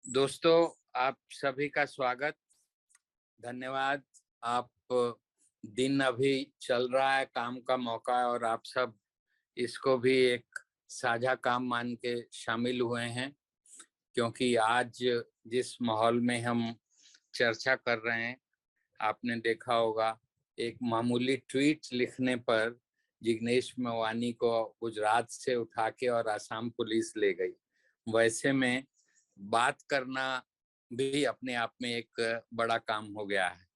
दोस्तों, आप सभी का स्वागत, धन्यवाद। आप दिन अभी चल रहा है, काम का मौका है और आप सब इसको भी एक साझा काम मान के शामिल हुए हैं, क्योंकि आज जिस माहौल में हम चर्चा कर रहे हैं, आपने देखा होगा एक मामूली ट्वीट लिखने पर जिग्नेश मेवानी को गुजरात से उठा के और असम पुलिस ले गई। वैसे में बात करना भी अपने आप में एक बड़ा काम हो गया है।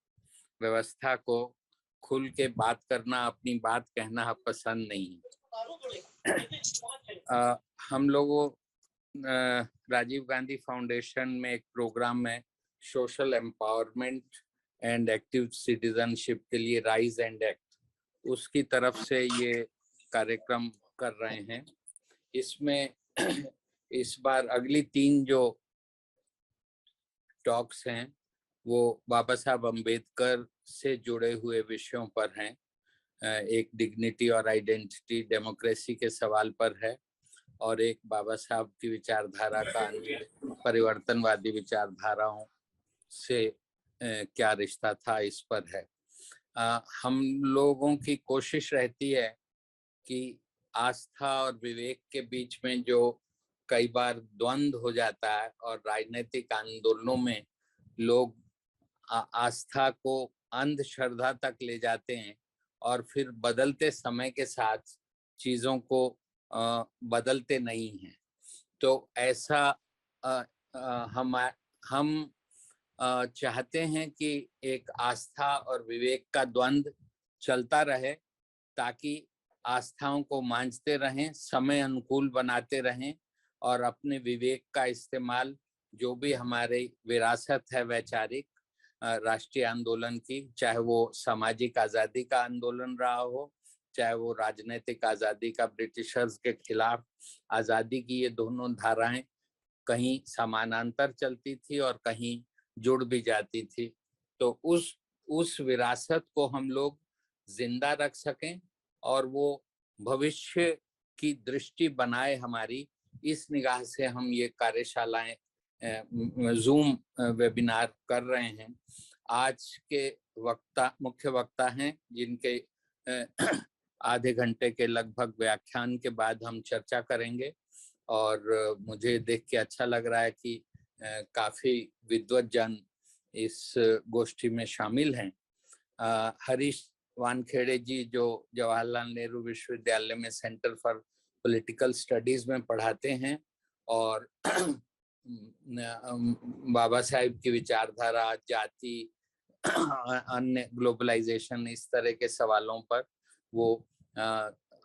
व्यवस्था को खुल के बात करना, अपनी बात कहना पसंद नहीं है। हम लोगों राजीव गांधी फाउंडेशन में एक प्रोग्राम है, social empowerment and active citizenship के लिए राइज एंड एक्ट, उसकी तरफ से ये कार्यक्रम कर रहे हैं। इसमें इस बार अगली 3 जो टॉक्स हैं वो बाबा साहब अम्बेडकर से जुड़े हुए विषयों पर हैं। एक डिग्निटी और आइडेंटिटी, डेमोक्रेसी के सवाल पर है, और एक बाबा साहब की विचारधारा का परिवर्तनवादी विचारधाराओं से क्या रिश्ता था, इस पर है। हम लोगों की कोशिश रहती है कि आस्था और विवेक के बीच में जो कई बार द्वंद्व हो जाता है और राजनीतिक आंदोलनों में लोग आस्था को अंधश्रद्धा तक ले जाते हैं और फिर बदलते समय के साथ चीजों को बदलते नहीं हैं। तो ऐसा हम चाहते हैं कि एक आस्था और विवेक का द्वंद्व चलता रहे, ताकि आस्थाओं को मांझते रहें, समय अनुकूल बनाते रहें और अपने विवेक का इस्तेमाल, जो भी हमारी विरासत है वैचारिक राष्ट्रीय आंदोलन की, चाहे वो सामाजिक आजादी का आंदोलन रहा हो, चाहे वो राजनीतिक आजादी का ब्रिटिशर्स के खिलाफ आजादी की, ये दोनों धाराएं कहीं समानांतर चलती थी और कहीं जुड़ भी जाती थी। तो उस विरासत को हम लोग जिंदा रख सकें और वो भविष्य की दृष्टि बनाए हमारी, इस निगाह से हम ये कार्यशालाएं जूम वेबिनार कर रहे हैं। आज के मुख्य वक्ता हैं जिनके आधे घंटे के लगभग व्याख्यान के बाद हम चर्चा करेंगे, और मुझे देख के अच्छा लग रहा है कि काफी विद्वत जन इस गोष्ठी में शामिल हैं। हरीश वानखेड़े जी, जो जवाहरलाल नेहरू विश्वविद्यालय में सेंटर फॉर पॉलिटिकल स्टडीज में पढ़ाते हैं और बाबा साहेब की विचारधारा, जाति, अन्य ग्लोबलाइजेशन, इस तरह के सवालों पर वो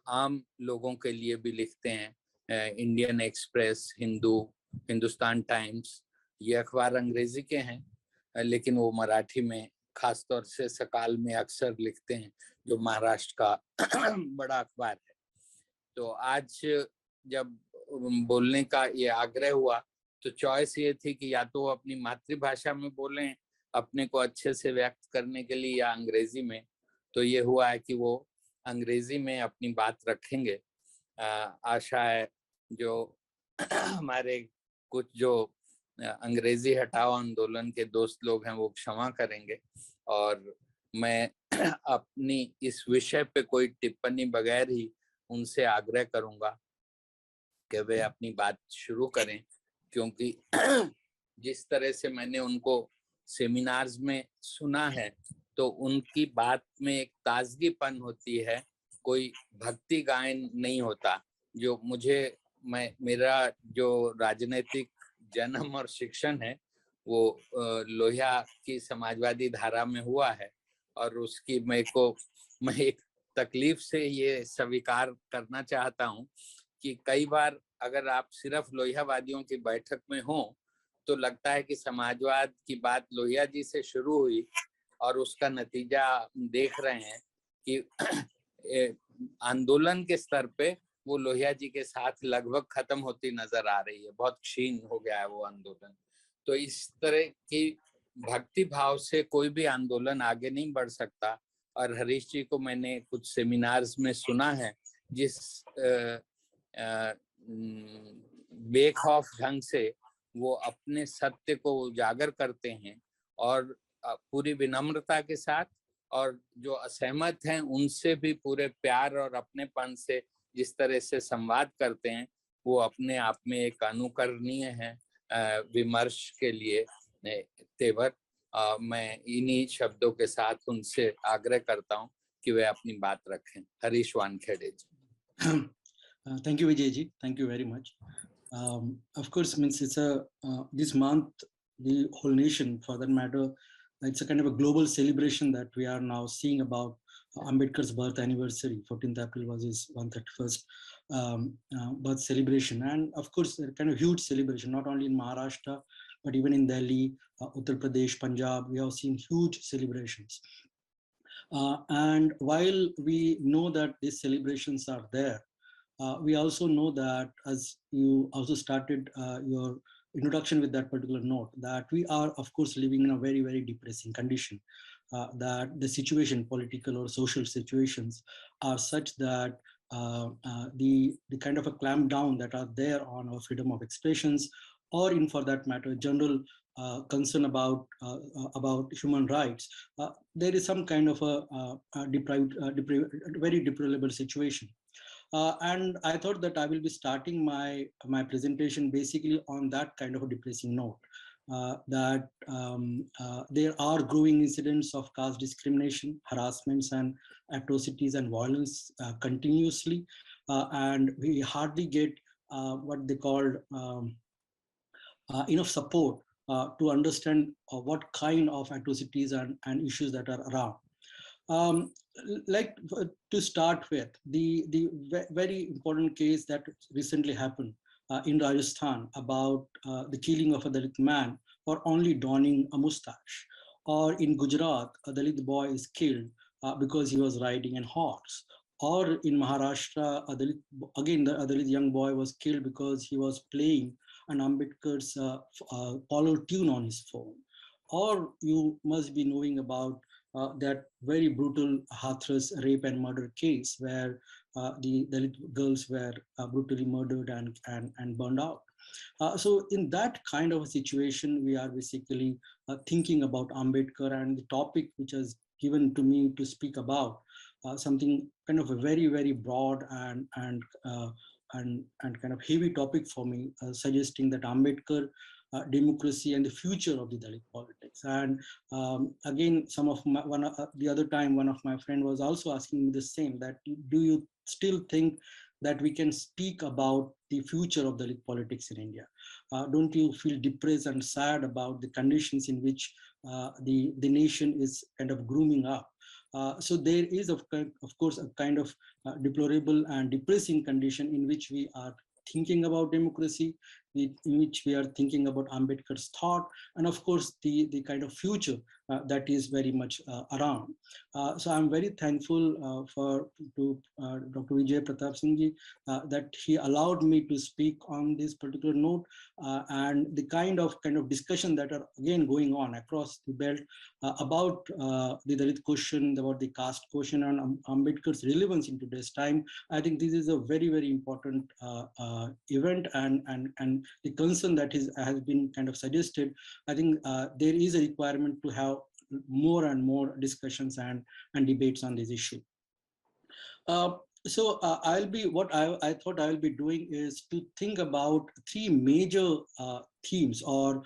आम लोगों के लिए भी लिखते हैं। इंडियन एक्सप्रेस, हिंदुस्तान टाइम्स, ये अखबार अंग्रेजी के हैं, लेकिन वो मराठी में खासतौर से सकाल में अक्सर लिखते हैं, जो महाराष्ट्र का बड़ा अखबार है। तो आज जब बोलने का ये आग्रह हुआ तो चॉइस ये थी कि या तो अपनी मातृभाषा में बोलें अपने को अच्छे से व्यक्त करने के लिए, या अंग्रेजी में। तो ये हुआ है कि वो अंग्रेजी में अपनी बात रखेंगे। आशा है जो हमारे कुछ जो अंग्रेजी हटाओ आंदोलन के दोस्त लोग हैं वो क्षमा करेंगे, और मैं अपनी इस विषय पे कोई टिप्पणी बगैर ही उनसे आग्रह करूंगा कि वे अपनी बात शुरू करें, क्योंकि जिस तरह से मैंने उनको सेमिनार्स में सुना है तो उनकी बात में एक ताजगीपन होती है, कोई भक्ति गायन नहीं होता। जो मेरा जो राजनीतिक जन्म और शिक्षण है वो लोहिया की समाजवादी धारा में हुआ है, और उसकी मैं एक तकलीफ से ये स्वीकार करना चाहता हूँ कि कई बार अगर आप सिर्फ लोहियावादियों की बैठक में हो तो लगता है कि समाजवाद की बात लोहिया जी से शुरू हुई और उसका नतीजा देख रहे हैं कि आंदोलन के स्तर पे वो लोहिया जी के साथ लगभग खत्म होती नजर आ रही है, बहुत क्षीण हो गया है वो आंदोलन। तो इस तरह की भक्ति भाव से कोई भी आंदोलन आगे नहीं बढ़ सकता। और हरीश जी को मैंने कुछ सेमिनार्स में सुना है, जिस बेखौफ ढंग से वो अपने सत्य को उजागर करते हैं और पूरी विनम्रता के साथ, और जो असहमत हैं उनसे भी पूरे प्यार और अपनेपन से जिस तरह से संवाद करते हैं, वो अपने आप में एक अनुकरणीय है विमर्श के लिए तेवर। मैं इन्हीं शब्दों के साथ उनसे आग्रह करता हूँ कि वे अपनी बात रखें। हरीश वानखेड़े जी। Thank you, Vijay ji. Thank you very much. Of course, means it's this month, the whole nation, for that matter, it's a kind of a global celebration that we are now seeing about Ambedkar's birth anniversary. 14th April was his 131st birth celebration, and of course, a kind of huge celebration, not only in Maharashtra but even in Delhi, Uttar Pradesh, Punjab. We have seen huge celebrations. And while we know that these celebrations are there, we also know that, as you also started your introduction with that particular note, that we are, of course, living in a very, very depressing condition. That the situation, political or social situations, are such that the kind of a clamp down that are there on our freedom of expressions, or in for that matter, general concern about human rights, there is some kind of a very deplorable situation. And I thought that I will be starting my presentation basically on that kind of a depressing note. That there are growing incidents of caste discrimination, harassments, and atrocities and violence continuously, and we hardly get what they called enough support to understand what kind of atrocities and issues that are around. Like to start with, the very important case that recently happened in Rajasthan about the killing of a Dalit man for only donning a mustache, or in Gujarat, a Dalit boy is killed because he was riding a horse, or in Maharashtra, a Dalit young boy was killed because he was playing an Ambedkar's follow tune on his phone. Or you must be knowing about that very brutal Hathras rape and murder case where the Dalit girls were brutally murdered and burned out. So in that kind of a situation, we are basically thinking about Ambedkar, and the topic which is given to me to speak about something kind of a very, very broad and kind of heavy topic for me, suggesting that Ambedkar, democracy and the future of the Dalit politics. And again, the other time, one of my friend was also asking me the same, that do you still think that we can speak about the future of Dalit politics in India? Don't you feel depressed and sad about the conditions in which the nation is kind of grooming up? So there is, of course, a kind of deplorable and depressing condition in which we are thinking about democracy, in which we are thinking about Ambedkar's thought, and of course the kind of future that is very much around. So I'm very thankful to Dr. Vijay Pratap Singh ji that he allowed me to speak on this particular note, and the kind of discussion that are again going on across the belt about the Dalit question, about the caste question, and Ambedkar's relevance in today's time. I think this is a very, very important event, and the concern that has been kind of suggested. I think there is a requirement to have more and more discussions and debates on this issue. So what I thought I will be doing is to think about three major themes, or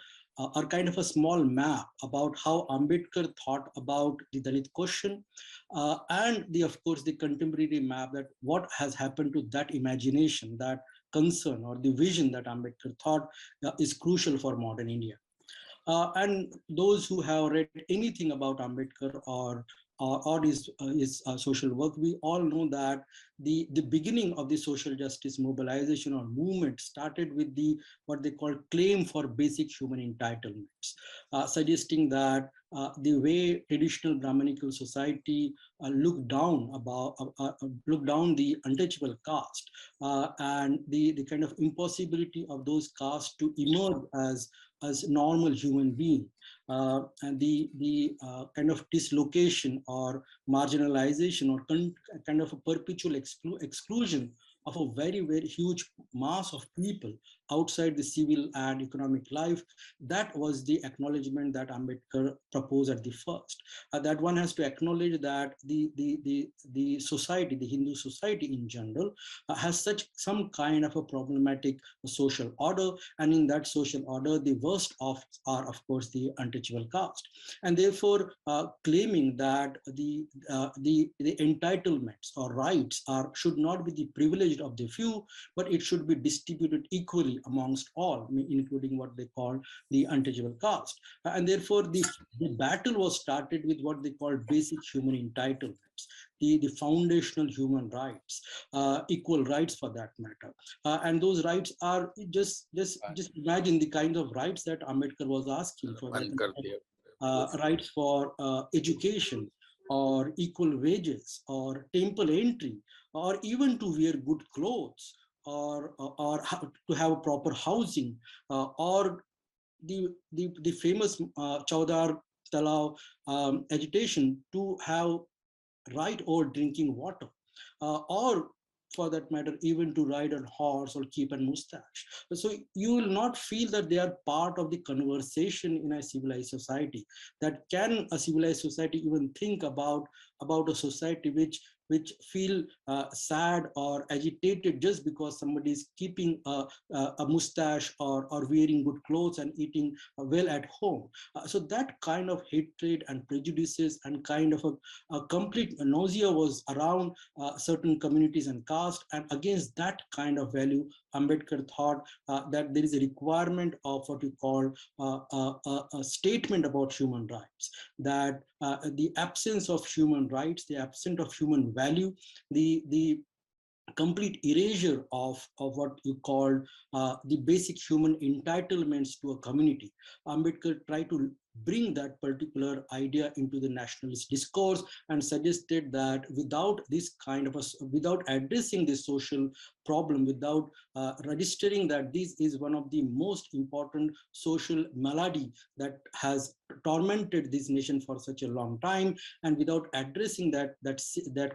kind of a small map about how Ambedkar thought about the Dalit question, and of course the contemporary map, that what has happened to that imagination, that concern or the vision that Ambedkar thought is crucial for modern India. And those who have read anything about Ambedkar or his social work, we all know that the beginning of the social justice mobilization or movement started with what they call claim for basic human entitlements, suggesting that the way traditional Brahminical society looked down the untouchable caste, and the kind of impossibility of those castes to emerge as normal human being, and the kind of dislocation or marginalization or kind of a perpetual exclusion of a very, very huge mass of people outside the civil and economic life. That was the acknowledgement that Ambedkar proposed at the first. That one has to acknowledge that the society, the Hindu society in general, has some kind of a problematic social order, and in that social order, the worst are of course the untouchable caste, and therefore claiming that the entitlements or rights should not be the privilege of the few, but it should be distributed equally amongst all, including what they call the untouchable caste. And therefore, the battle was started with what they call basic human entitlements, the foundational human rights, equal rights for that matter. And those rights are just imagine the kind of rights that Ambedkar was asking for, that rights for education, or equal wages, or temple entry, or even to wear good clothes, or to have proper housing, or the famous Chaudhar Talao agitation to have right over drinking water, or for that matter, even to ride on horse or keep a mustache. So you will not feel that they are part of the conversation in a civilized society. That can a civilized society even think about a society which feel sad or agitated just because somebody is keeping a mustache, or wearing good clothes and eating well at home. So that kind of hatred and prejudices and kind of a complete nausea was around certain communities and caste, and against that kind of value, Ambedkar thought that there is a requirement of what we call a statement about human rights, that the absence of human rights, the absence of human value, the complete erasure of what you call the basic human entitlements to a community. Ambedkar tried to bring that particular idea into the nationalist discourse and suggested that without this kind of without addressing this social problem, without registering that this is one of the most important social malady that has tormented this nation for such a long time, and without addressing that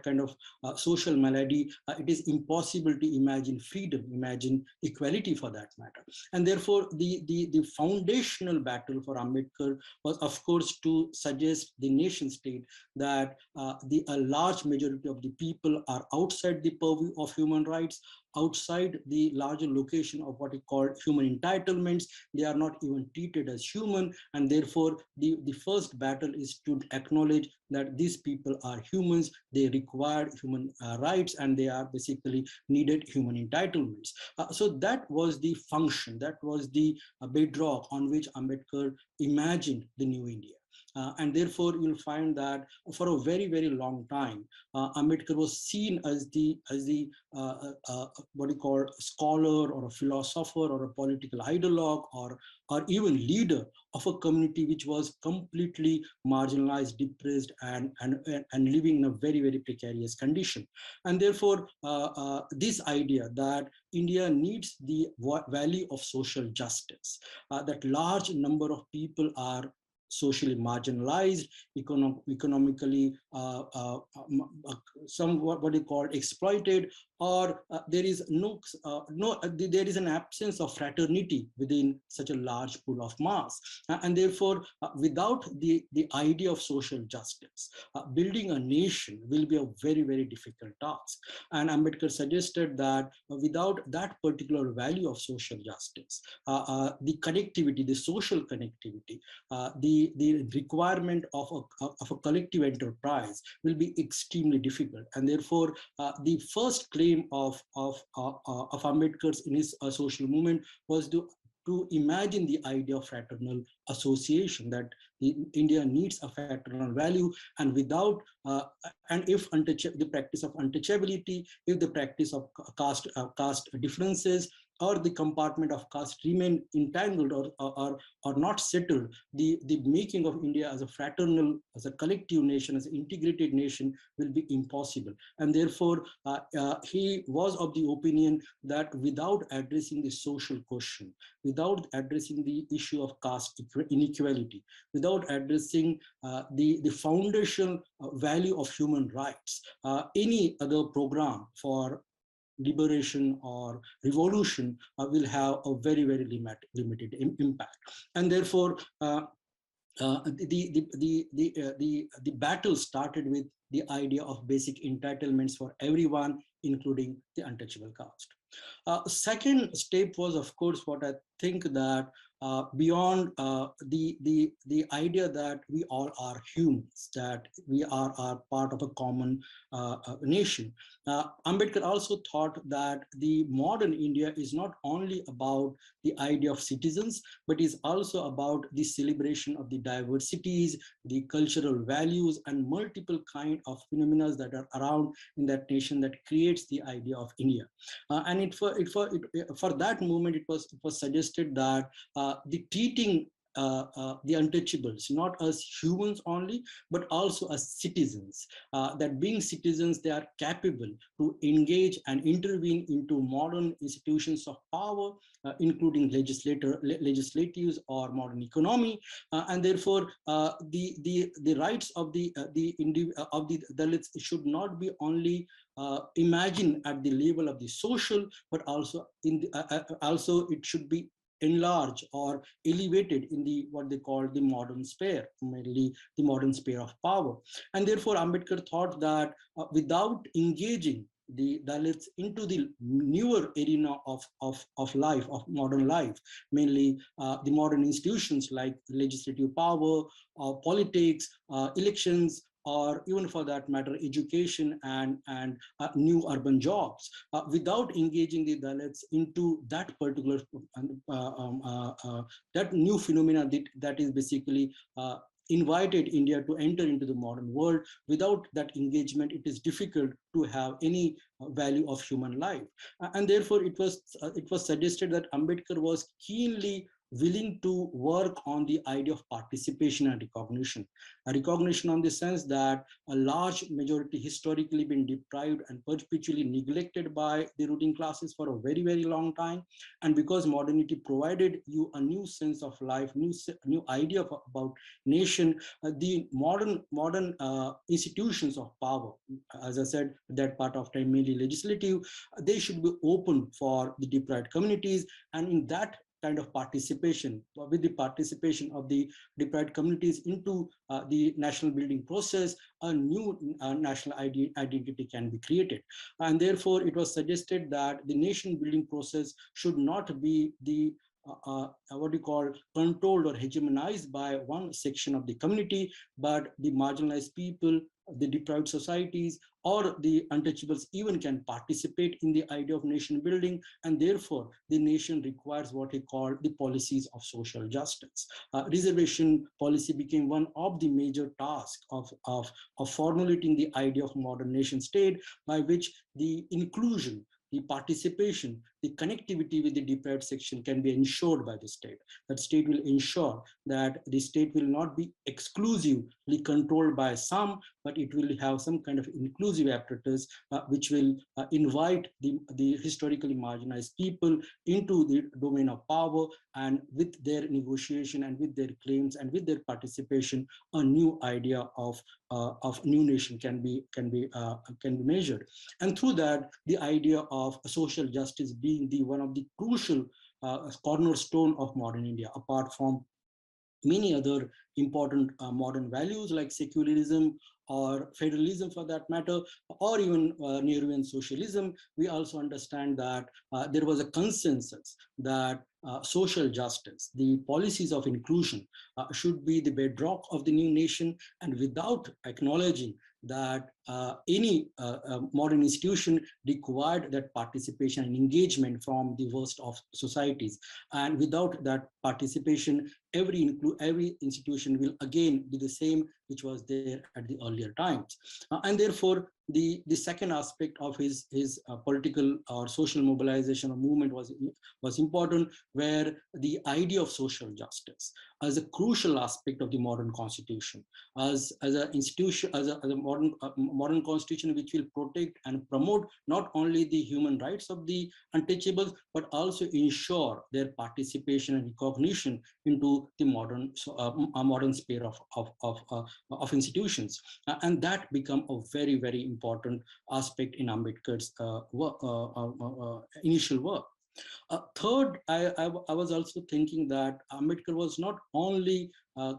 kind of social malady, it is impossible to imagine freedom, imagine equality for that matter. And therefore, the foundational battle for Ambedkar was, of course, to suggest the nation state that a large majority of the people are outside the purview of human rights, outside the larger location of what we call human entitlements. They are not even treated as human, and therefore the first battle is to acknowledge that these people are humans, they require human rights, and they are basically needed human entitlements. So that was the function, that was the bedrock on which Ambedkar imagined the new India. And therefore, you'll find that for a very, very long time, Ambedkar was seen as the what you call scholar or a philosopher or a political ideologue or even leader of a community which was completely marginalized, depressed, and living in a very, very precarious condition. And therefore, this idea that India needs the value of social justice, that large number of people are socially marginalized, economically somewhat what you call exploited, or there is there is an absence of fraternity within such a large pool of mass, and therefore without the idea of social justice, building a nation will be a very, very difficult task. And Ambedkar suggested that without that particular value of social justice, the connectivity, the social connectivity, the requirement of a collective enterprise will be extremely difficult. And therefore, the first claim of Ambedkar's in his social movement was to imagine the idea of fraternal association, that India needs a fraternal value, and without and if the practice of untouchability, if the practice of caste differences or the compartment of caste remain entangled or not settled, the making of India as a fraternal, as a collective nation, as an integrated nation will be impossible. And therefore, he was of the opinion that without addressing the social question, without addressing the issue of caste inequality, without addressing the foundational value of human rights, any other program for liberation or revolution will have a very, very limited impact. And therefore, the battle started with the idea of basic entitlements for everyone, including the untouchable caste. Second step was, of course, what I think that beyond the idea that we all are humans, that we are part of a common nation. Ambedkar also thought that the modern India is not only about the idea of citizens, but is also about the celebration of the diversities, the cultural values, and multiple kind of phenomena that are around in that nation that creates the idea of India. And for that movement, it was suggested that the treating the untouchables, not as humans only, but also as citizens, that being citizens, they are capable to engage and intervene into modern institutions of power, including legislatives or modern economy, and therefore the rights of the Dalits should not be only imagined at the level of the social, but also also it should be enlarged or elevated in the what they call the modern sphere, mainly the modern sphere of power. And therefore, Ambedkar thought that without engaging the Dalits into the newer arena of life, of modern life, mainly the modern institutions like legislative power, politics, elections, or even for that matter, education and new urban jobs, without engaging the Dalits into that particular, that new phenomena that is basically invited India to enter into the modern world. Without that engagement, it is difficult to have any value of human life. And therefore, it was suggested that Ambedkar was keenly willing to work on the idea of participation and recognition. A recognition on the sense that a large majority historically been deprived and perpetually neglected by the ruling classes for a very, very long time. And because modernity provided you a new sense of life, new idea about nation, the modern institutions of power, as I said, that part of time mainly legislative, they should be open for the deprived communities. And in that kind of participation, with the participation of the deprived communities into the national building process, a new national identity can be created. And therefore, it was suggested that the nation building process should not be the what you call controlled or hegemonized by one section of the community, but the marginalized people, the deprived societies, or the untouchables even can participate in the idea of nation building. And therefore, the nation requires what we call the policies of social justice. Reservation policy became one of the major tasks of formulating the idea of modern nation state, by which the inclusion, the participation, the connectivity with the deprived section can be ensured by the state. That state will ensure that the state will not be exclusively controlled by some, but it will have some kind of inclusive apparatus which will invite the historically marginalized people into the domain of power, and with their negotiation and with their claims and with their participation, a new idea of new nation can be measured. And through that, the idea of social justice being the one of the crucial cornerstone of modern India, apart from many other important modern values like secularism or federalism for that matter, or even Nehruvian socialism. We also understand that there was a consensus that social justice, the policies of inclusion should be the bedrock of the new nation, and without acknowledging that any modern institution required that participation and engagement from the worst of societies. And without that participation, every institution will again be the same which was there at the earlier times. And therefore, the second aspect of his political or social mobilization or movement was important, where the idea of social justice as a crucial aspect of the modern constitution, as an institution, as a modern modern constitution which will protect and promote not only the human rights of the untouchables, but also ensure their participation and recognition into the modern modern sphere of institutions. And that become a very, very important aspect in Ambedkar's initial work. Third, I was also thinking that Ambedkar was not only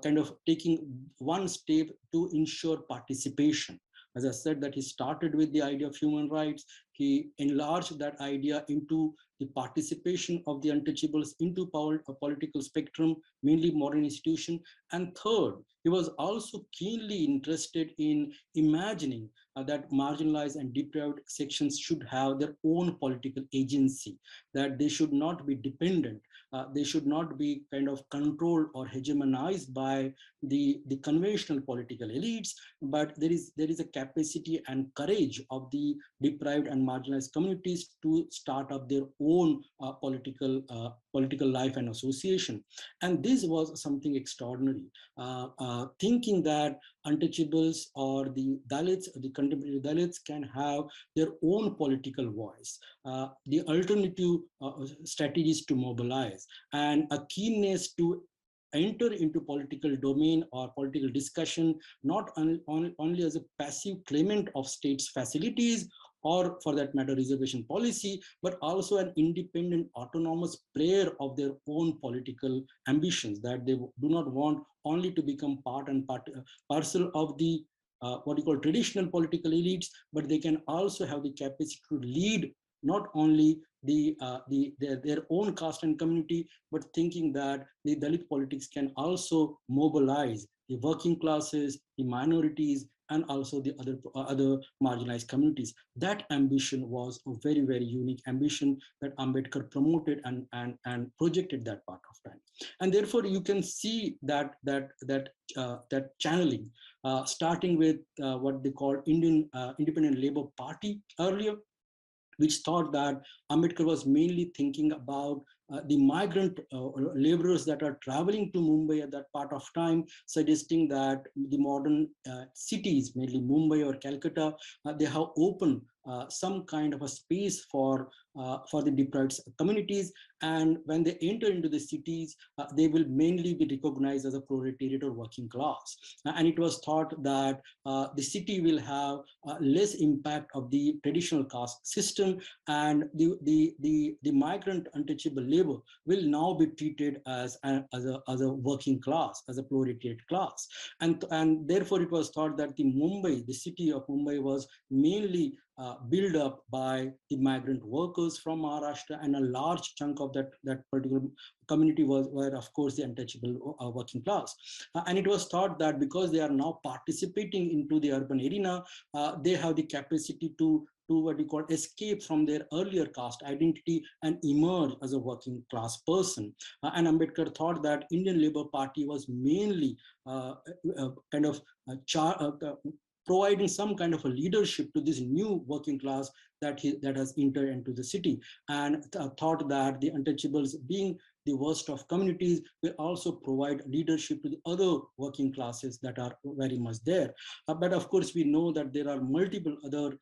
kind of taking one step to ensure participation. As I said, that he started with the idea of human rights. He enlarged that idea into the participation of the untouchables into a political spectrum, mainly modern institution. And third, he was also keenly interested in imagining that marginalized and deprived sections should have their own political agency, that they should not be dependent, they should not be kind of controlled or hegemonized by the conventional political elites, but there is a capacity and courage of the deprived and marginalized communities to start up their own political life and association. And this was something extraordinary, thinking that untouchables or the Dalits, the contemporary Dalits can have their own political voice, the alternative strategies to mobilize, and a keenness to enter into political domain or political discussion, not only as a passive claimant of state's facilities or for that matter reservation policy, but also an independent autonomous player of their own political ambitions, that they do not want only to become part and parcel of the what you call traditional political elites, but they can also have the capacity to lead not only their own caste and community, but thinking that the Dalit politics can also mobilize the working classes, the minorities, and also the other marginalized communities. That ambition was a very, very unique ambition that Ambedkar promoted and projected that part of time. And therefore, you can see that channeling, starting with what they call Indian Independent Labour Party earlier, which thought that Ambedkar was mainly thinking about the migrant laborers that are traveling to Mumbai at that part of time, suggesting that the modern cities, mainly Mumbai or Calcutta, they have opened some kind of a space for the deprived communities. And when they enter into the cities, they will mainly be recognized as a proletariat or working class. And it was thought that the city will have less impact of the traditional caste system, and the migrant untouchable labor will now be treated as a working class, as a proletariat class. And therefore it was thought that the city of Mumbai was mainly built up by the migrant workers from Maharashtra, and a large chunk of that particular community were of course the untouchable working class. And it was thought that because they are now participating into the urban arena, they have the capacity to what we call escape from their earlier caste identity and emerge as a working class person. And Ambedkar thought that Indian Labour Party was mainly kind of providing some kind of a leadership to this new working class that has entered into the city, and thought that the untouchables, being the worst of communities, will also provide leadership to the other working classes that are very much there. But of course, we know that there are multiple other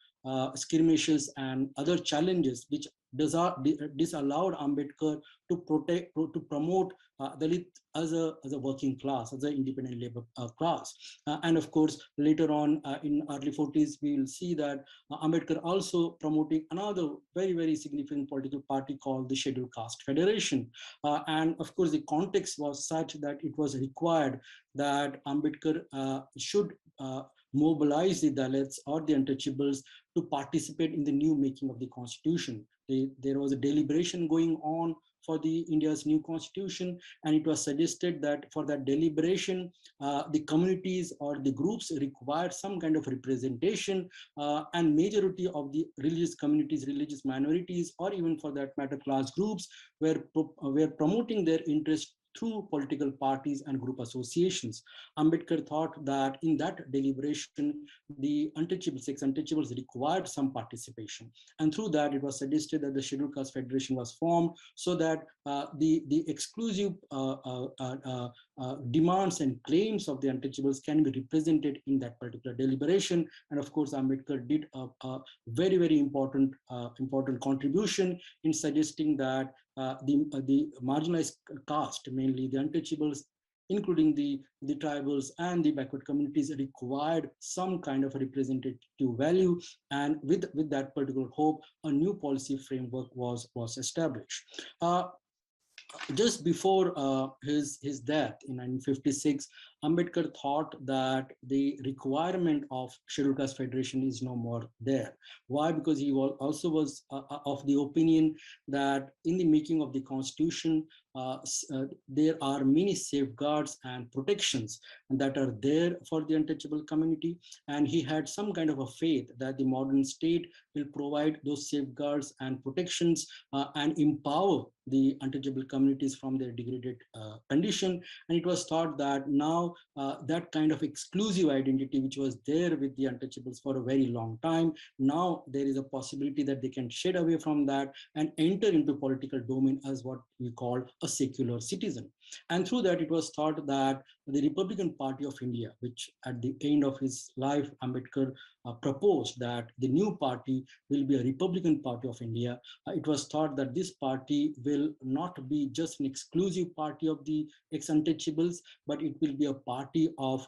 skirmishes and other challenges which disallowed Ambedkar to promote Dalit as a working class, as an independent labor class. And of course, later on in early 40s, we will see that Ambedkar also promoting another very, very significant political party called the Scheduled Caste Federation. And of course, the context was such that it was required that Ambedkar should mobilize the Dalits or the untouchables to participate in the new making of the constitution. There was a deliberation going on for the India's new constitution, and it was suggested that for that deliberation, the communities or the groups required some kind of representation, and majority of the religious communities, religious minorities, or even for that matter class groups were promoting their interest through political parties and group associations. Ambedkar thought that in that deliberation, the untouchables, ex-untouchables required some participation. And through that, it was suggested that the Scheduled Caste Federation was formed so that the exclusive demands and claims of the untouchables can be represented in that particular deliberation. And of course, Ambedkar did a very, very important contribution in suggesting that the marginalized caste, mainly the untouchables, including the tribals and the backward communities, required some kind of representative value. And with that particular hope, a new policy framework was established. Just before his death in 1956, Ambedkar thought that the requirement of Scheduled Caste Federation is no more there. Why? Because he also was of the opinion that in the making of the Constitution, there are many safeguards and protections that are there for the untouchable community. And he had some kind of a faith that the modern state will provide those safeguards and protections and empower the untouchable communities from their degraded condition. And it was thought that now that kind of exclusive identity, which was there with the untouchables for a very long time, now there is a possibility that they can shed away from that and enter into political domain as what we call a secular citizen. And through that, it was thought that the Republican Party of India, which at the end of his life, Ambedkar proposed that the new party will be a Republican Party of India. It was thought that this party will not be just an exclusive party of the ex-untouchables, but it will be a party of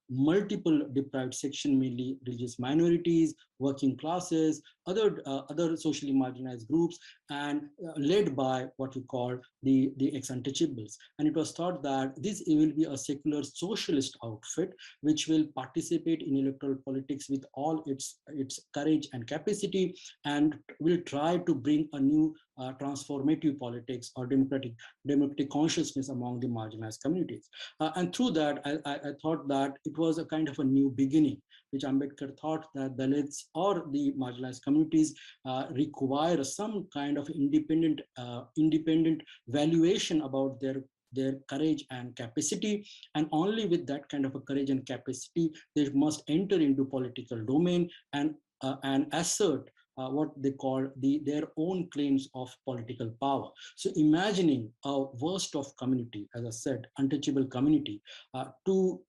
multiple deprived section, mainly religious minorities, working classes, other socially marginalized groups, and led by what we call the ex-untouchables. And it was thought that this will be a secular socialist outfit which will participate in electoral politics with all its courage and capacity, and will try to bring a new transformative politics or democratic consciousness among the marginalized communities. And through that, I thought that it was a kind of a new beginning, which Ambedkar thought that Dalits or the marginalized communities require some kind of independent valuation about their courage and capacity, and only with that kind of a courage and capacity they must enter into political domain and assert what they call their own claims of political power. So imagining a worst of community, as I said, untouchable community, to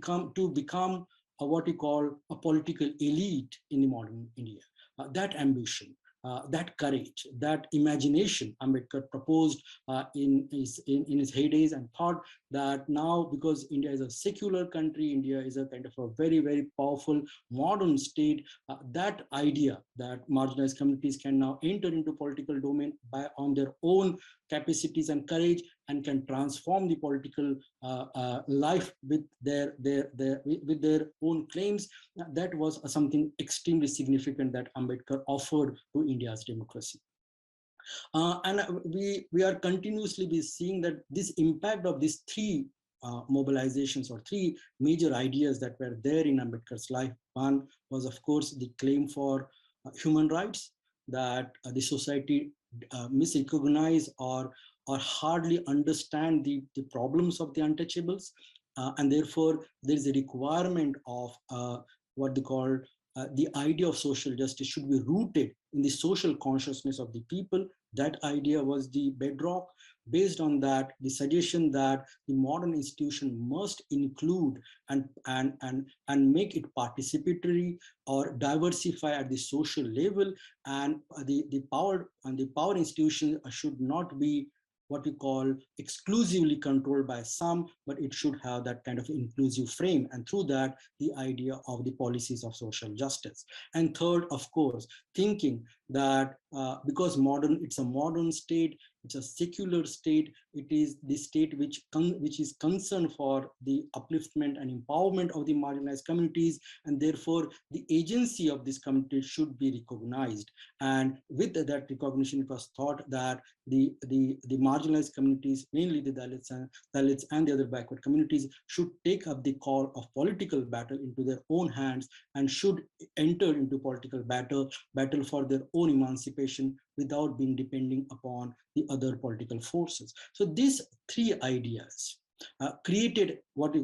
become what we call a political elite in the modern India. That ambition, that courage, that imagination, Ambedkar proposed in his heydays, and thought that now, because India is a secular country, India is a kind of a very, very powerful modern state, that idea that marginalized communities can now enter into political domain on their own capacities and courage, and can transform the political life with their own claims. That was something extremely significant that Ambedkar offered to India's democracy. And we are continuously be seeing that this impact of these three mobilizations or three major ideas that were there in Ambedkar's life. One was, of course, the claim for human rights, that the society misrecognize or hardly understand the problems of the untouchables, and therefore there is a requirement of what they call the idea of social justice should be rooted in the social consciousness of the people. That idea was the bedrock. Based on that, the suggestion that the modern institution must include and make it participatory or diversify at the social level, and the power institution should not be what we call exclusively controlled by some, but it should have that kind of inclusive frame. And through that, the idea of the policies of social justice. And third, of course, thinking that because it's a modern state, it's a secular state, it is the state which is concerned for the upliftment and empowerment of the marginalized communities, and therefore the agency of this community should be recognized. And with that recognition, it was thought that the marginalized communities, mainly the Dalits and the other backward communities, should take up the call of political battle into their own hands and should enter into political battle battle for their own emancipation without being depending upon the other political forces. So these three ideas created what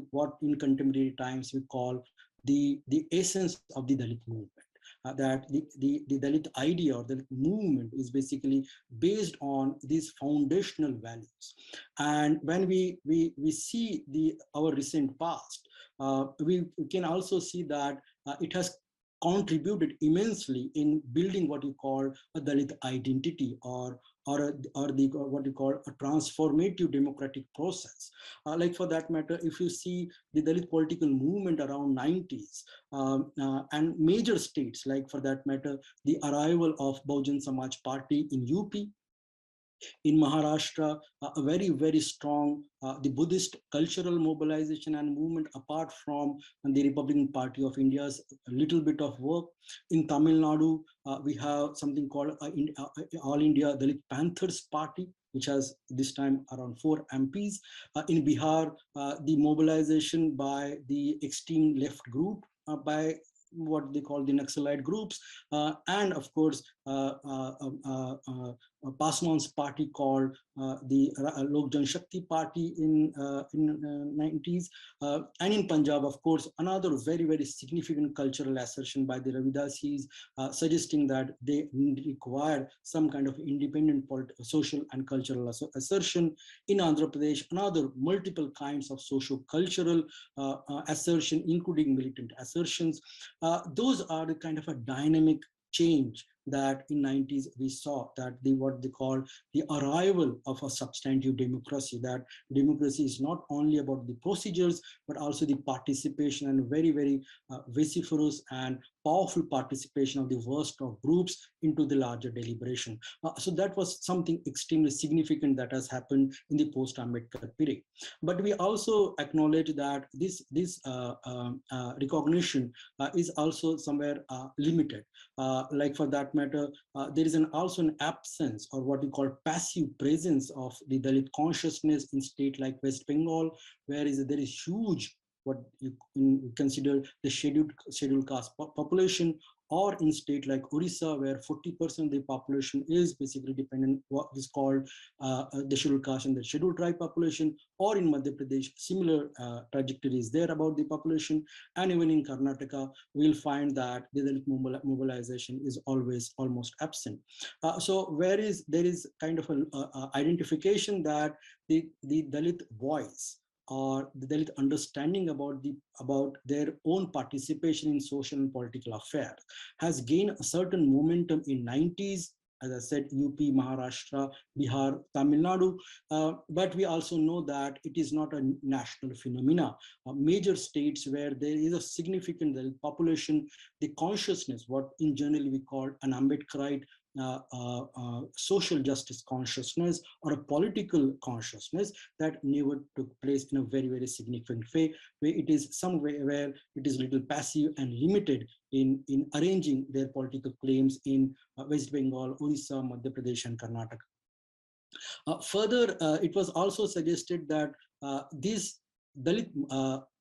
in contemporary times we call the essence of the Dalit movement. That the Dalit idea or the movement is basically based on these foundational values. And when we see our recent past, we can also see that it has contributed immensely in building what you call a Dalit identity or the what you call a transformative democratic process. Like for that matter, if you see the Dalit political movement around 90s and major states, like for that matter, the arrival of Bahujan Samaj Party in UP, in Maharashtra, a very, very strong the Buddhist cultural mobilization and movement apart from the Republican Party of India's little bit of work. In Tamil Nadu, we have something called All India Dalit Panthers Party, which has this time around 4 MPs. In Bihar, the mobilization by the extreme left group, by what they call the Naxalite groups, and of course, Paswan's party called the Lok Janshakti Party in 90s, and in Punjab, of course, another very, very significant cultural assertion by the Ravidasis, suggesting that they require some kind of independent social and cultural assertion. In Andhra Pradesh, another multiple kinds of socio-cultural assertion, including militant assertions. Those are the kind of a dynamic change that in 90s we saw, that what they call the arrival of a substantive democracy, that democracy is not only about the procedures but also the participation, and very, very vociferous and powerful participation of the worst of groups into the larger deliberation. So that was something extremely significant that has happened in the post-Ambedkar period. But we also acknowledge that this recognition is also somewhere limited. Like for that matter, there is also an absence, or what we call passive presence, of the Dalit consciousness in state like West Bengal, where there is huge what you consider the scheduled caste population, or in state like Orissa, where 40% of the population is basically dependent what is called the scheduled caste and the scheduled tribe population, or in Madhya Pradesh, similar trajectory is there about the population, and even in Karnataka, we'll find that the Dalit mobilization is always almost absent. So there is kind of an identification that the Dalit voice or the Dalit understanding about their own participation in social and political affairs has gained a certain momentum in 90s, as I said, UP, Maharashtra, Bihar, Tamil Nadu. But we also know that it is not a national phenomena. Major states where there is a significant Dalit population, the consciousness, what in general we call an Ambedkarite social justice consciousness or a political consciousness, that never took place in a very, very significant way, where it is somewhere where it is little passive and limited in arranging their political claims in West Bengal, Orissa, Madhya Pradesh, and Karnataka. Further, it was also suggested that these Dalit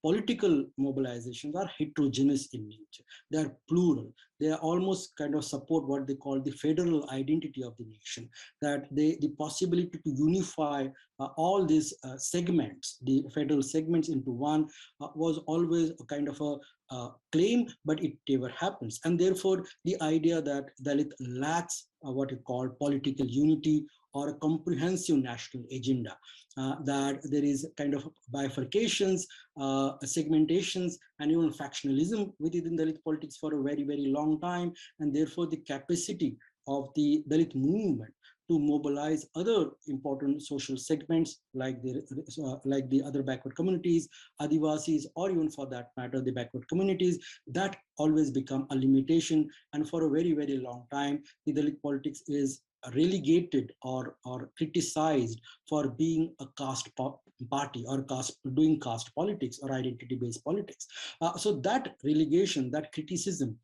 political mobilizations are heterogeneous in nature. They are plural. They are almost kind of support what they call the federal identity of the nation, that the possibility to unify all these segments, the federal segments, into one was always a kind of a claim, but it never happens. And therefore, the idea that Dalit lacks what you call political unity or a comprehensive national agenda, that there is kind of bifurcations, segmentations, and even factionalism within Dalit politics for a very, very long time. And therefore, the capacity of the Dalit movement to mobilize other important social segments like the other backward communities, Adivasis, or even for that matter, the backward communities, that always become a limitation. And for a very, very long time, the Dalit politics is relegated or criticized for being a caste party or doing caste politics or identity-based politics. So that relegation, that criticism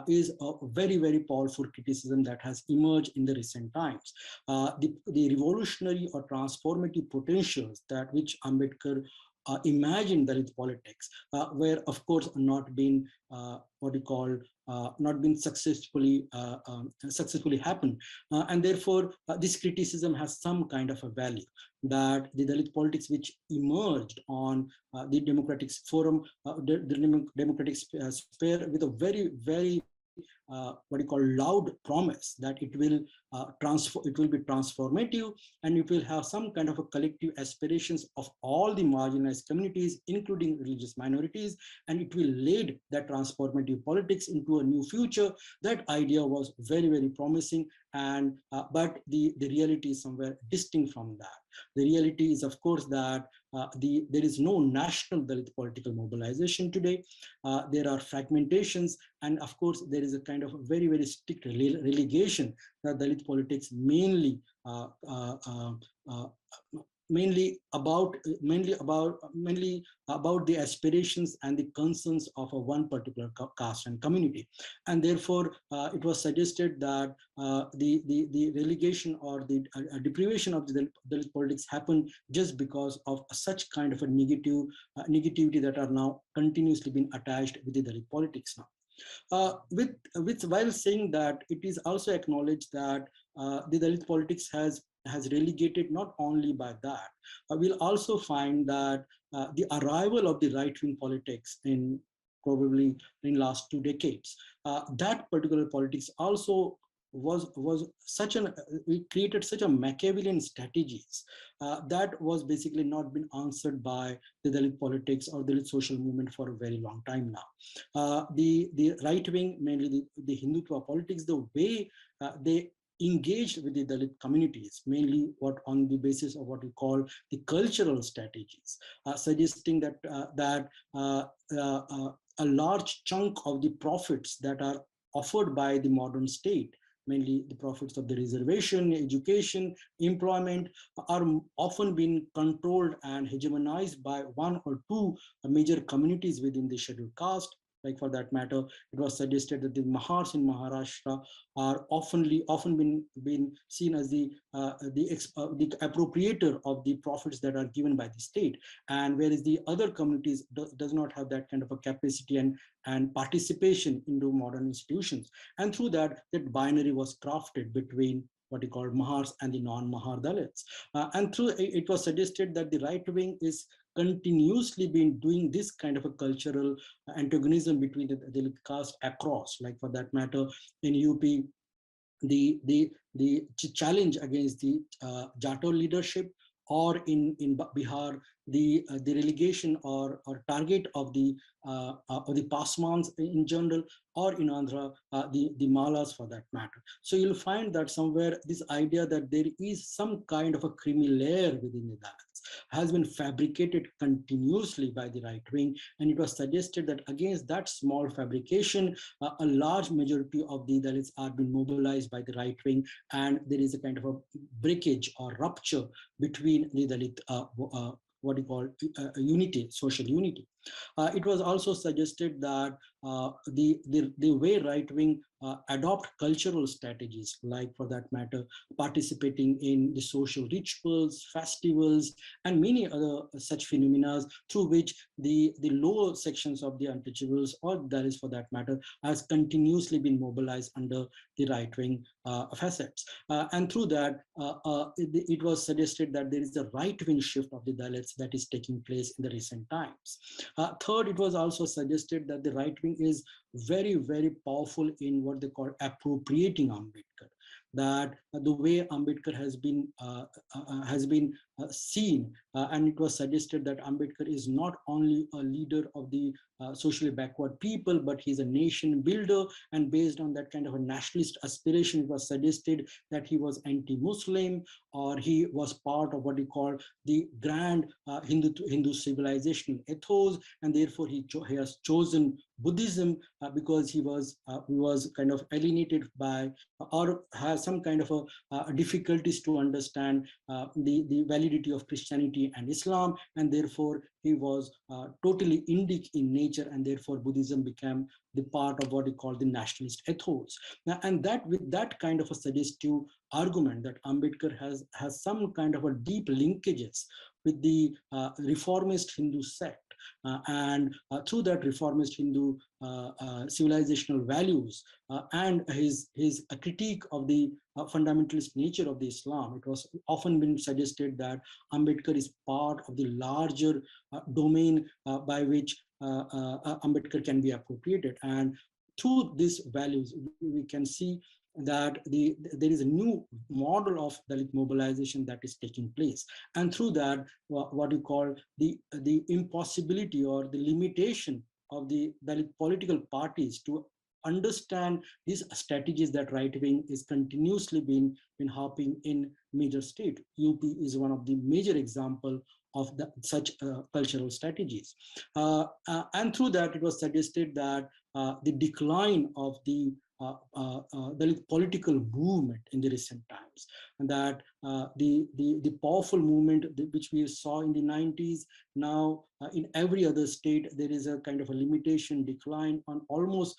is a very, very powerful criticism that has emerged in the recent times. The revolutionary or transformative potentials that which Ambedkar imagined Dalit politics, were of course not been what we call not been successfully happened, and therefore this criticism has some kind of a value, that the Dalit politics which emerged on the democratic forum, the democratic sphere, with a very what you call loud promise that it will be transformative, and it will have some kind of a collective aspirations of all the marginalized communities, including religious minorities, and it will lead that transformative politics into a new future. That idea was very promising, and but the reality is somewhere distinct from that. The reality is, of course, that there is no national Dalit political mobilization today. There are fragmentations, and of course, there is a kind of very strict relegation that Dalit politics uh, mainly about the aspirations and the concerns of a one particular caste and community, and therefore it was suggested that the relegation or the deprivation of the Dalit politics happened just because of such kind of a negativity that are now continuously being attached with the Dalit politics now. With while saying that, it is also acknowledged that the Dalit politics has relegated not only by that. We'll also find that the arrival of the right-wing politics in probably in last 2 decades, that particular politics also was such an it created such a Machiavellian strategies that was basically not been answered by the Dalit politics or Dalit social movement for a very long time now. The right wing, mainly the Hindutva politics, the way they engaged with the Dalit communities, mainly what on the basis of what we call the cultural strategies, suggesting that a large chunk of the profits that are offered by the modern state, mainly the profits of the reservation, education, employment, are often being controlled and hegemonized by one or two major communities within the scheduled caste. Like for that matter, it was suggested that the Mahars in Maharashtra are often been seen as the appropriator of the profits that are given by the state, and whereas the other communities does not have that kind of a capacity and participation into modern institutions. And through that binary was crafted between what you call Mahars and the non-Mahar Dalits. And through it was suggested that the right wing is continuously been doing this kind of a cultural antagonism between the Dalit caste across. Like for that matter, in UP, the challenge against the Jato leadership, or in Bihar, the relegation or target of the Pasmans in general, or in Andhra, the Malas for that matter. So you'll find that somewhere this idea that there is some kind of a creamy layer within the Dalits has been fabricated continuously by the right wing, and it was suggested that against that small fabrication, a large majority of the Dalits are being mobilized by the right wing, and there is a kind of a breakage or rupture between the Dalit what you call unity, social unity. It was also suggested that the way right wing adopt cultural strategies, like for that matter, participating in the social rituals, festivals, and many other such phenomena, through which the lower sections of the untouchables, or that is for that matter, has continuously been mobilized under the right wing facets. And through that, it was suggested that there is a right wing shift of the Dalits that is taking place in the recent times. Third, it was also suggested that the right wing is very powerful in what they call appropriating Ambedkar. That the way Ambedkar has been seen, and it was suggested that Ambedkar is not only a leader of the socially backward people, but he's a nation builder. And based on that kind of a nationalist aspiration, it was suggested that he was anti-Muslim, or he was part of what you call the grand Hindu civilization ethos, and therefore he has chosen Buddhism because he was kind of alienated by, or has some kind of a difficulties to understand the validity of Christianity and Islam, and therefore he was totally Indic in nature, and therefore Buddhism became the part of what we call the nationalist ethos. Now, and that with that kind of a suggestive argument that Ambedkar has some kind of a deep linkages with the reformist Hindu sect. And through that reformist Hindu civilizational values and his critique of the fundamentalist nature of the Islam, it was often been suggested that Ambedkar is part of the larger domain by which Ambedkar can be appropriated. And through these values, we can see that there is a new model of Dalit mobilization that is taking place. And through that, what you call the impossibility or the limitation of the Dalit political parties to understand these strategies that right wing is continuously been harping in major state. UP is one of the major example of such cultural strategies. And through that, it was suggested that the decline of the Dalit political movement in the recent times, and that the powerful movement which we saw in the 90s, now in every other state, there is a kind of a limitation, decline, on almost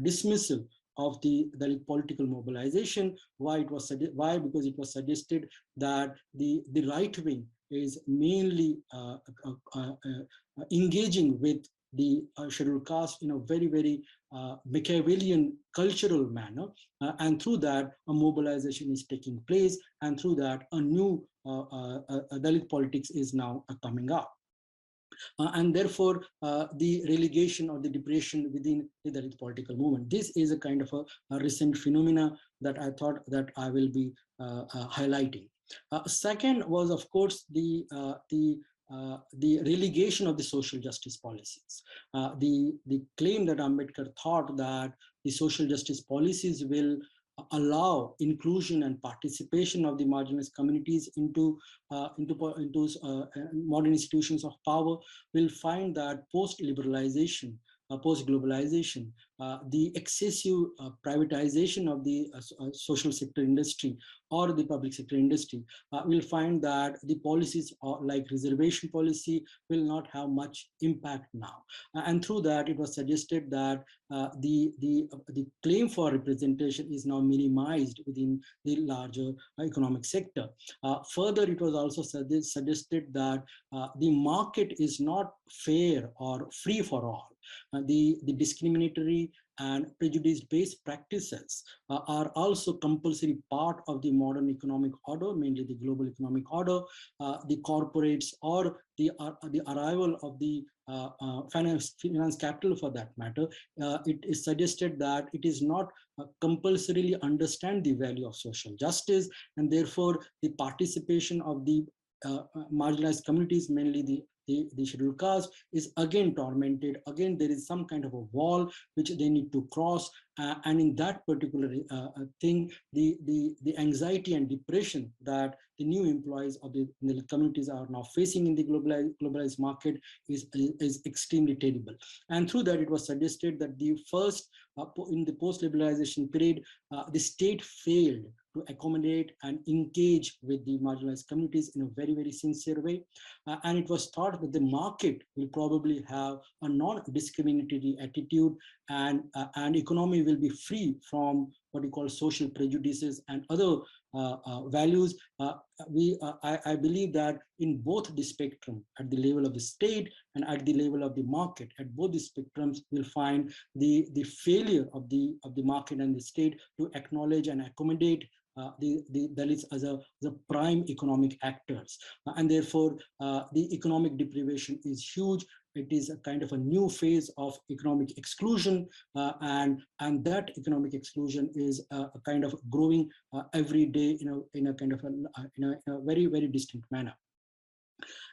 dismissal of the Dalit political mobilization. Why? Because it was suggested that the right wing is mainly engaging with the scheduled caste in a very Machiavellian cultural manner, and through that a mobilization is taking place, and through that a new Dalit politics is now coming up. And therefore the relegation or the depression within the Dalit political movement. This is a kind of a recent phenomena that I thought that I will be highlighting. Second was, of course, the relegation of the social justice policies. The claim that Ambedkar thought that the social justice policies will allow inclusion and participation of the marginalized communities into modern institutions of power, will find that post-liberalization, post-globalization, the excessive privatization of the social sector industry or the public sector industry, will find that the policies like reservation policy will not have much impact now. And through that, it was suggested that the claim for representation is now minimized within the larger economic sector. Further, it was also suggested that the market is not fair or free for all. The discriminatory and prejudice-based practices are also compulsory part of the modern economic order, mainly the global economic order. The corporates or the arrival of the finance capital, for that matter, it is suggested that it is not compulsorily understand the value of social justice, and therefore the participation of the marginalized communities, mainly the scheduled caste, is again tormented. Again, there is some kind of a wall which they need to cross, and in that particular thing, the anxiety and depression that the new employees of the communities are now facing in the globalized market is extremely terrible. And through that, it was suggested that the first in the post-liberalization period, the state failed to accommodate and engage with the marginalized communities in a very sincere way. And it was thought that the market will probably have a non-discriminatory attitude, and economy will be free from what we call social prejudices and other values. I believe that in both the spectrum, at the level of the state and at the level of the market, at both the spectrums, we'll find the failure of the market and the state to acknowledge and accommodate the Dalits as a prime economic actors, and therefore the economic deprivation is huge. It is a kind of a new phase of economic exclusion, and that economic exclusion is a kind of growing every day in a kind of a very distinct manner.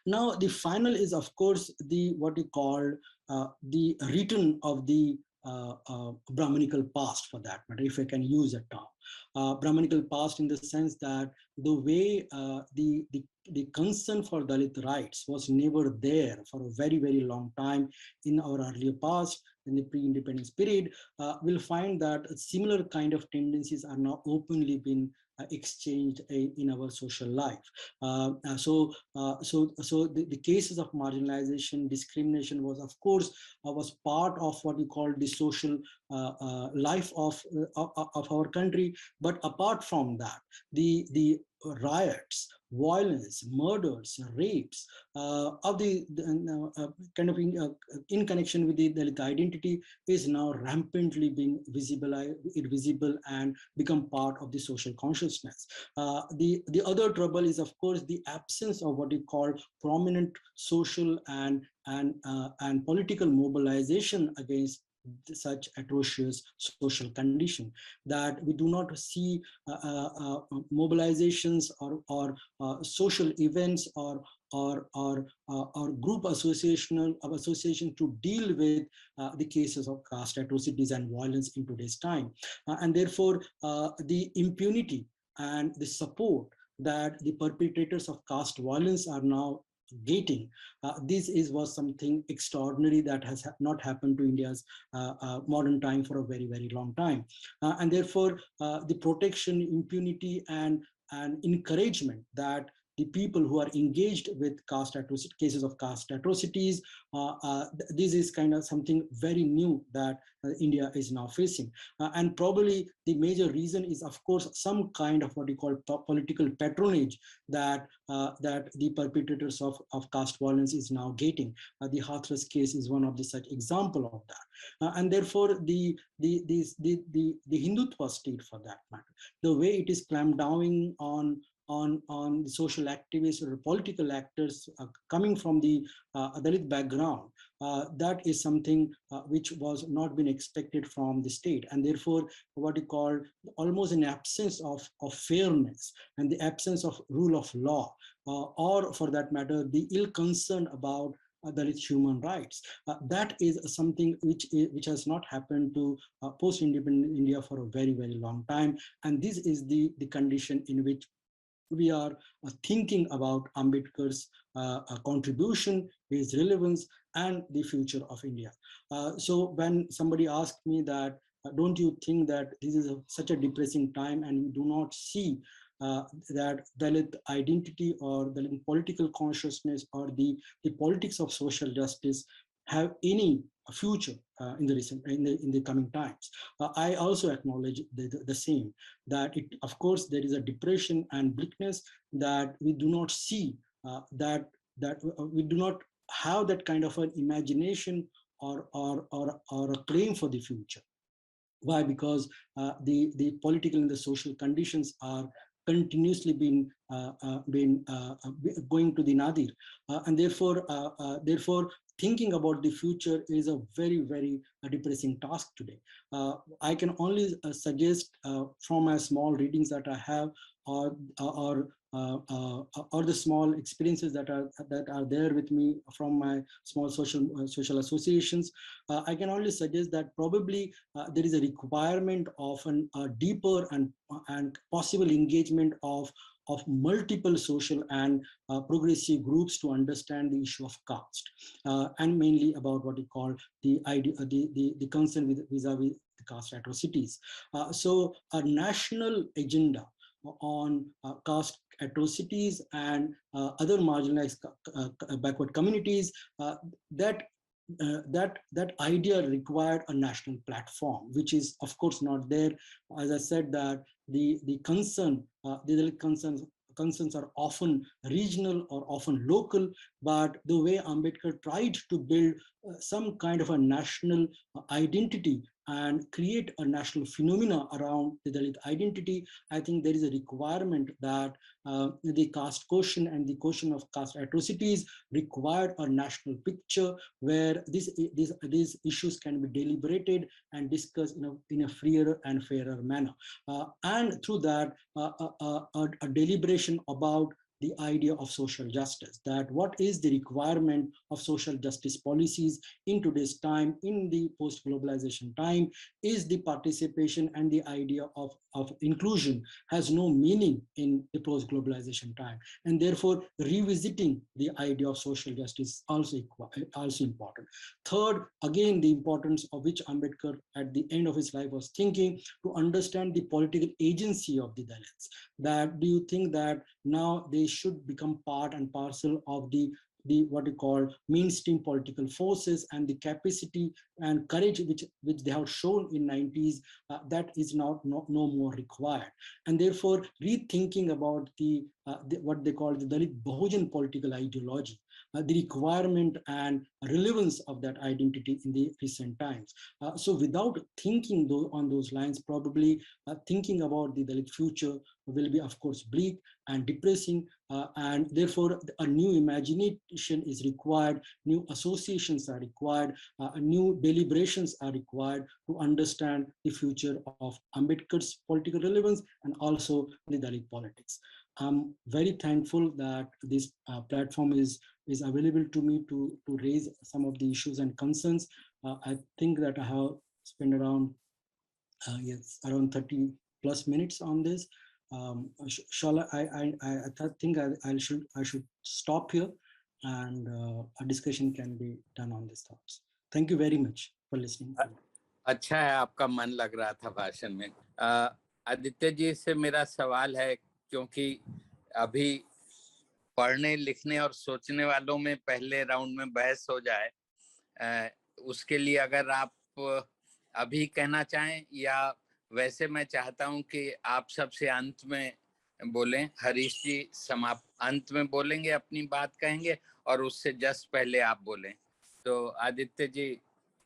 Now, the final is, of course, what we call the return of the Brahminical past, for that matter, if I can use that term. Brahminical past in the sense that the way the concern for Dalit rights was never there for a very long time in our earlier past, in the pre-independence period, we'll find that similar kind of tendencies are now openly being exchanged in our social life. So the cases of marginalization, discrimination was, of course, was part of what we call the social life of our country. But apart from that, the riots, violence, murders, rapes of the kind of in connection with the Dalit identity is now rampantly being visible and become part of the social consciousness. The other trouble is, of course, the absence of what you call prominent social and political mobilization against such atrocious social condition, that we do not see mobilizations or social events or group association to deal with the cases of caste atrocities and violence in today's time. And therefore, the impunity and the support that the perpetrators of caste violence are now getting, this was something extraordinary that has not happened to India's modern time for a very, very long time. And therefore, the protection, impunity, and encouragement that the people who are engaged with cases of caste atrocities, this is kind of something very new that India is now facing. And probably the major reason is, of course, some kind of what you call political patronage that the perpetrators of caste violence is now getting. The Hathras case is one of the such example of that. And therefore, the Hindutva state, for that matter, the way it is clamped down on the social activists or political actors coming from the Dalit background, that is something which was not been expected from the state. And therefore, what you call almost an absence of fairness and the absence of rule of law, or for that matter, the ill concern about Dalit human rights. That is something which has not happened to post-independent India for a very, very long time. And this is the condition in which we are thinking about Ambedkar's contribution, his relevance, and the future of India. So when somebody asked me that, don't you think that this is such a depressing time and we do not see that Dalit identity or Dalit political consciousness or the politics of social justice have any future in the coming times? I also acknowledge the same, that of course there is a depression and bleakness that we do not see, that we do not have that kind of an imagination or a claim for the future. Why? Because the political and the social conditions are continuously been going to the nadir, and therefore thinking about the future is a very, very depressing task today. I can only suggest from my small readings that I have, or the small experiences that are there with me from my small social associations. I can only suggest that probably there is a requirement of a deeper and possible engagement of multiple social and progressive groups to understand the issue of caste, and mainly about what we call the idea, the concern vis-a-vis the caste atrocities. So a national agenda on caste atrocities and other marginalized backward communities, that idea required a national platform, which is of course not there. As I said, that the concerns are often regional or often local, but the way Ambedkar tried to build some kind of a national identity and create a national phenomena around the Dalit identity, I think there is a requirement that the caste question and the question of caste atrocities required a national picture where these issues can be deliberated and discussed in a freer and fairer manner. And through that, a deliberation about the idea of social justice, that what is the requirement of social justice policies in today's time, in the post-globalization time. Is the participation and the idea of inclusion has no meaning in the post-globalization time, and therefore revisiting the idea of social justice also important. Third, again, the importance of which Ambedkar at the end of his life was thinking, to understand the political agency of the Dalits. That do you think that now they should become part and parcel of the what you call mainstream political forces, and the capacity and courage which they have shown in 90s, that is now no more required, and therefore rethinking about the what they call the Dalit Bahujan political ideology, the requirement and relevance of that identity in the recent times. So without thinking on those lines, probably thinking about the Dalit future will be, of course, bleak and depressing, and therefore a new imagination is required, new associations are required, new deliberations are required to understand the future of Ambedkar's political relevance and also the Dalit politics. I'm very thankful that this platform is available to me to raise some of the issues and concerns. I think that I have spent around around 30 plus minutes on this. Shall I think I should stop here, and a discussion can be done on these thoughts. Thank you very much for listening. अच्छा है, आपका मन लग रहा था भाषण में। आदित्य जी से मेरा सवाल है, क्योंकि अभी पढ़ने लिखने और सोचने वालों में पहले राउंड में बहस हो जाए, उसके लिए अगर आप अभी कहना चाहें, या वैसे मैं चाहता हूं कि आप सबसे अंत में बोलें। हरीश जी अंत में बोलेंगे, अपनी बात कहेंगे, और उससे जस्ट पहले आप बोलें। तो आदित्य जी,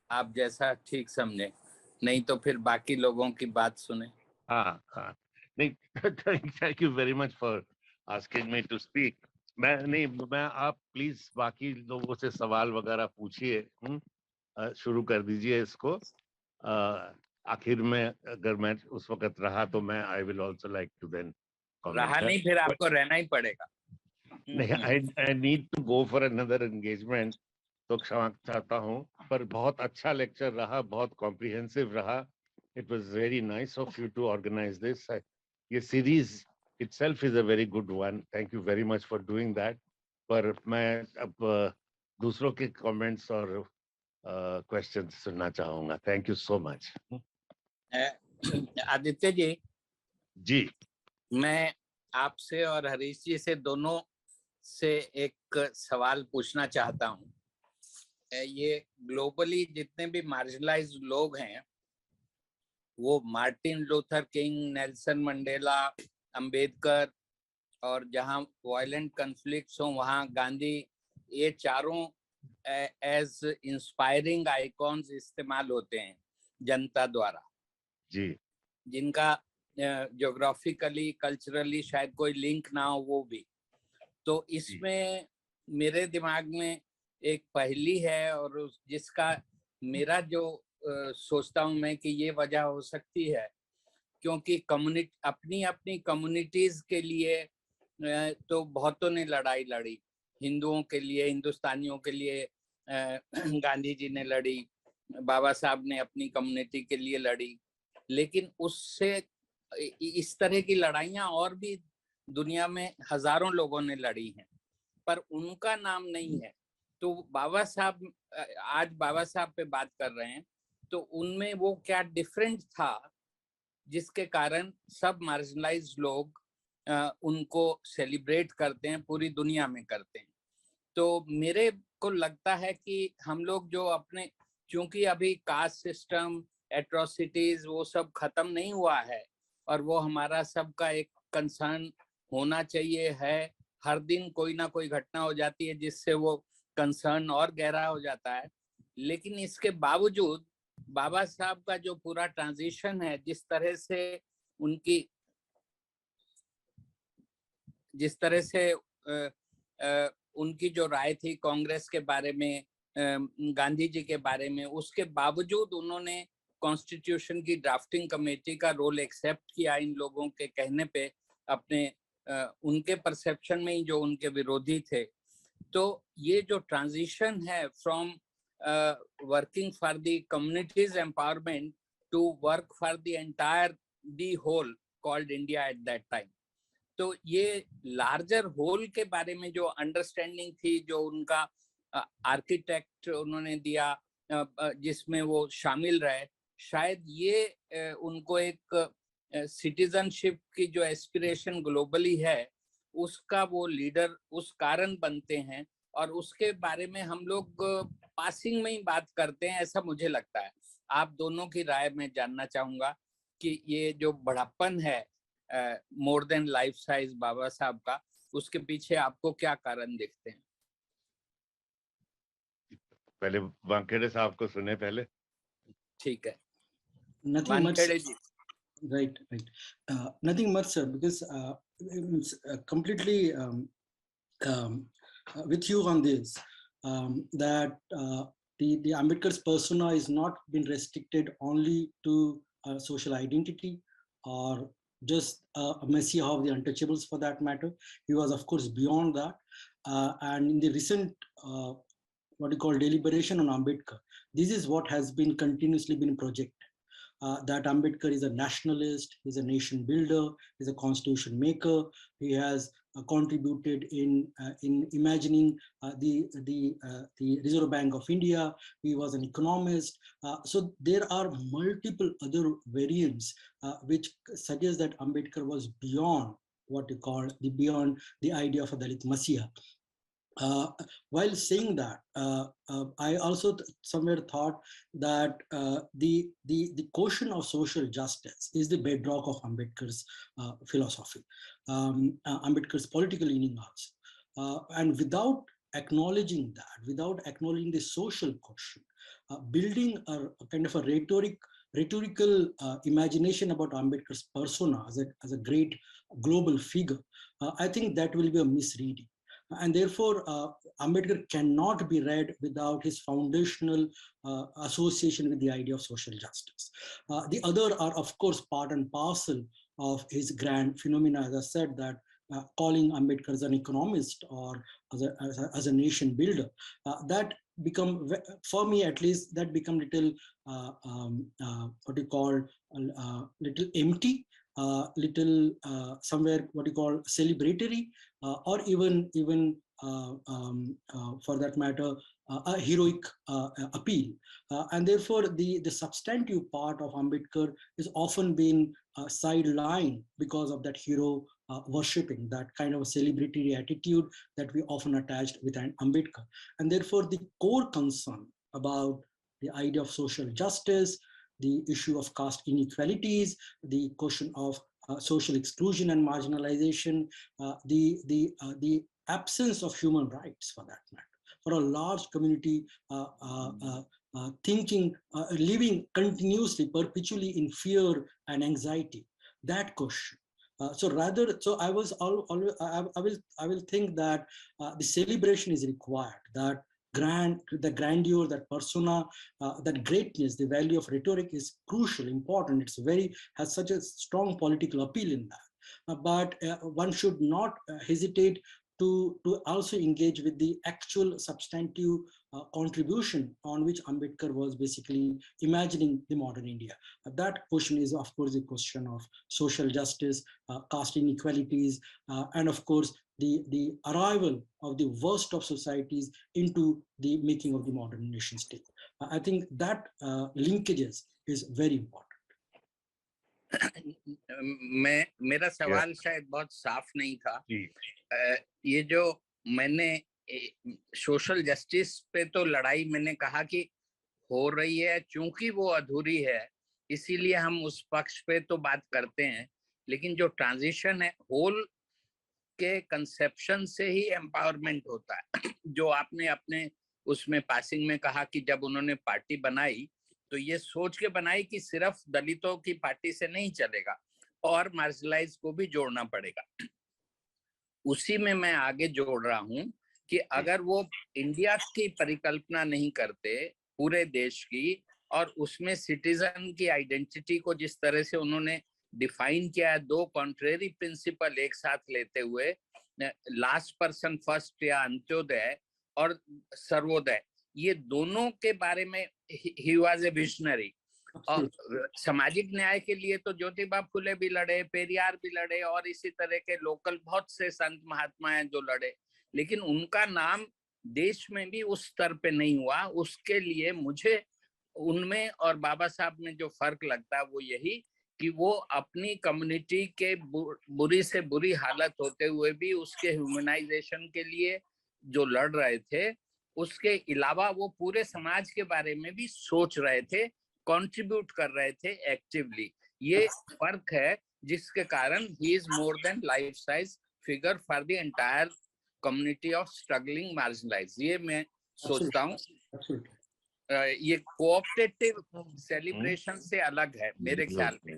आप जैसा ठीक समझे, नहीं तो फिर बाकी लोगों की बात सुने। हाँ, नहीं, thank you very much for asking me to speak. मैं आप प्लीज बाकी लोगों से सवाल वगैरह पूछिए, शुरू कर दीजिए इसको। आखिर में अगर मैं उस वक्त रहा तो मैं I will also like to then comment. रहा नहीं, फिर आपको रहना ही पड़ेगा। नहीं, I need to go for another engagement, तो क्षमा चाहता हूँ, पर बहुत अच्छा लेक्चर रहा, बहुत कॉम्प्रिहेंसिव रहा। It was very nice of you to organize this. ये series itself is a very good one. Thank you very much for doing that. पर मैं अब दूसरों के कमेंट्स और क्वेश्चंस सुनना चाहूंगा। Thank you so much. Aditya ji, जी, मैं आपसे और हरीश जी से दोनों से एक सवाल पूछना चाहता हूँ। ये ग्लोबली जितने भी मार्जिनलाइज्ड लोग हैं, वो Martin Luther king, Nelson Mandela, Ambedkar, और जहां वायलेंट कॉन्फ्लिक्ट्स हो वहां गांधी, ये चारों एज इंस्पायरिंग आइकॉन्स इस्तेमाल होते हैं जनता द्वारा, जी, जिनका ज्योग्राफिकली कल्चरली शायद कोई लिंक ना हो, वो भी। तो इसमें मेरे दिमाग में एक पहेली है, और जिसका मेरा जो सोचता हूं मैं कि ये वजह हो सकती है, क्योंकि कम्युनिटी अपनी अपनी कम्युनिटीज के लिए तो बहुतों ने लड़ाई लड़ी। हिंदुओं के लिए, हिंदुस्तानियों के लिए गांधी जी ने लड़ी, बाबा साहब ने अपनी कम्युनिटी के लिए लड़ी, लेकिन उससे इस तरह की लड़ाइयाँ और भी दुनिया में हजारों लोगों ने लड़ी हैं, पर उनका नाम नहीं है। तो बाबा साहब, आज बाबा साहब पे बात कर रहे हैं, तो उनमें वो क्या डिफरेंट था जिसके कारण सब मार्जिनलाइज्ड लोग उनको सेलिब्रेट करते हैं, पूरी दुनिया में करते हैं। तो मेरे को लगता है कि हम लोग जो अपने, क्योंकि अभी कास्ट सिस्टम, एट्रोसिटीज, वो सब खत्म नहीं हुआ है, और वो हमारा सबका एक कंसर्न होना चाहिए है। हर दिन कोई ना कोई घटना हो जाती है जिससे वो कंसर्न और गहरा हो जाता है। लेकिन इसके बावजूद बाबा साहब का जो पूरा ट्रांजिशन है, जिस तरह से उनकी जो राय थी कांग्रेस के बारे में, गांधी जी के बारे में, उसके बावजूद उन्होंने कॉन्स्टिट्यूशन की ड्राफ्टिंग कमेटी का रोल एक्सेप्ट किया इन लोगों के कहने पे, अपने उनके परसेप्शन में ही जो उनके विरोधी थे। तो ये जो ट्रांजिशन है from working for the communities empowerment to work for the entire the whole called India at that time, तो ये लार्जर होल के बारे में जो अंडरस्टैंडिंग थी, जो उनका आर्किटेक्ट उन्होंने दिया, जिसमें वो शामिल रहे, शायद ये उनको एक सिटीजनशिप की जो एस्पिरेशन ग्लोबली है उसका वो लीडर उस कारण बनते हैं, और उसके बारे में हम लोग पासिंग में ही बात करते हैं, ऐसा मुझे लगता है। आप दोनों की राय में जानना चाहूंगा कि ये जो बड़प्पन है मोर देन लाइफ साइज बाबा साहब का, उसके पीछे आपको क्या कारण दिखते हैं? पहले वानखेड़े साहब को सुने पहले। ठीक है, Nothing much. Wankhede ji. Right. Nothing much, sir, because completely with you on this, that the Ambedkar's persona is not been restricted only to social identity or just a messiah of the untouchables for that matter. He was, of course, beyond that. And in the recent what you call deliberation on Ambedkar, this is what has been continuously been projected. That Ambedkar is a nationalist, he's a nation builder, he's a constitution maker. He has contributed in imagining the Reserve Bank of India. He was an economist. So there are multiple other variants which suggest that Ambedkar was beyond what you call beyond the idea of a Dalit Messiah. While saying that, I also somewhere thought that the question of social justice is the bedrock of Ambedkar's philosophy, Ambedkar's political leaning also. And without acknowledging that, without acknowledging the social question, building a kind of a rhetorical imagination about Ambedkar's persona as a great global figure, I think that will be a misreading. And therefore, Ambedkar cannot be read without his foundational association with the idea of social justice. The other are, of course, part and parcel of his grand phenomena, as I said, that calling Ambedkar as an economist or as a nation builder, that become, for me at least, that become little, what you call, little empty, little somewhere what you call celebratory, or even for that matter a heroic appeal, and therefore the substantive part of Ambedkar is often being sidelined because of that hero worshipping, that kind of a celebratory attitude that we often attached with an Ambedkar. And therefore the core concern about the idea of social justice, the issue of caste inequalities, the question of social exclusion and marginalization, the absence of human rights for that matter, for a large community thinking, living continuously, perpetually in fear and anxiety, that question. So I will think that the celebration is required, that the grandeur, that persona, that greatness, the value of rhetoric is crucial, important. It's has such a strong political appeal in that. But one should not hesitate to also engage with the actual substantive contribution on which Ambedkar was basically imagining the modern India. That question is, of course, the question of social justice, caste inequalities, and of course, the arrival of the worst of societies into the making of the modern nation state. I think that linkages is very important. मेरा सवाल शायद बहुत साफ नहीं था। ये जो मैंने सोशल जस्टिस पे तो लड़ाई मैंने कहा कि हो रही है, चूंकि वो अधूरी है इसीलिए हम उस पक्ष पे तो बात करते हैं, लेकिन जो ट्रांजिशन है होल के कंसेप्शन से ही एम्पावरमेंट होता है। जो आपने अपने उसमें पासिंग में कहा कि जब उन्होंने पार्टी बनाई तो ये सोच के बनाई कि सिर्फ दलितों की पार्टी से नहीं चलेगा और मार्जिनलाइज को भी जोड़ना पड़ेगा। उसी में मैं आगे जोड़ रहा हूं कि अगर वो इंडिया की परिकल्पना नहीं करते पूरे देश की, और उसमें सिटीजन की आइडेंटिटी को जिस तरह से उन्होंने डिफाइन किया है, दो कॉन्ट्रेरी प्रिंसिपल एक साथ लेते हुए, लास्ट पर्सन फर्स्ट या अंत्योदय और सर्वोदय, ये दोनों के बारे में ही वाज ए विजनरी। और सामाजिक न्याय के लिए तो ज्योतिबा फुले भी लड़े, पेरियार भी लड़े, और इसी तरह के लोकल बहुत से संत महात्मा हैं जो लड़े, लेकिन उनका नाम देश में भी उस स्तर पे नहीं हुआ। उसके लिए मुझे उनमें और बाबा साहब में जो फर्क लगता है वो यही कि वो अपनी कम्युनिटी के बुरी से बुरी हालत होते हुए भी उसके ह्यूमनाइजेशन के लिए जो लड़ रहे थे, उसके अलावा वो पूरे समाज के बारे में भी सोच रहे थे, कंट्रीब्यूट कर रहे थे एक्टिवली। ये फर्क है जिसके कारण he is more than life size figure for the entire community of struggling marginalize. ये मैं सोचता हूँ ये कोऑपरेटिव सेलिब्रेशन से अलग है मेरे ख्याल में।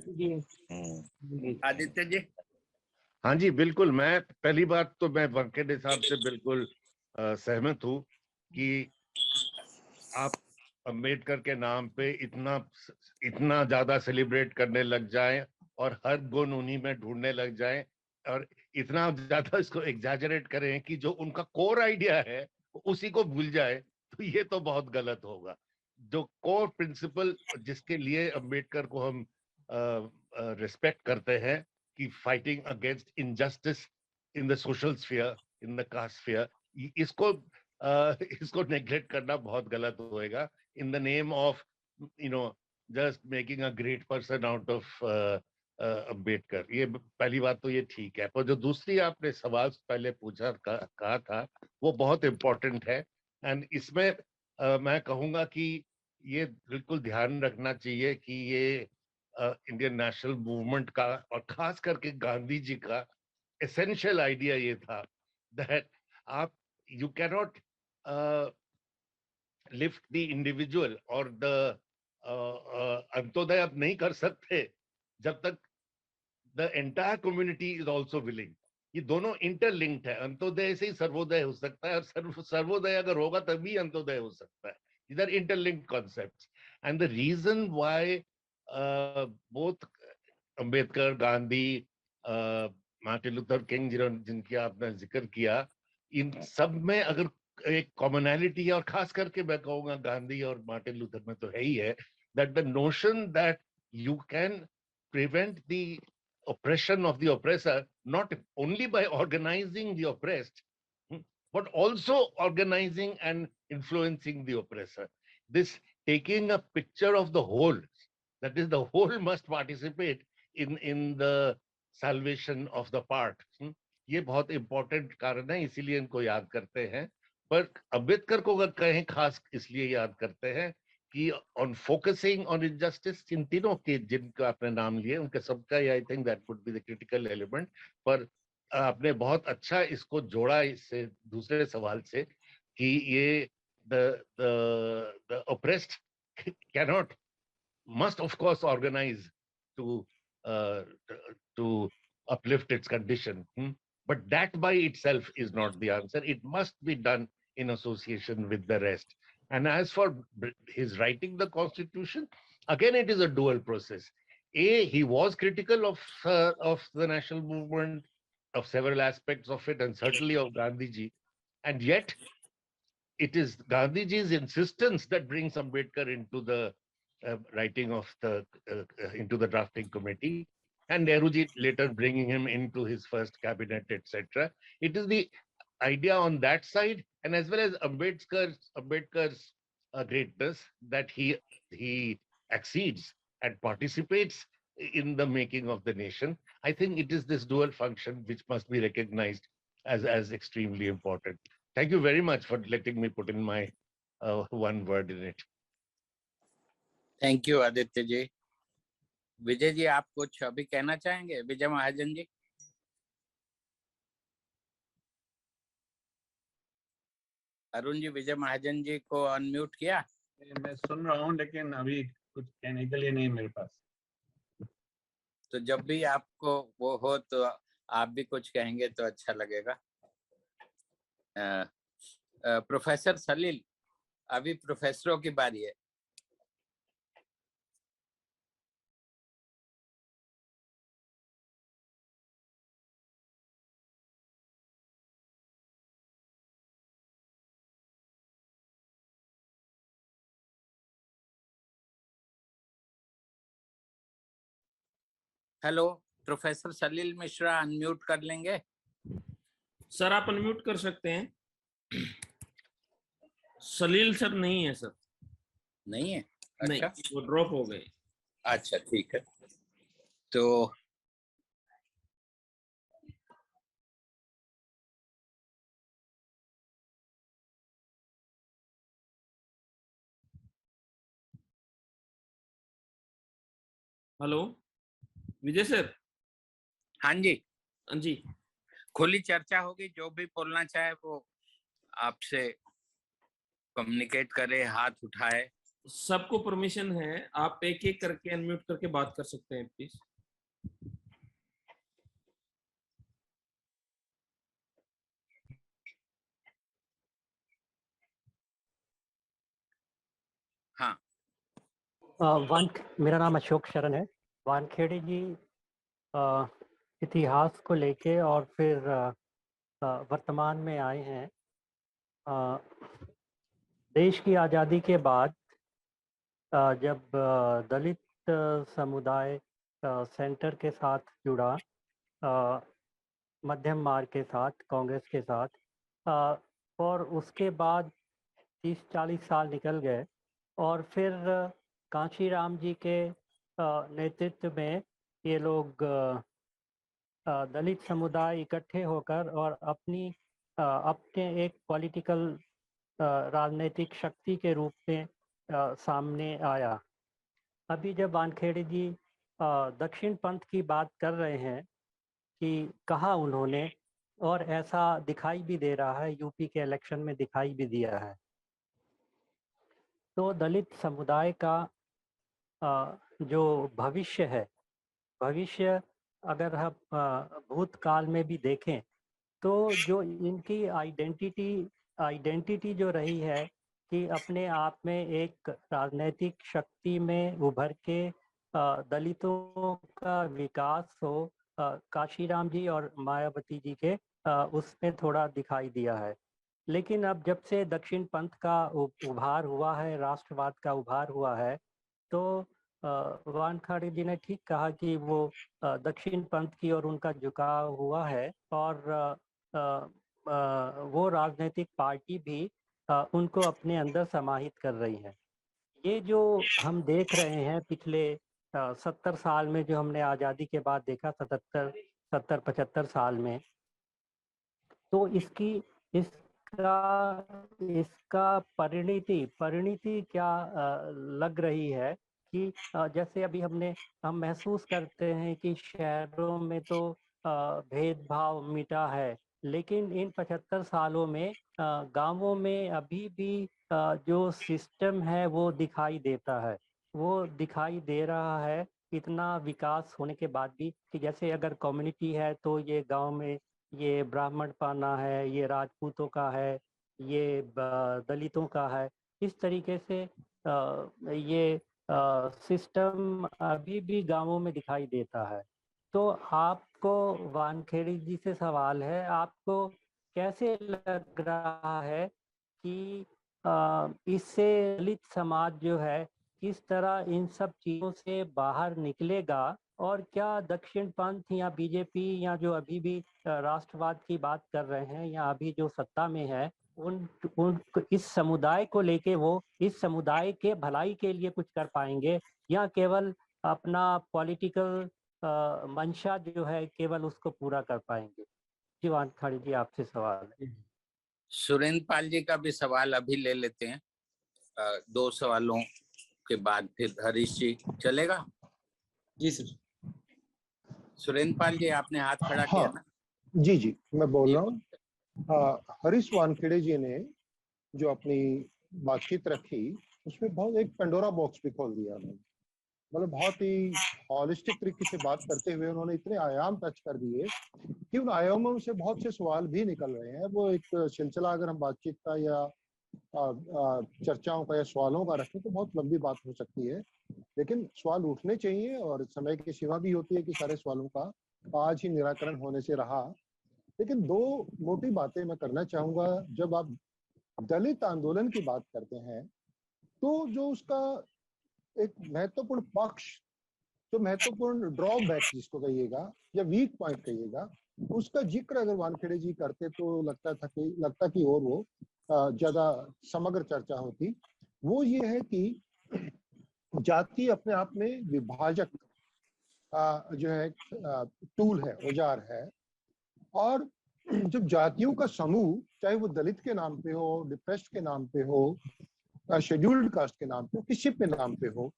आदित्य जी। हाँ जी बिल्कुल, मैं पहली बात तो मैं वेंकटेश साहब से बिल्कुल सहमत हूँ कि आप अम्बेडकर के नाम पे इतना ज्यादा सेलिब्रेट करने लग जाएं और हर गुण उन्हीं में ढूंढने लग जाएं और इतना ज्यादा इसको एग्जैजरेट करें कि जो उनका कोर आइडिया है उसी को भूल जाए, तो ये तो बहुत गलत होगा। जो कोर प्रिंसिपल जिसके लिए अम्बेडकर को हम रिस्पेक्ट करते हैं कि fighting against injustice in the social sphere, in the caste sphere, इसको नेग्लेक्ट करना बहुत गलत होएगा in the name of just making a great person out of Ambedkar. ये पहली बात तो ये ठीक है, पर जो दूसरी आपने सवाल पहले पूछा कहा था वो बहुत इम्पोर्टेंट है। एंड इसमें मैं कहूंगा कि ये बिल्कुल ध्यान रखना चाहिए कि ये इंडियन नेशनल मूवमेंट का और खास करके गांधी जी का एसेंशियल आइडिया ये था दैट आप you cannot lift the individual और द अंत्योदय आप नहीं कर सकते जब तक the entire community is also willing. ये दोनों इंटरलिंक्ड है, अंत्योदय से ही सर्वोदय हो सकता है और सर्वोदय अगर होगा तभी अंत्योदय हो सकता है। These are interlinked concepts, and the reason why both Ambedkar, Gandhi, Martin Luther king जिनकी आपने जिक्र किया, इन सब में अगर एक कॉमनैलिटी है, और खास करके मैं कहूँगा गांधी और मार्टिन लूथर में तो है ही है, that the notion that you can prevent the oppression of the oppressor not only by organizing the oppressed, but also organizing and influencing the oppressor. This taking a picture of the whole, that is the whole must participate in the salvation of the part. ये बहुत important कारण है, इसीलिए इनको याद करते हैं। पर अम्बेडकर को अगर कहें खास इसलिए याद करते हैं कि ऑन फोकसिंग ऑन इनजस्टिस, इन तीनों के जिनका आपने नाम लिए उनके सबका, आई think that would be the critical element. पर आपने बहुत अच्छा इसको जोड़ा इससे दूसरे सवाल से कि ये the oppressed cannot, must of course organize to uplift its condition, but that by itself is not the answer. It must be done in association with the rest. And as for his writing the constitution, again it is a dual process. He was critical of the national movement, of several aspects of it, and certainly of Gandhiji, and yet it is Gandhiji's insistence that brings Ambedkar into the writing of the into the drafting committee, and Nehruji later bringing him into his first cabinet, etc. It is the idea on that side, and as well as Ambedkar's greatness, that he exceeds and participates in the making of the nation. I think it is this dual function which must be recognized as extremely important. Thank you very much for letting me put in my one word in it. Thank you Aditya ji. Vijay ji, आप कुछ अभी कहना चाहेंगे? विजय महाजन जी। अरुण जी, विजय महाजन जी को unmute किया? मैं सुन रहा हूँ लेकिन अभी कुछ कहने के लिए नहीं मेरे पास। तो जब भी आपको वो हो तो आप भी कुछ कहेंगे तो अच्छा लगेगा। प्रोफेसर सलील, अभी प्रोफेसरों की बारी है। हेलो, प्रोफेसर सलील मिश्रा अनम्यूट कर लेंगे? सर आप अनम्यूट कर सकते हैं। सलील सर नहीं है सर। नहीं है? नहीं, अच्छा, वो ड्रॉप हो गए। अच्छा ठीक है। तो हेलो विजय सर। हाँ जी, हाँ जी। खुली चर्चा होगी, जो भी बोलना चाहे वो आपसे कम्युनिकेट करे, हाथ उठाए। सबको परमिशन है, आप एक एक करके अनम्यूट करके बात कर सकते हैं प्लीज। हाँ, मेरा नाम अशोक शरण है। वानखेड़े जी अ, इतिहास को लेके और फिर वर्तमान में आए हैं। अ, देश की आज़ादी के बाद जब दलित समुदाय सेंटर के साथ जुड़ा, अ, मध्यम मार्ग के साथ, कांग्रेस के साथ, अ, और उसके बाद 30-40 साल निकल गए और फिर कांशीराम जी के नेतृत्व में ये लोग दलित समुदाय इकट्ठे होकर और अपने एक पॉलिटिकल राजनीतिक शक्ति के रूप में सामने आया। अभी जब वानखेड़े जी दक्षिण पंथ की बात कर रहे हैं कि कहा उन्होंने, और ऐसा दिखाई भी दे रहा है, यूपी के इलेक्शन में दिखाई भी दिया है। तो दलित समुदाय का जो भविष्य है, भविष्य अगर हम भूतकाल में भी देखें तो जो इनकी आइडेंटिटी जो रही है कि अपने आप में एक राजनीतिक शक्ति में उभर के दलितों का विकास हो, काशीराम जी और मायावती जी के उसमें थोड़ा दिखाई दिया है। लेकिन अब जब से दक्षिण पंथ का उभार हुआ है, राष्ट्रवाद का उभार हुआ है, तो वानखेड़े जी ने ठीक कहा कि वो दक्षिण पंथ की ओर उनका झुकाव हुआ है और वो राजनीतिक पार्टी भी उनको अपने अंदर समाहित कर रही है। ये जो हम देख रहे हैं पिछले 70 साल में, जो हमने आज़ादी के बाद देखा, 70-75 साल में, तो इसका इसका परिणति क्या लग रही है कि जैसे अभी हम महसूस करते हैं कि शहरों में तो भेदभाव मिटा है, लेकिन इन 75 सालों में गांवों में अभी भी जो सिस्टम है वो दिखाई देता है, वो दिखाई दे रहा है। इतना विकास होने के बाद भी कि जैसे अगर कम्युनिटी है तो ये गांव में ये ब्राह्मण पाना है, ये राजपूतों का है, ये दलितों का है, इस तरीके से ये सिस्टम अभी भी गांवों में दिखाई देता है। तो आपको, वानखेड़े जी से सवाल है, आपको कैसे लग रहा है कि इससे दलित समाज जो है किस तरह इन सब चीज़ों से बाहर निकलेगा, और क्या दक्षिण पंथ या बीजेपी या जो अभी भी राष्ट्रवाद की बात कर रहे हैं या अभी जो सत्ता में है, उन इस समुदाय को लेके वो इस समुदाय के भलाई के लिए कुछ कर पाएंगे या केवल अपना पॉलिटिकल मंशा जो है केवल उसको पूरा कर पाएंगे? जी वानखेड़े जी, आपसे सवाल है। सुरेंद्र पाल जी का भी सवाल अभी ले लेते हैं, 2 सवालों के बाद फिर हरीश जी, चलेगा? जी सर। सुरेंद्र पाल जी, आपने हाथ खड़ा किया ना? जी जी, मैं बोल जी, रहा हूँ। हरीश वानखेड़े जी ने जो अपनी बातचीत रखी उसमें बहुत एक पेंडोरा बॉक्स भी खोल दिया उन्होंने। मतलब बहुत ही हॉलिस्टिक तरीके से बात करते हुए उन्होंने इतने आयाम टच कर दिए कि उन आयामों से बहुत से सवाल भी निकल रहे हैं। वो एक सिलसिला अगर हम बातचीत का या चर्चाओं का या सवालों का रखें तो बहुत लंबी बात हो सकती है, लेकिन सवाल उठने चाहिए और समय की सीमा भी होती है कि सारे सवालों का आज ही निराकरण होने से रहा। लेकिन 2 मोटी बातें मैं करना चाहूंगा। जब आप दलित आंदोलन की बात करते हैं तो जो उसका एक महत्वपूर्ण पक्ष तो महत्वपूर्ण ड्रॉबैक जिसको कहिएगा या वीक पॉइंट कहिएगा, उसका जिक्र अगर वानखेड़े जी करते तो लगता कि और वो ज्यादा समग्र चर्चा होती। वो ये है कि जाति अपने आप में विभाजक जो है टूल है, औजार है, और जब जातियों का समूह, चाहे वो दलित के नाम पे हो, डिप्रेस्ड के नाम पे हो, शेड्यूल्ड कास्ट के नाम पे हो, किसी पे नाम पे हो,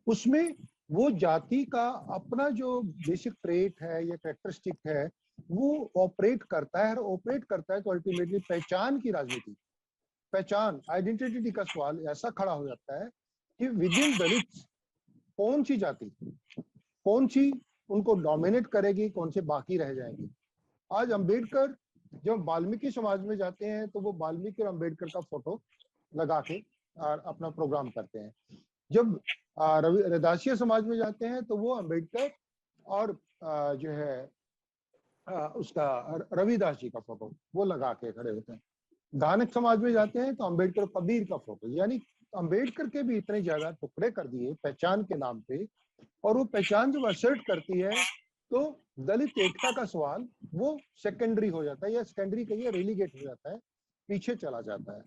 उसमें वो जाति का अपना जो बेसिक ट्रेट है या कैरेक्टरिस्टिक है वो ऑपरेट करता है, और ऑपरेट करता है तो अल्टीमेटली पहचान की राजनीति, पहचान आइडेंटिटी का सवाल ऐसा खड़ा हो जाता है कि विद इन दलित कौन सी जाति, कौन सी उनको डोमिनेट करेगी, कौन से बाकी रह जाएंगे। आज अंबेडकर जब वाल्मीकि समाज में जाते हैं तो वो वाल्मीकि और अंबेडकर का फोटो लगा के अपना प्रोग्राम करते हैं। जब रविदासिया समाज में जाते हैं तो वो अंबेडकर और जो है उसका रविदास जी का फोटो वो लगा के खड़े होते हैं। धानक समाज में जाते हैं तो अंबेडकर कबीर का फोटो, यानी अंबेडकर के भी इतने ज्यादा टुकड़े कर दिए पहचान के नाम पे, और वो पहचान जब असर्ट करती है तो दलित एकता का सवाल वो सेकेंडरी हो जाता है, या सेकेंडरी कहिए रेलीगेट हो जाता है, पीछे चला जाता है।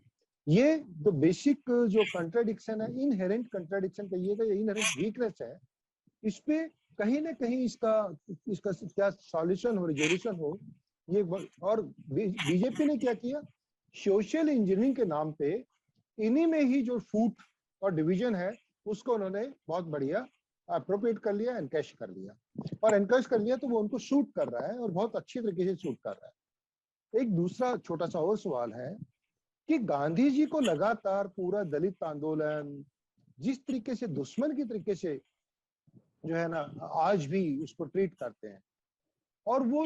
ये जो बेसिक जो कंट्राडिक्शन है, इनहेरेंट कंट्राडिक्शन कहिएगा या इनहेरेंट वीकनेस है, इस पे कहीं ना कहीं इसका क्या सॉल्यूशन हो, रिजोल्यूशन हो। ये और बीजेपी ने क्या किया, सोशल इंजीनियरिंग के नाम पे इन्हीं में ही जो फूट और डिवीजन है उसको उन्होंने बहुत बढ़िया अप्रोप्रिएट कर लिया, एनकैश कर लिया, और एनकैश कर लिया तो वो उनको सूट कर रहा है और बहुत अच्छी तरीके से सूट कर रहा है। एक दूसरा छोटा सा और सवाल है कि गांधी जी को लगातार पूरा दलित आंदोलन जिस तरीके से दुश्मन की तरीके से जो है ना आज भी उसको ट्रीट करते हैं, और वो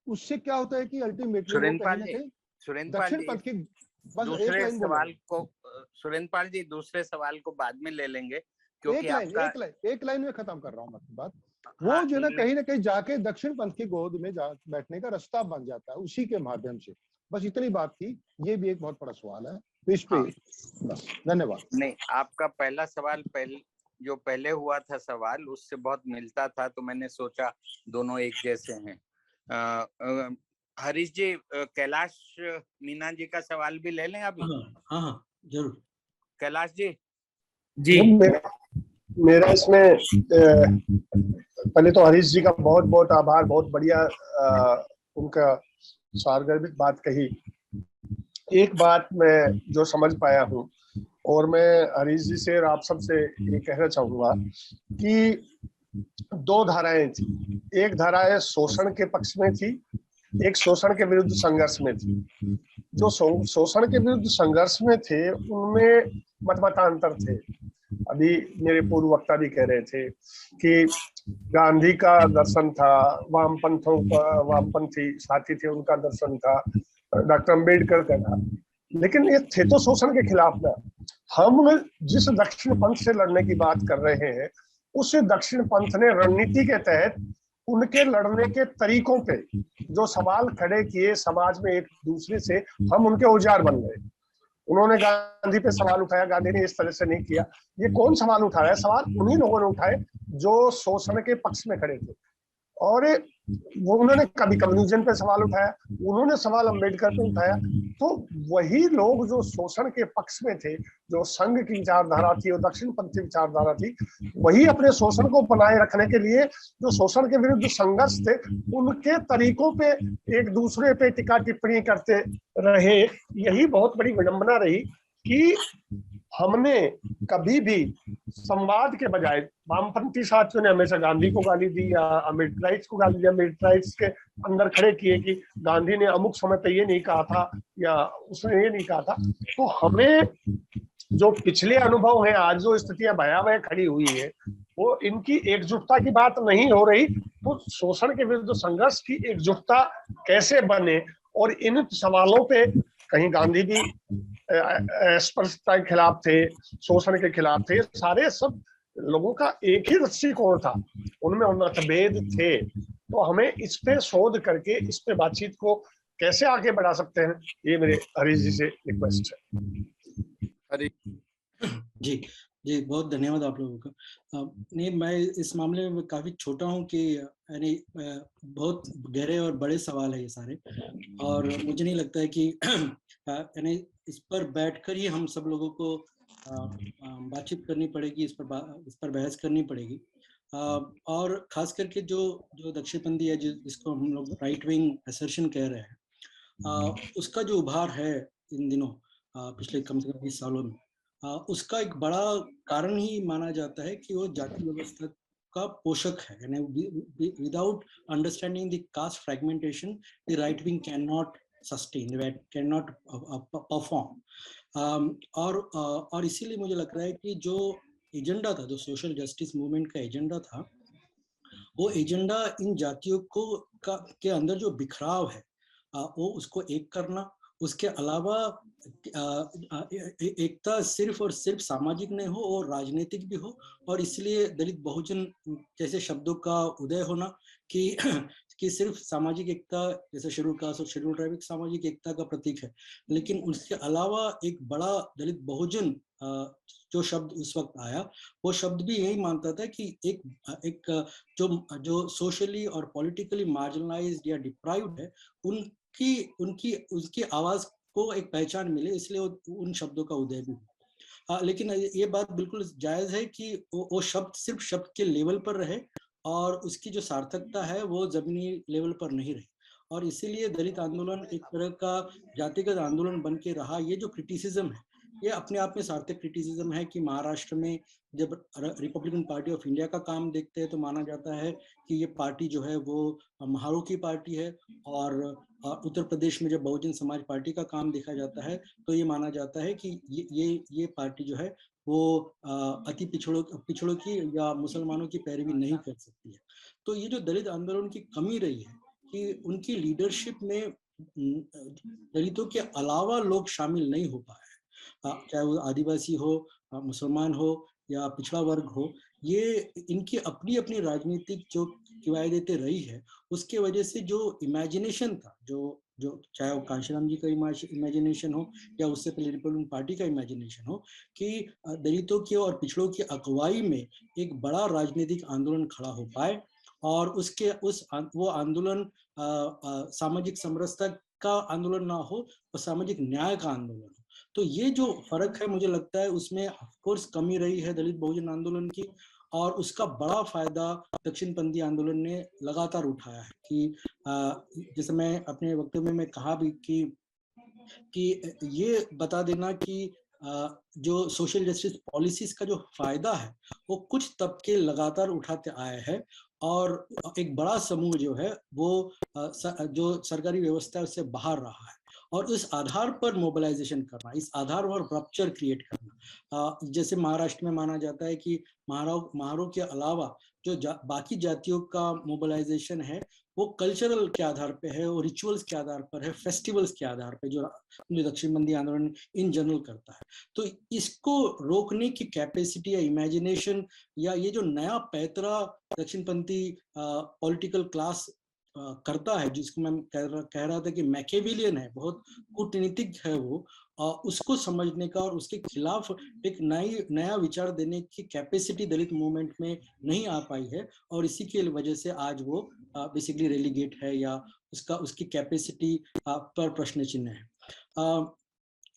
उससे क्या होता है कि अल्टीमेटली दक्षिण पथ की दूसरे सवाल को सुरेंद्रपाल जी दूसरे सवाल को बाद में ले लेंगे, क्योंकि एक लाइन में खत्म कर रहा हूँ मैं बात। वो जो ना कहीं जाके दक्षिण पंथ की गोद में बैठने का रास्ता बन जाता है उसी के माध्यम से। बस इतनी बात थी, ये भी एक बहुत बड़ा सवाल है तो इस पे बस धन्यवाद। नहीं, आपका पहला सवाल जो पहले हुआ था सवाल उससे बहुत मिलता था, तो मैंने सोचा दोनों एक जैसे हैं। हरीश जी, कैलाश मीना जी का सवाल भी ले लें अभी? हाँ जरूर। कैलाश जी। जी मेरा इसमें पहले तो हरीश जी का बहुत बहुत आभार, बहुत बढ़िया उनका सारगर्भित बात कही। एक बात मैं जो समझ पाया हूँ और मैं हरीश जी से और आप सबसे ये कहना चाहूंगा कि दो धाराएं थी, एक धाराएं शोषण के पक्ष में थी, एक शोषण के विरुद्ध संघर्ष में थी। जो शोषण के विरुद्ध संघर्ष में थे उनमें मतमतांतर थे। अभी मेरे पूर्व वक्ता भी कह रहे थे कि गांधी का दर्शन था, वामपंथी साथी थे उनका दर्शन था, डॉक्टर अम्बेडकर का था, लेकिन ये थे तो शोषण के खिलाफ ना। हम जिस दक्षिण पंथ से लड़ने की बात कर रहे हैं उस दक्षिण पंथ ने रणनीति के तहत उनके लड़ने के तरीकों पे जो सवाल खड़े किए समाज में एक दूसरे से, हम उनके औजार बन गए। उन्होंने गांधी पे सवाल उठाया, गांधी ने इस तरह से नहीं किया। ये कौन सवाल उठा रहा है? सवाल उन्हीं लोगों ने उठाए जो शोषण के पक्ष में खड़े थे, और वो उन्होंने कभी कम्युनिज्म पे सवाल उठाया, उन्होंने सवाल अम्बेडकर पे उठाया। तो वही लोग जो शोषण के पक्ष में थे, जो संघ की विचारधारा थी और दक्षिण पंथी विचारधारा थी, वही अपने शोषण को बनाए रखने के लिए जो शोषण के विरुद्ध संघर्ष थे उनके तरीकों पे एक दूसरे पे टिक्का टिप्पणी करते रहे। यही बहुत बड़ी विडंबना रही कि हमने कभी भी संवाद के बजाय, वामपंथी साथियों ने हमेशा गांधी को गाली दी या अम्बेडकराइट्स को गाली दी, अम्बेडकराइट्स के अंदर खड़े किए कि गांधी ने अमुक समय पे ये नहीं कहा था या उसने ये नहीं कहा था। तो हमें जो पिछले अनुभव है, आज जो स्थितियां भयावह खड़ी हुई है, वो इनकी एकजुटता की बात नहीं हो रही। तो शोषण के विरुद्ध संघर्ष की एकजुटता कैसे बने, और इन सवालों पे कहीं गांधी भी अस्पृश्यता के खिलाफ थे, शोषण के खिलाफ थे, सारे सब लोगों का एक ही दृष्टिकोण था, उनमें मतभेद थे। तो हमें इस पे शोध करके इस पे बातचीत को कैसे आगे बढ़ा सकते हैं, ये मेरे हरीश जी से रिक्वेस्ट है। जी जी, बहुत धन्यवाद आप लोगों का। नहीं, मैं इस मामले में काफी छोटा हूँ कि यानी बहुत गहरे और बड़े सवाल है ये सारे, और मुझे नहीं लगता है कि यानी इस पर बैठकर ही हम सब लोगों को बातचीत करनी पड़ेगी, इस पर बहस करनी पड़ेगी। और खास करके जो जो दक्षिणपंथी है, जिसको हम लोग राइट विंग असर्शन कह रहे हैं, उसका जो उभार है इन दिनों, पिछले कम से कम 20 सालों में, उसका एक बड़ा कारण ही माना जाता है कि वो जाति व्यवस्था का पोषक है। यानी without understanding the caste fragmentation, the right wing can not sustain, can not perform. और इसीलिए मुझे लग रहा है कि जो एजेंडा था, जो सोशल जस्टिस मूवमेंट का एजेंडा था, वो एजेंडा इन जातियों के अंदर जो बिखराव है, वो उसको एक करना, उसके अलावा एकता सिर्फ और सिर्फ सामाजिक नहीं हो और राजनीतिक भी हो। और इसलिए दलित बहुजन जैसे शब्दों का उदय होना कि सिर्फ सामाजिक एकता, जैसे शेड्यूल कास्ट और शेड्यूल ट्राइब एक सामाजिक एकता का प्रतीक है, लेकिन उसके अलावा एक बड़ा दलित बहुजन जो शब्द उस वक्त आया, वो शब्द भी यही मानता था कि एक जो सोशली और पॉलिटिकली मार्जिनलाइज्ड या डिप्राइव्ड है, उनकी आवाज को एक पहचान मिले, इसलिए उन शब्दों का उदय भी हुआ। लेकिन ये बात बिल्कुल जायज है कि वो शब्द सिर्फ शब्द के लेवल पर रहे और उसकी जो सार्थकता है वो जमीनी लेवल पर नहीं रही। और इसीलिए दलित आंदोलन एक तरह का जातिगत आंदोलन बन के रहा। ये जो क्रिटिसिज्म है, ये अपने आप में सार्थक क्रिटिसिज्म है कि महाराष्ट्र में जब रिपब्लिकन पार्टी ऑफ इंडिया का काम देखते हैं तो माना जाता है कि ये पार्टी जो है वो महारों की पार्टी है, और उत्तर प्रदेश में जब बहुजन समाज पार्टी का काम देखा जाता है तो ये माना जाता है कि ये पार्टी जो है वो अति पिछड़ों की या मुसलमानों की पैरवी नहीं कर सकती है। तो ये जो दलित आंदोलन की कमी रही है कि उनकी लीडरशिप में दलितों के अलावा लोग शामिल नहीं हो पाए, चाहे वो आदिवासी हो, मुसलमान हो या पिछड़ा वर्ग हो। ये इनकी अपनी अपनी राजनीतिक जो किवायदें रही है, उसके वजह से जो इमेजिनेशन था, जो चाहे वो कांशीराम जी का इमेजिनेशन हो या उससे पहले रिपब्लिकन पार्टी का इमेजिनेशन हो, कि दलितों की और पिछड़ों की अगुवाई में एक बड़ा राजनीतिक आंदोलन खड़ा हो पाए, और वो आंदोलन सामाजिक समरसता का आंदोलन ना हो और सामाजिक न्याय का आंदोलन हो। तो ये जो फर्क है, मुझे लगता है उसमें ऑफ कोर्स कमी रही है दलित बहुजन आंदोलन की, और उसका बड़ा फायदा दक्षिणपंथी आंदोलन ने लगातार उठाया है। कि जैसे मैं अपने वक्तव्य में कहा भी कि ये बता देना कि जो सोशल जस्टिस पॉलिसीज का जो फायदा है वो कुछ तबके लगातार उठाते आए हैं, और एक बड़ा समूह जो है वो जो सरकारी व्यवस्था है उससे बाहर रहा है। और इस आधार पर मोबिलाइजेशन करना, इस आधार पर रप्चर क्रिएट करना, जैसे महाराष्ट्र में माना जाता है कि महारों के अलावा जो बाकी जातियों का मोबिलाइजेशन है वो कल्चरल के आधार पे है और रिचुअल्स के आधार पर है, फेस्टिवल्स के आधार पे, जो दक्षिणपंथी आंदोलन इन जनरल करता है। तो इसको रोकने की कैपेसिटी या इमेजिनेशन, या ये जो नया पैतरा दक्षिणपंथी पॉलिटिकल क्लास करता है, जिसको मैं कह रहा था कि मैकेविलियन है, बहुत कूटनीतिक है वो, उसको समझने का और उसके खिलाफ एक नया विचार देने की कैपेसिटी दलित मूवमेंट में नहीं आ पाई है, और इसी की वजह से आज वो बेसिकली रेलीगेट है, या उसकी कैपेसिटी पर प्रश्न चिन्ह है।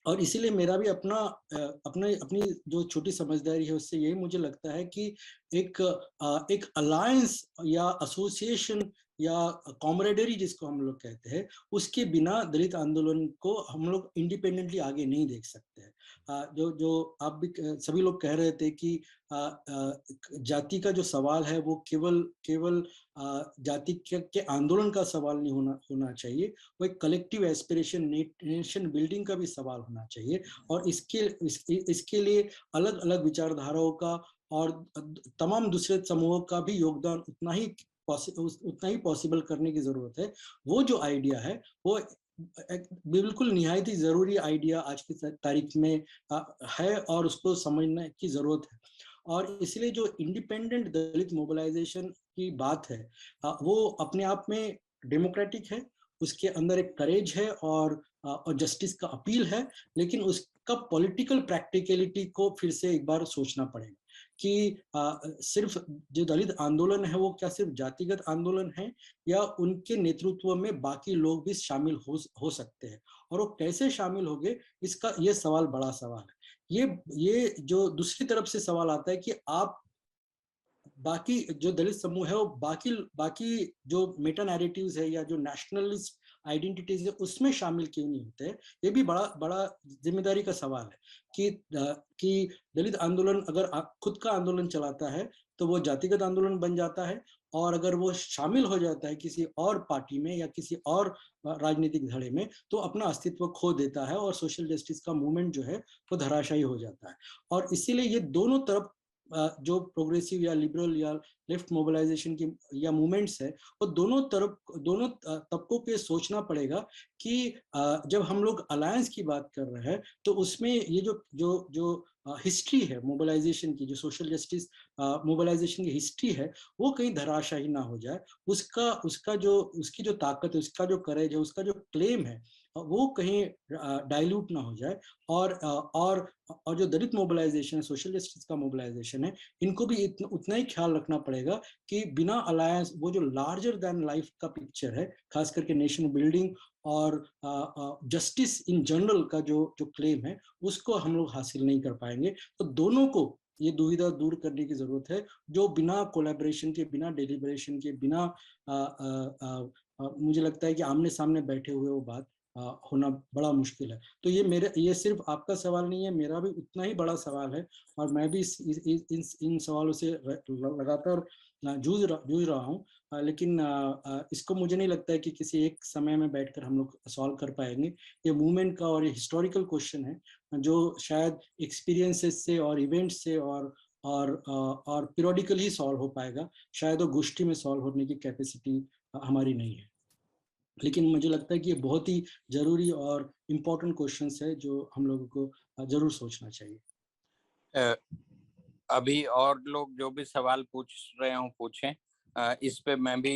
और इसीलिए मेरा भी अपनी जो छोटी समझदारी है उससे यही मुझे लगता है कि एक अलायंस या एसोसिएशन या कॉमरेडरी जिसको हम लोग कहते हैं, उसके बिना दलित आंदोलन को हम लोग इंडिपेंडेंटली आगे नहीं देख सकते हैं। जो आप भी सभी लोग कह रहे थे कि जाति का जो सवाल है वो केवल जाति के आंदोलन का सवाल नहीं होना चाहिए, वो एक कलेक्टिव एस्पिरेशन, नेशन बिल्डिंग का भी सवाल होना चाहिए। और इसके लिए अलग अलग विचारधाराओं का और तमाम दूसरे समूहों का भी योगदान उतना ही पॉसिबल करने की जरूरत है। वो जो आइडिया है वो बिल्कुल निहायत ही जरूरी आइडिया आज की तारीख में है, और उसको समझने की जरूरत है। और इसलिए जो इंडिपेंडेंट दलित मोबिलाइजेशन की बात है वो अपने आप में डेमोक्रेटिक है, उसके अंदर एक करेज है और जस्टिस का अपील है, लेकिन इसका पॉलिटिकल प्रैक्टिकलिटी को फिर से एक बार सोचना पड़ेगा कि सिर्फ जो दलित आंदोलन है वो क्या सिर्फ जातिगत आंदोलन है या उनके नेतृत्व में बाकी लोग भी शामिल हो सकते हैं, और वो कैसे शामिल होंगे, इसका ये सवाल बड़ा सवाल है। ये जो दूसरी तरफ से सवाल आता है कि आप बाकी जो दलित समूह है वो बाकी जो मेटा नैरेटिव्स है या जो नेशनलिस्ट आइडेंटिटीज है उसमें शामिल क्यों नहीं होते हैं। ये भी बड़ा जिम्मेदारी का सवाल है कि दलित आंदोलन अगर खुद का आंदोलन चलाता है तो वो जातिगत आंदोलन बन जाता है, और अगर वो शामिल हो जाता है किसी और पार्टी में या किसी और राजनीतिक धड़े में तो अपना अस्तित्व खो देता है और सोशल जस्टिस का मूवमेंट जो है वो धराशायी हो जाता है। और इसीलिए ये दोनों तरफ जो प्रोग्रेसिव या लिबरल या लेफ्ट मोबिलाइजेशन की या मूवमेंट्स है वो दोनों तबकों के सोचना पड़ेगा कि जब हम लोग अलायंस की बात कर रहे हैं तो उसमें ये जो हिस्ट्री है मोबिलाइजेशन की, जो सोशल जस्टिस मोबिलाइजेशन की हिस्ट्री है वो कहीं धराशायी ना हो जाए, उसकी जो ताकत है, उसका जो करेज है, उसका जो क्लेम है वो कहीं डाइल्यूट ना हो जाए। और जो दलित मोबिलाइजेशन है, सोशल जस्टिस का मोबिलाइजेशन है, इनको भी उतना ही ख्याल रखना पड़ेगा कि बिना अलायंस वो जो लार्जर देन लाइफ का पिक्चर है, खास करके नेशन बिल्डिंग और जस्टिस इन जनरल का जो क्लेम है उसको हम लोग हासिल नहीं कर पाएंगे। तो दोनों को ये दुविधा दूर करने की जरूरत है, जो बिना कोलैबोरेशन के, बिना डेलिब्रेशन के, बिना मुझे लगता है कि आमने सामने बैठे हुए वो बात होना बड़ा मुश्किल है। तो ये सिर्फ आपका सवाल नहीं है, मेरा भी उतना ही बड़ा सवाल है, और मैं भी इन सवालों से लगातार जूझ रहा हूँ, लेकिन इसको मुझे नहीं लगता है कि किसी एक समय में बैठकर हम लोग सॉल्व कर पाएंगे। ये मूवमेंट का और ये हिस्टोरिकल क्वेश्चन है जो शायद एक्सपीरियंसेस से और इवेंट्स से और पीरियडिकल ही सॉल्व हो पाएगा, शायद वो गोष्ठी में सॉल्व होने की कैपेसिटी हमारी नहीं है। लेकिन मुझे लगता है कि ये बहुत ही जरूरी और इम्पोर्टेंट क्वेश्चंस है जो हम लोगों को जरूर सोचना चाहिए। अभी और लोग जो भी सवाल पूछ रहे हो पूछें, इस पे मैं भी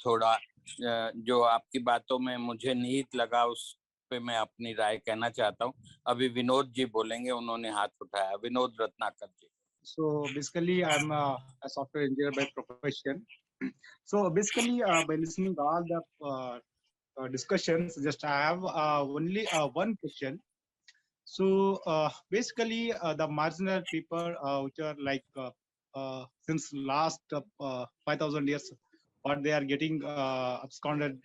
थोड़ा जो आपकी बातों में मुझे निहित लगा उस पे मैं अपनी राय कहना चाहता हूँ। अभी विनोद जी बोलेंगे, उन्होंने हाथ उठाया। विनोद रत्नाकर जी। So basically, I'm a software engineer by profession. So basically, by listening to all the discussions, just I have only one question. So basically, the marginal people which are like since last 5,000 years, what they are getting absconded,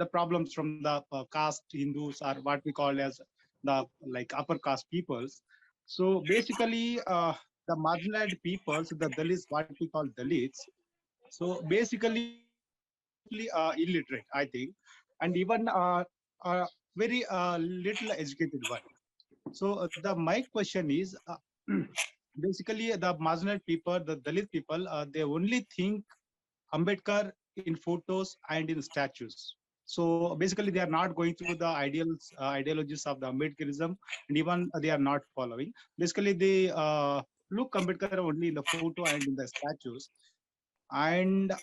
the problems from the caste Hindus are what we call as the like upper caste peoples. So basically, the marginalized peoples, the Dalits, what we call Dalits. So basically, illiterate, I think, and even very little educated one. So my question is, basically the marginalized people, the Dalit people, they only think Ambedkar in photos and in statues. So basically, they are not going through the ideologies of the Ambedkarism, and even they are not following. Basically, they look Ambedkar only in the photo and in the statues. And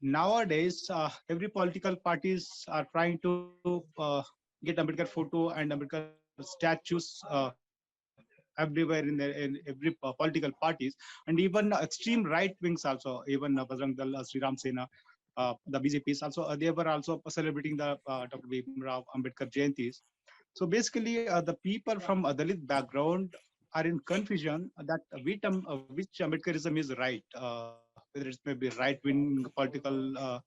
nowadays, every political parties are trying to get Ambedkar photo and Ambedkar statues everywhere in every political parties, and even extreme right wings also, even Bajrang Dal, Sri Ram Sena, the BJPs also, they were also celebrating the Dr. Bhimrao Ambedkar Jayantis. So basically, the people from a Dalit background are in confusion that which Ambedkarism is right, whether it may be right wing political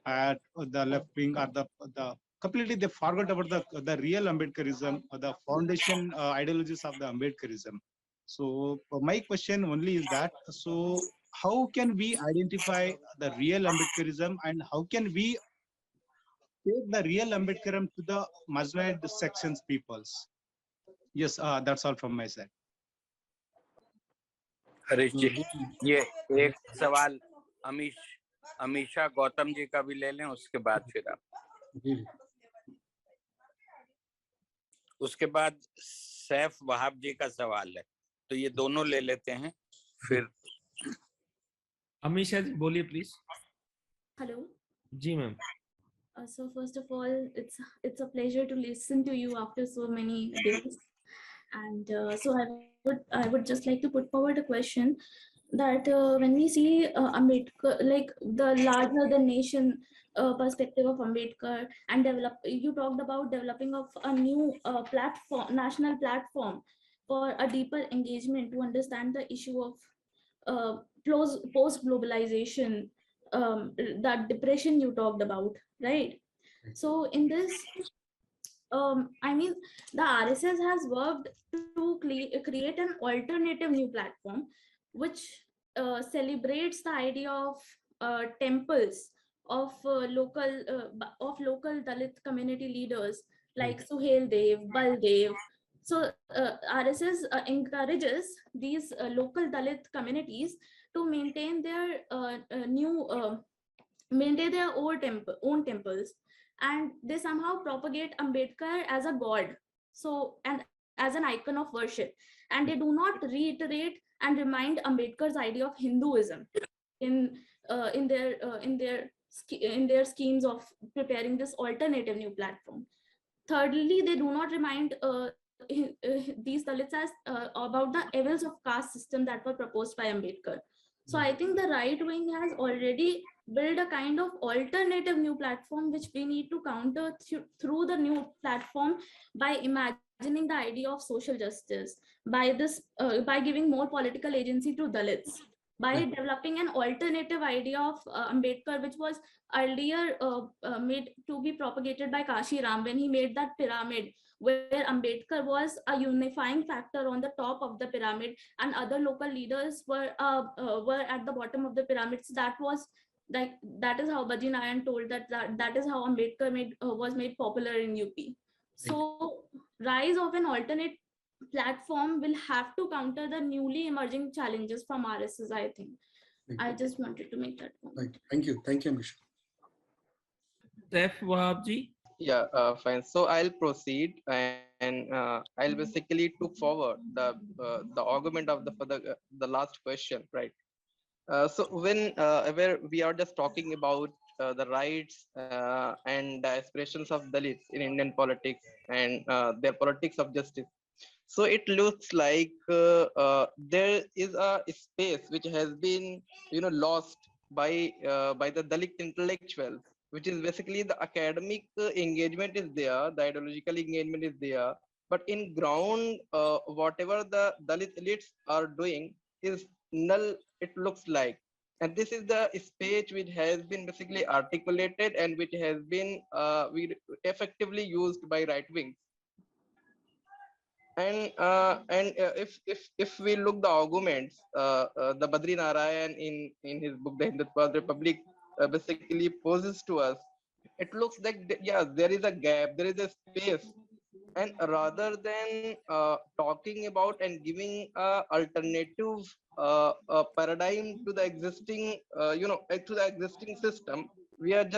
at the left wing or the completely they forgot about the real Ambedkarism, the foundation ideologies of the Ambedkarism. So my question only is that, so how can we identify the real Ambedkarism, and how can we take the real Ambedkarism to the marginalized sections peoples? Yes, that's all from my side. Harish जी, ये एक सवाल अमीशा गौतम जी का भी ले लें, उसके बाद फिर आप, उसके बाद सैफ वहाब जी का सवाल है, तो ये दोनों ले लेते हैं फिर। अमीशा जी बोलिए please. Hello ji ma'am. So first of all, it's a pleasure to listen to you after so many days. And so I would just like to put forward a question that when we see Ambedkar, like the larger the nation perspective of Ambedkar, and you talked about developing of a new platform, national platform for a deeper engagement to understand the issue of post globalization, that depression you talked about, right? So in this, I mean, the RSS has worked to create an alternative new platform, which celebrates the idea of temples of local Dalit community leaders like Suhail Dev, Baldev. So RSS encourages these local Dalit communities to maintain their own temples, and they somehow propagate Ambedkar as a god, so, and as an icon of worship, and they do not reiterate and remind Ambedkar's idea of Hinduism in in their schemes of preparing this alternative new platform. Thirdly, they do not remind these Dalits as about the evils of caste system that were proposed by Ambedkar. So I think the right wing has already built a kind of alternative new platform, which we need to counter through the new platform by imagining the idea of social justice, by giving more political agency to Dalits, by developing an alternative idea of Ambedkar, which was earlier made to be propagated by Kashi Ram when he made that pyramid, where Ambedkar was a unifying factor on the top of the pyramid, and other local leaders were at the bottom of the pyramid. So that is how Bajin Nayan told that is how Ambedkar was made popular in UP. So rise of an alternate platform will have to counter the newly emerging challenges from RSS, I think. I just wanted to make that point. Right. Thank you, Amisha. Saif Wahab ji. Yeah, fine. So I'll proceed, and I'll basically took forward the argument of the last question, right? So where we are just talking about the rights and the aspirations of Dalits in Indian politics and their politics of justice. So it looks like there is a space which has been, lost by the Dalit intellectuals, which is basically the academic engagement is there, the ideological engagement is there, but in ground, whatever the Dalit elites are doing is null, it looks like. And this is the speech which has been basically articulated and which has been effectively used by right wings. And if we look the arguments, the Badri Narayan in his book The Hindutva Republic basically poses to us, it looks like there is a gap, there is a space, and rather than talking about and giving a alternative paradigm to the existing to the existing system, we are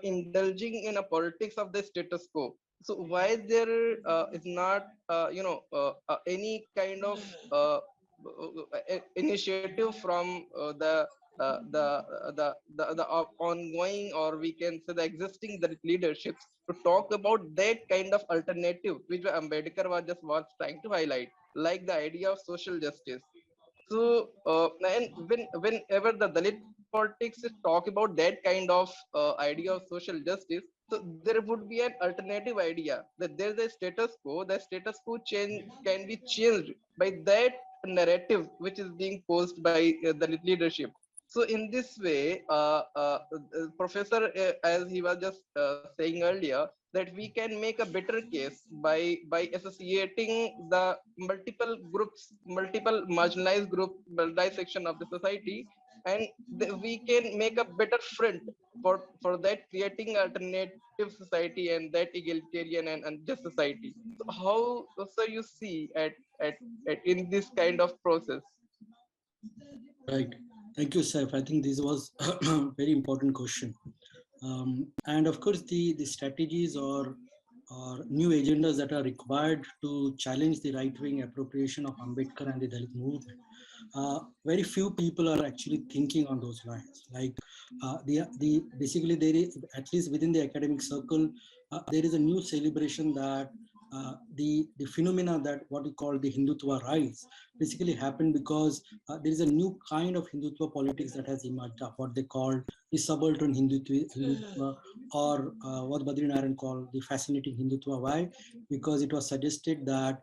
indulging in a politics of the status quo. So why there is not any kind of initiative from the ongoing, or we can say the existing leaderships, to talk about that kind of alternative which Ambedkar was trying to highlight, like the idea of social justice. So and whenever the Dalit politics talk about that kind of idea of social justice, so there would be an alternative idea that there's a status quo. The status quo can be changed by that narrative which is being posed by the leadership. So in this way, Professor, as he was just saying earlier, that we can make a better case by associating the multiple groups, multiple marginalized group, marginalized section of the society, and we can make a better front for that, creating alternative society and that egalitarian and just society. So how so you see at in this kind of process? Right. Thank you, Saif. I think this was a very important question. And of course, the strategies or new agendas that are required to challenge the right-wing appropriation of Ambedkar and the Dalit movement very few people are actually thinking on those lines. Like basically there is, at least within the academic circle, there is a new celebration that the phenomena that what we call the Hindutva rise basically happened because there is a new kind of Hindutva politics that has emerged up, what they call the subaltern Hindutva, or what Badrinaran called the fascinating Hindutva. Why? Because it was suggested that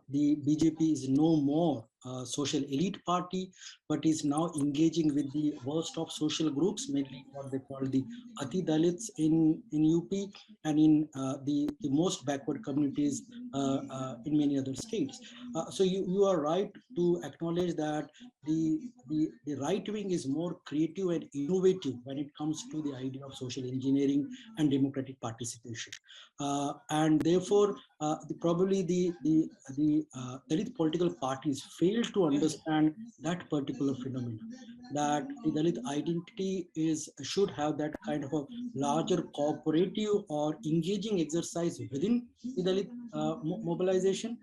the BJP is no more a social elite party, but is now engaging with the worst of social groups, mainly what they call the Ati Dalits in UP and in the most backward communities in many other states. So you are right to acknowledge that the right wing is more creative and innovative when it comes to the idea of social engineering and democratic participation, and therefore probably the Dalit political parties fail to understand that particular phenomenon, that the Dalit identity should have that kind of a larger cooperative or engaging exercise within the Dalit mobilization,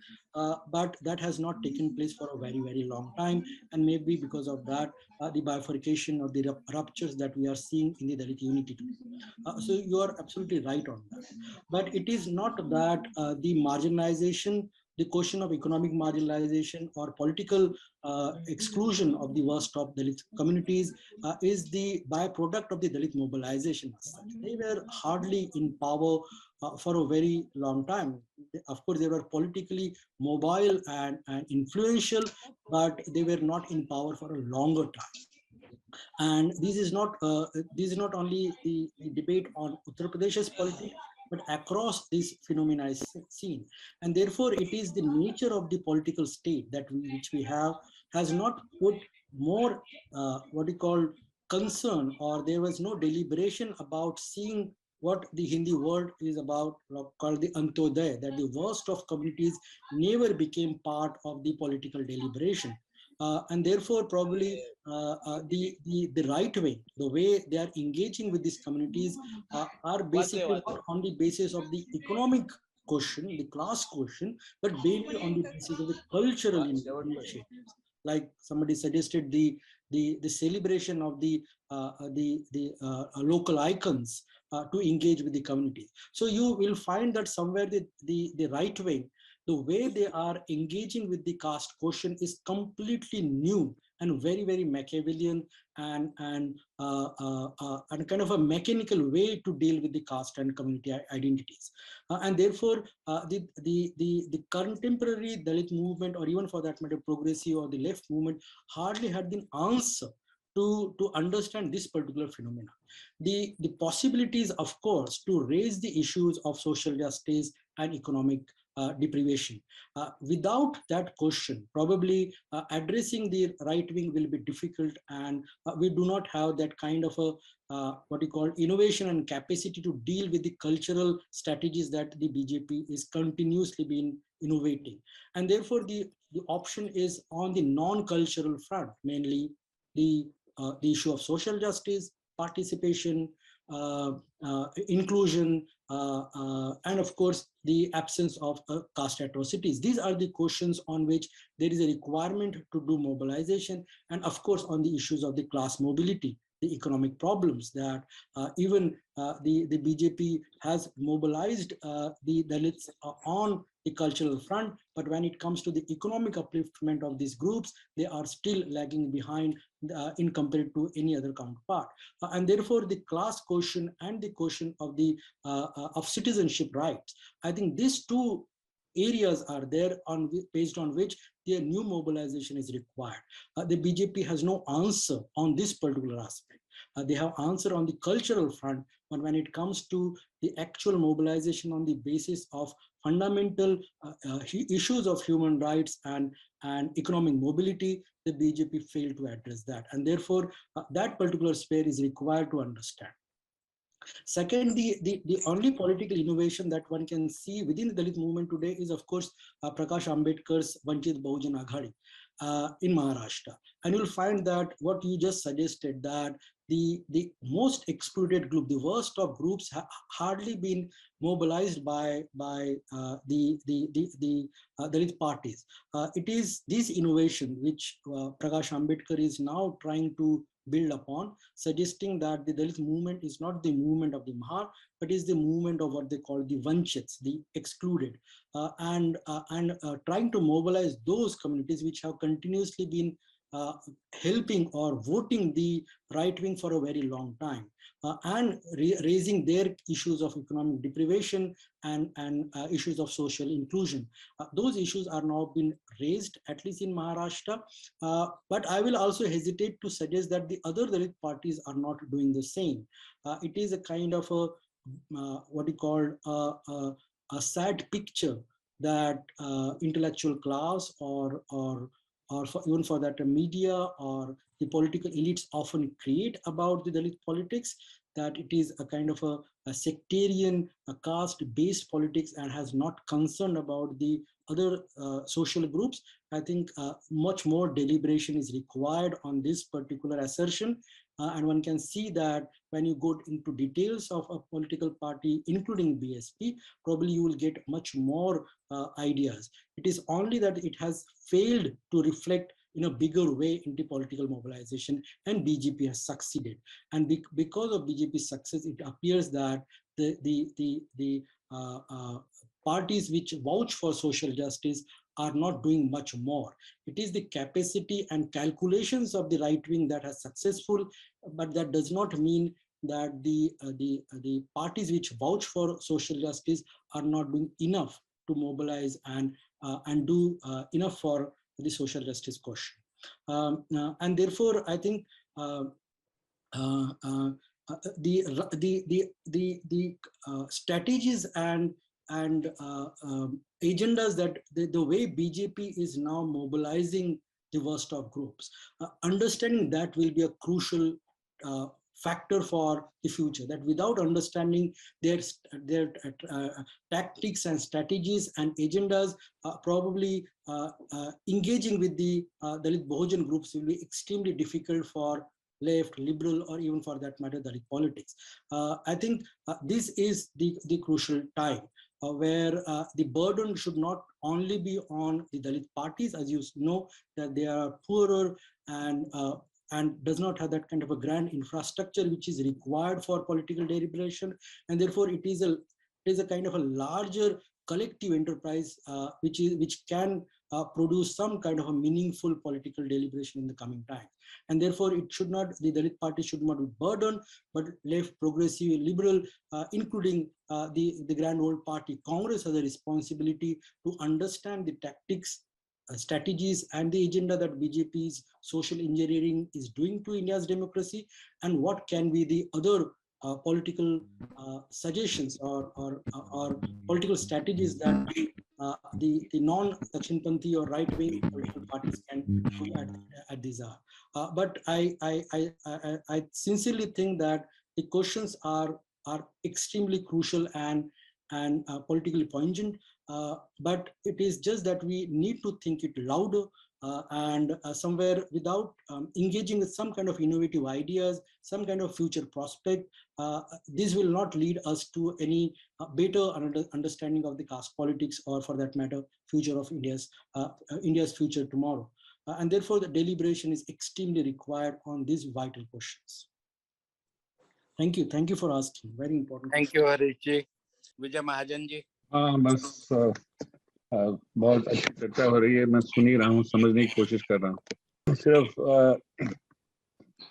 but that has not taken place for a very, very long time, and maybe because of that, the bifurcation or the ruptures that we are seeing in the Dalit unity today. So you are absolutely right on that. But it is not that the marginalization, the question of economic marginalization or political exclusion of the worst of Dalit communities is the byproduct of the Dalit mobilization as such. They were hardly in power for a very long time. Of course, they were politically mobile and influential, but they were not in power for a longer time. And this is not only the debate on Uttar Pradesh's politics, but across this phenomena is seen. And therefore, it is the nature of the political state that which we have has not put more what we call concern, or there was no deliberation about seeing what the Hindi word is about, called the Antodaya, that the worst of communities never became part of the political deliberation. And therefore, probably the right way, the way they are engaging with these communities are basically not on the basis of the economic question, the class question, but mainly on the basis of the cultural initiatives. Like somebody suggested, the celebration of the local icons to engage with the community. So you will find that somewhere the right wing, the way they are engaging with the caste question is completely new and very, very Machiavellian and kind of a mechanical way to deal with the caste and community identities. And therefore, the contemporary Dalit movement, or even for that matter, progressive or the left movement, hardly had the answer to understand this particular phenomena. The possibilities, of course, to raise the issues of social justice and economic deprivation. Without that question, probably addressing the right wing will be difficult, and we do not have that kind of a what we call innovation and capacity to deal with the cultural strategies that the BJP is continuously been innovating. And therefore, the option is on the non-cultural front, mainly the issue of social justice, participation, inclusion, and of course, the absence of caste atrocities. These are the questions on which there is a requirement to do mobilization, and of course, on the issues of the class mobility, the economic problems that even the BJP has mobilized the Dalits on the cultural front, but when it comes to the economic upliftment of these groups, they are still lagging behind in compared to any other counterpart. And therefore, the class question and the question of the of citizenship rights, I think these two areas are there based on which their new mobilization is required. The BJP has no answer on this particular aspect. They have answer on the cultural front, but when it comes to the actual mobilization on the basis of fundamental issues of human rights and economic mobility, the BJP failed to address that. And therefore, that particular sphere is required to understand. Second, the only political innovation that one can see within the Dalit movement today is, of course, Prakash Ambedkar's Vanchit Bahujan Aghadi. in Maharashtra. And you'll find that what you just suggested, that the most excluded group, the worst of groups, hardly been mobilized by the Dalit parties. It is this innovation which Prakash Ambedkar is now trying to build upon, suggesting that the Dalit movement is not the movement of the Mahar, but is the movement of what they call the Vanchits, the excluded, and trying to mobilize those communities which have continuously been helping or voting the right wing for a very long time, and raising their issues of economic deprivation and issues of social inclusion. Those issues are now being raised, at least in Maharashtra. But I will also hesitate to suggest that the other Dalit parties are not doing the same. It is a kind of a what you call a sad picture that intellectual class or even for that media or the political elites often create about the Dalit politics, that it is a kind of a sectarian, a caste-based politics and has not concerned about the other social groups. I think much more deliberation is required on this particular assertion. And one can see that when you go into details of a political party, including BSP, probably you will get much more ideas. It is only that it has failed to reflect in a bigger way into political mobilization, and BJP has succeeded. And because of BJP's success, it appears that the parties which vouch for social justice are not doing much more. It is the capacity and calculations of the right wing that are successful, but that does not mean that the parties which vouch for social justice are not doing enough to mobilize and do enough for the social justice question. And therefore, I think the strategies and agendas that the way BJP is now mobilizing the worst of groups, understanding that will be a crucial factor for the future. That without understanding their tactics and strategies and agendas, probably engaging with the Dalit Bahujan groups will be extremely difficult for left, liberal, or even for that matter, Dalit politics. I think this is the crucial time where the burden should not only be on the Dalit parties, as you know, that they are poorer and does not have that kind of a grand infrastructure which is required for political deliberation, and therefore it is a kind of a larger collective enterprise which can produce some kind of a meaningful political deliberation in the coming time. And therefore it should not, the Dalit party should not be burdened, but left, progressive, liberal, including the grand old party Congress has a responsibility to understand the tactics, strategies and the agenda that BJP's social engineering is doing to India's democracy, and what can be the other political suggestions or political strategies that the non-Dakshinpanthi or right-wing political parties can do at this hour. But I sincerely think that the questions are extremely crucial and politically poignant. But it is just that we need to think it louder and somewhere without engaging with some kind of innovative ideas, some kind of future prospect, this will not lead us to any better understanding of the caste politics, or for that matter, future of India's future tomorrow. And therefore, the deliberation is extremely required on these vital questions. Thank you. Thank you for asking. Very important. Thank you, Harish ji. Vijay Mahajan ji. बस बहुत अच्छी चर्चा हो रही है, मैं सुन ही रहा हूँ, समझने की कोशिश कर रहा हूँ। सिर्फ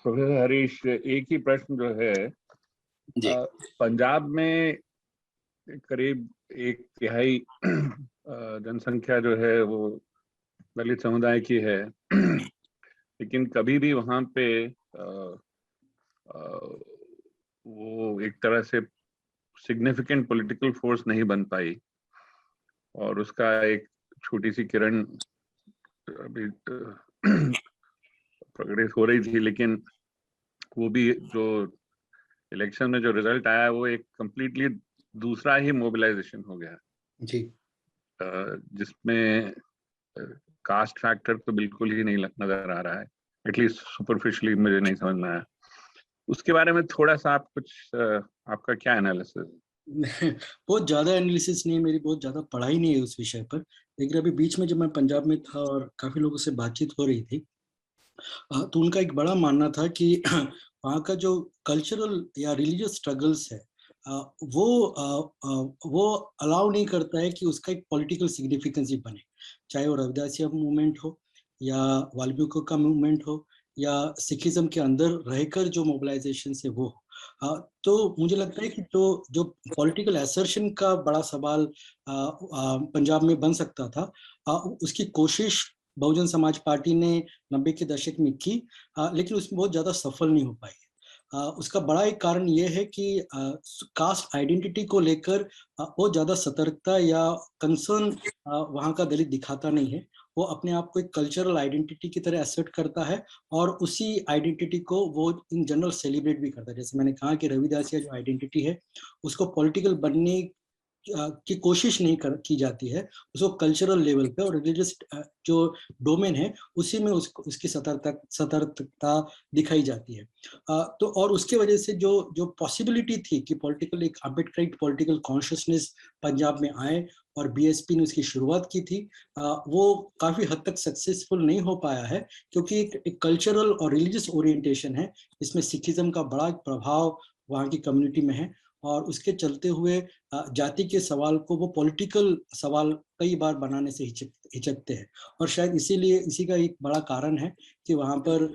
प्रोफेसर हरीश, एक ही प्रश्न जो है, पंजाब में करीब 1/3 जनसंख्या जो है वो दलित समुदाय की है, लेकिन कभी भी वहाँ पे वो एक तरह से सिग्निफिकेंट पॉलिटिकल फोर्स नहीं बन पाई, और उसका एक छोटी सी किरण अभी प्रकटित हो रही थी, लेकिन वो भी जो इलेक्शन में जो रिजल्ट आया वो एक कंप्लीटली दूसरा ही मोबिलाइजेशन हो गया जी, जिसमें कास्ट फैक्टर तो बिल्कुल ही नहीं नजर आ रहा है, एटलीस्ट सुपरफिशियली मुझे नहीं समझ में आया। उसके बारे में थोड़ा सा आप कुछ आपका क्या एनालिसिस? बहुत ज्यादा एनालिसिस नहीं, मेरी बहुत ज्यादा पढ़ाई नहीं है उस विषय पर, लेकिन अभी बीच में जब मैं पंजाब में था और काफी लोगों से बातचीत हो रही थी, तो उनका एक बड़ा मानना था कि वहाँ का जो कल्चरल या रिलीजियस स्ट्रगल्स है वो अलाउ नहीं करता है कि उसका एक पॉलिटिकल सिग्निफिकेंस ही बने, चाहे वो रविदासिया मूवमेंट हो या वाल्मीकि का मूवमेंट हो या सिखिज्म के अंदर रहकर जो मोबिलाइजेशन है वो हो। तो मुझे लगता है कि जो पॉलिटिकल असर्शन का बड़ा सवाल पंजाब में बन सकता था, उसकी कोशिश बहुजन समाज पार्टी ने 90 के दशक में की, लेकिन उसमें बहुत ज्यादा सफल नहीं हो पाई। उसका बड़ा एक कारण ये है कि कास्ट आइडेंटिटी को लेकर बहुत ज्यादा सतर्कता या कंसर्न वहाँ का दलित दिखाता नहीं है। वो अपने आप को एक कल्चरल आइडेंटिटी की तरह एसेप्ट करता है और उसी आइडेंटिटी को वो इन जनरल सेलिब्रेट भी करता है। जैसे मैंने कहा कि रविदासिया जो आइडेंटिटी है उसको पॉलिटिकल बनने की कोशिश नहीं की जाती है, उसको कल्चरल लेवल पे और रिलीजियस जो डोमेन है उसी में उसकी सतर्कता दिखाई जाती है। तो और उसके वजह से जो पॉसिबिलिटी थी कि पॉलिटिकल एक अम्बेडकराइट पॉलिटिकल कॉन्शियसनेस पंजाब में आए और बीएसपी ने उसकी शुरुआत की थी, वो काफी हद तक सक्सेसफुल नहीं हो पाया है, क्योंकि एक कल्चरल और रिलीजियस ओरिएंटेशन है, इसमें सिखिज्म का बड़ा प्रभाव वहाँ की कम्युनिटी में है और उसके चलते हुए जाति के सवाल को वो पॉलिटिकल सवाल कई बार बनाने से हिचकते हैं। और शायद इसीलिए इसी का एक बड़ा कारण है कि वहाँ पर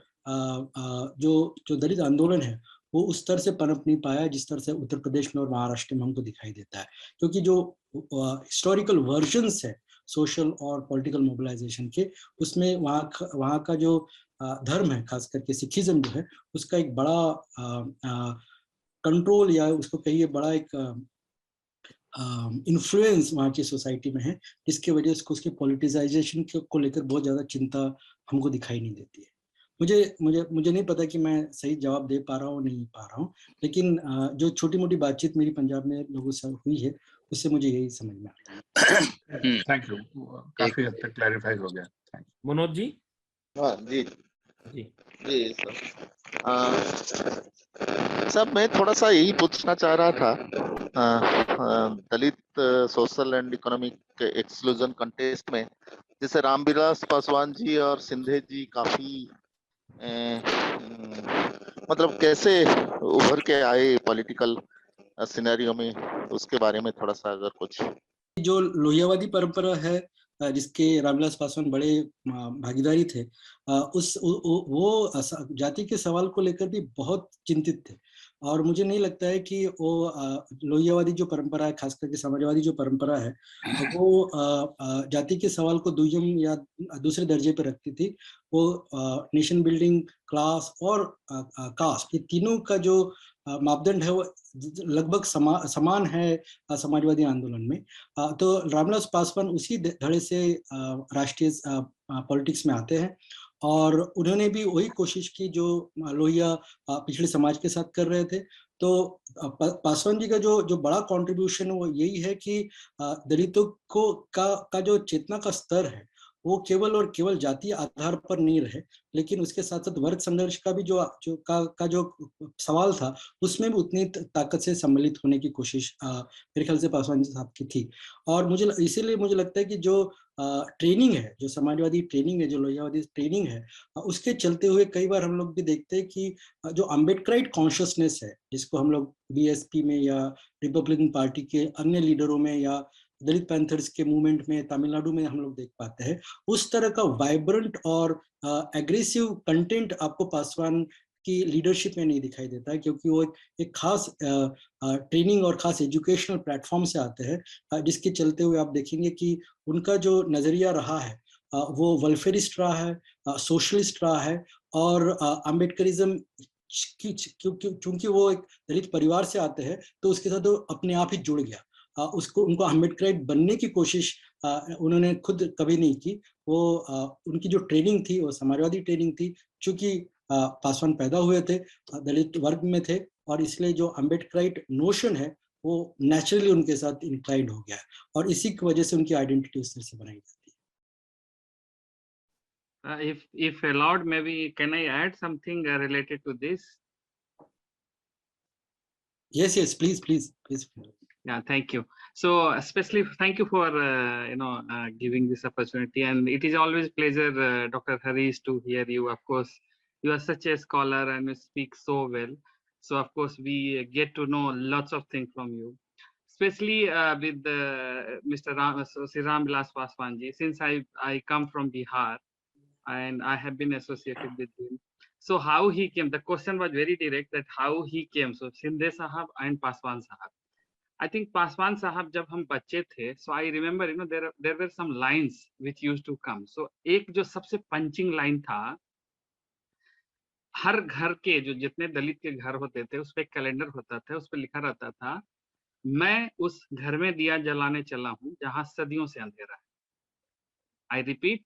जो दलित आंदोलन है वो उस तरह से पनप नहीं पाया जिस तरह से उत्तर प्रदेश में और महाराष्ट्र में हमको दिखाई देता है, क्योंकि जो हिस्टोरिकल वर्जन्स है सोशल और पॉलिटिकल मोबिलाइजेशन के, उसमें वहाँ का जो धर्म है, खास करके सिखिज्म जो है, उसका एक बड़ा कंट्रोल या उसको कहिए बड़ा एक इन्फ्लुएंस वहाँ की सोसाइटी में है, जिसकी वजह से उसके पॉलिटिसाइजेशन को लेकर बहुत ज्यादा चिंता हमको दिखाई नहीं देती है। मुझे नहीं पता कि मैं सही जवाब दे पा रहा हूँ नहीं पा रहा हूँ, लेकिन जो छोटी मोटी बातचीत मेरी पंजाब में लोगों से हुई है उससे मुझे यही समझ में आया। थैंक यू, काफी हद तक क्लैरिफाई हो गया। मनोज जी। हाँ जी जी जी सब मैं थोड़ा सा यही पूछना चाह रहा था, Dalit social and economic exclusion context में जैसे रामविलास पासवान जी और सिंधे जी काफी मतलब कैसे उभर के आए पॉलिटिकल सिनेरियो में, उसके बारे में थोड़ा सा अगर कुछ। जो लोहियावादी परंपरा है जिसके रामविलास पासवान बड़े भागीदारी थे, वो जाति के सवाल को लेकर भी बहुत चिंतित थे, और मुझे नहीं लगता है कि वो लोहियावादी जो परंपरा है, खास करके समाजवादी जो परंपरा है, वो जाति के सवाल को दुय्यम या दूसरे दर्जे पर रखती थी। वो नेशन बिल्डिंग, क्लास और कास्ट, ये तीनों का जो मापदंड है वो लगभग समान है समाजवादी आंदोलन में। तो रामविलास पासवान उसी धड़े से राष्ट्रीय पॉलिटिक्स में आते हैं, और उन्होंने भी वही कोशिश की जो लोहिया पिछड़े समाज के साथ कर रहे थे। तो पासवान जी का जो बड़ा कंट्रीब्यूशन वो यही है कि दलितों को का जो चेतना का स्तर है वो केवल और केवल जातीय आधार पर नहीं रहे, लेकिन उसके साथ साथ वर्ग संघर्ष का भी जो सवाल था उसमें भी उतनी ताकत से सम्मिलित होने की कोशिश मेरे ख्याल से पासवान जी साहब की थी। और इसीलिए मुझे लगता है कि जो ट्रेनिंग है, जो समाजवादी ट्रेनिंग है, जो लोहियावादी ट्रेनिंग है, उसके चलते हुए कई बार हम लोग भी देखते हैं कि जो अम्बेडकराइट कॉन्शियसनेस है, जिसको हम लोग बीएसपी में या रिपब्लिकन पार्टी के अन्य लीडरों में या दलित पैंथर्स के मूवमेंट में तमिलनाडु में हम लोग देख पाते हैं, उस तरह का वाइब्रेंट और एग्रेसिव कंटेंट आपको पासवान की लीडरशिप में नहीं दिखाई देता है, क्योंकि वो एक खास ट्रेनिंग और खास एजुकेशनल प्लेटफॉर्म से आते हैं, जिसके चलते हुए आप देखेंगे कि उनका जो नजरिया रहा है वो वेलफेयरिस्ट रहा है, सोशलिस्ट रहा है, और अम्बेडकरिज्म क्योंकि वो एक दलित परिवार से आते हैं तो उसके साथ वो अपने आप ही जुड़ गया। उनको अम्बेडकराइट बनने की कोशिश उन्होंने खुद कभी नहीं की। वो उनकी जो ट्रेनिंग थी वो समाजवादी ट्रेनिंग थी, चूंकि पासवान पैदा हुए थे दलित वर्ग में थे, और इसलिए जो अम्बेडकराइट नोशन है वो नेचुरली उनके साथ इंक्लाइंड हो गया है, और इसी की वजह से उनकी आइडेंटिटी उस तरह से बनाई जाती है। if allowed, maybe can I add something related to this? Yes, please. Yeah, thank you. So especially thank you for giving this opportunity, and it is always pleasure, Dr. Harish, to hear you. Of course, you are such a scholar and you speak so well. So of course we get to know lots of things from you, especially with Mr. Sri Ram Vilas Paswanji. Since I come from Bihar and I have been associated with him. So how he came? The question was very direct, that how he came. So Shinde Sahab and Paswan Sahab. I think Paswan Sahab जब हम बच्चे थे, so I remember there were some lines which used to come. So एक जो सबसे punching line था, हर घर के जो जितने दलित के घर होते थे उस पे कैलेंडर होता था, उस पे लिखा रहता था, मैं उस घर में दिया जलाने चला हूँ जहाँ सदियों से अंधेरा है. आई रिपीट,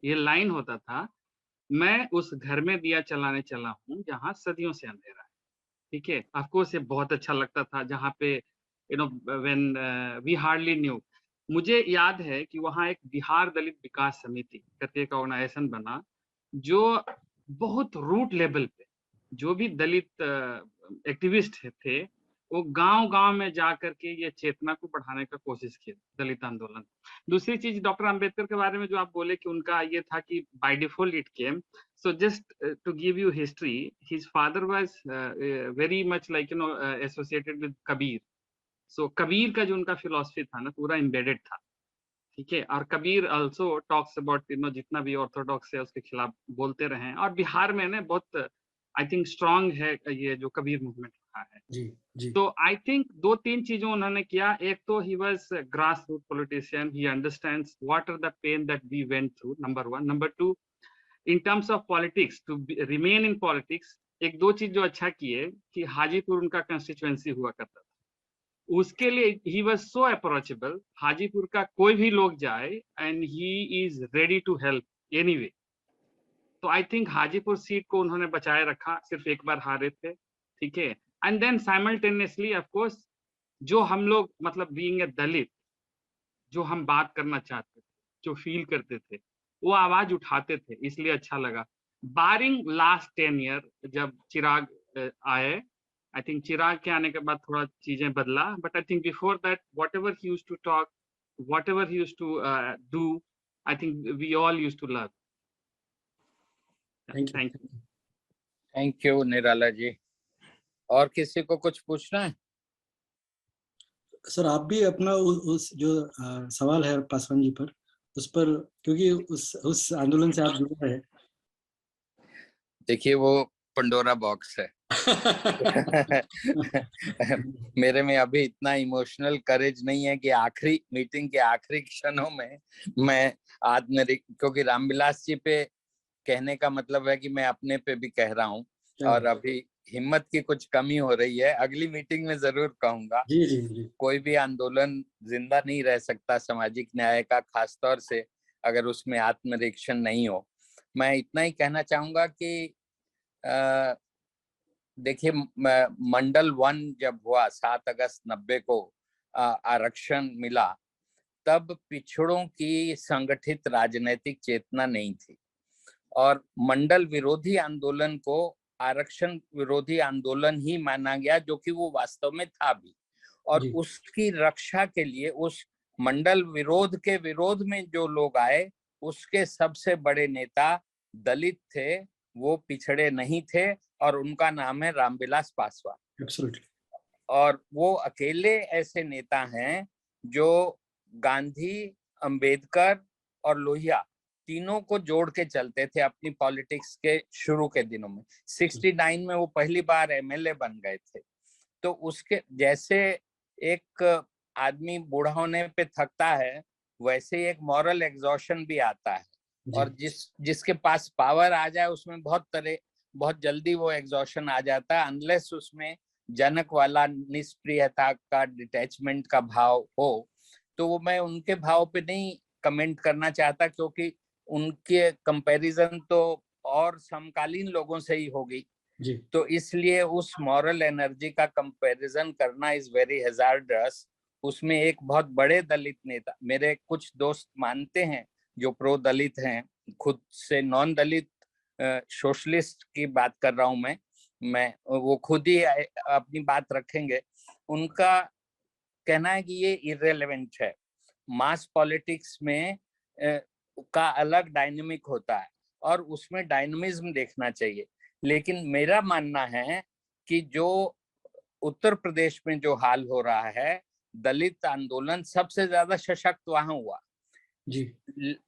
ये लाइन होता था, मैं उस घर में दिया जलाने चला हूँ जहाँ सदियों से अंधेरा है. ठीक है, ऑफ कोर्स ये बहुत अच्छा लगता था, जहाँ पे व्हेन वी हार्डली न्यू. मुझे याद है कि वहाँ एक बिहार दलित विकास समिति करके एक ऑर्गेनाइजेशन बना, जो बहुत रूट लेवल पे जो भी दलित एक्टिविस्ट थे, वो गांव-गांव में जा करके ये चेतना को बढ़ाने का कोशिश की, दलित आंदोलन. दूसरी चीज, डॉक्टर अंबेडकर के बारे में जो आप बोले कि उनका ये था कि by default it came. So just to give you history, his father was very much like associated with Kabir. So Kabir का जो उनका philosophy था ना, पूरा embedded था. ठीक है, और कबीर also talks about जितना भी ऑर्थोडॉक्स है उसके खिलाफ बोलते रहे, और बिहार में ना बहुत I think strong है ये जो कबीर मूवमेंट रहा है. जी. तो I think दो तीन चीजों उन्होंने किया. एक तो he was a grassroots politician, he understands what are the pain that we went through, number one. Number two, in terms of politics, to remain in politics, एक दो चीज जो अच्छा किए कि हाजीपुर उनका कंस्टिट्यूएंसी हुआ करता था, उसके लिए he was so approachable. Hajipur का कोई भी लोग जाए and he is ready to help anyway. तो I think हाजीपुर सीट को उन्होंने बचाए रखा, सिर्फ एक बार हारे थे. ठीक है, and then simultaneously of course जो हम लोग मतलब being a दलित, जो हम बात करना चाहते थे, जो फील करते थे, वो आवाज उठाते थे, इसलिए अच्छा लगा. बारिंग लास्ट 10 ईयर जब चिराग आए, आई थिंक चिराग के आने के बाद थोड़ा चीजें बदला, but I think before that whatever he used to talk, whatever he used to do, I think we all used to love. Thank you Nirala ji. और किसी को कुछ पूछना है? सर आप भी अपना उस जो सवाल है पासवान जी पर, उस पर, क्योंकि उस आंदोलन से आप जुड़े हैं. देखिए वो पंडोरा बॉक्स है. मेरे में अभी इतना इमोशनल करेज नहीं है कि आखिरी मीटिंग के आखिरी क्षणों में मैं क्योंकि रामविलास जी पे कहने का मतलब है कि मैं अपने पे भी कह रहा हूँ, और अभी हिम्मत की कुछ कमी हो रही है. अगली मीटिंग में जरूर कहूंगा. जी. कोई भी आंदोलन जिंदा नहीं रह सकता सामाजिक न्याय का, खासतौर से अगर उसमें आत्मनिरीक्षण नहीं हो. मैं इतना ही कहना चाहूंगा कि देखिए मंडल 1 जब हुआ 7 अगस्त 90 को आरक्षण मिला, तब पिछड़ों की संगठित राजनीतिक चेतना नहीं थी, और मंडल विरोधी आंदोलन को आरक्षण विरोधी आंदोलन ही माना गया, जो कि वो वास्तव में था भी. और उसकी रक्षा के लिए, उस मंडल विरोध के विरोध में जो लोग आए, उसके सबसे बड़े नेता दलित थे, वो पिछड़े नहीं थे, और उनका नाम है रामविलास पासवान. और वो अकेले ऐसे नेता हैं जो गांधी, अंबेडकर और लोहिया तीनों को जोड़ के चलते थे अपनी पॉलिटिक्स के शुरू के दिनों में. 69 में वो पहली बार एमएलए बन गए थे. तो उसके जैसे एक आदमी बूढ़ा होने पे थकता है, वैसे एक मॉरल एग्जॉशन भी आता है, और जिसके पास पावर आ जाए उसमें बहुत जल्दी वो एग्जॉशन आ जाता है, अनलेस उसमें जनक वाला निष्प्रियता का, डिटैचमेंट का भाव हो. तो वो मैं उनके भाव पे नहीं कमेंट करना चाहता, क्योंकि उनके कंपैरिजन तो और समकालीन लोगों से ही होगी. तो इसलिए उस मॉरल एनर्जी का कंपैरिजन करना इज वेरी हैजार्डस. उसमें एक बहुत बड़े दलित नेता, मेरे कुछ दोस्त मानते हैं जो प्रो दलित हैं, खुद से नॉन दलित सोशलिस्ट की बात कर रहा हूं मैं वो खुद ही अपनी बात रखेंगे। उनका कहना है कि ये इररिलेवेंट है, मास पॉलिटिक्स में का अलग डायनेमिक होता है और उसमें डायनेमिज्म देखना चाहिए। लेकिन मेरा मानना है कि जो उत्तर प्रदेश में जो हाल हो रहा है, दलित आंदोलन सबसे ज्यादा सशक्त वहां हुआ जी,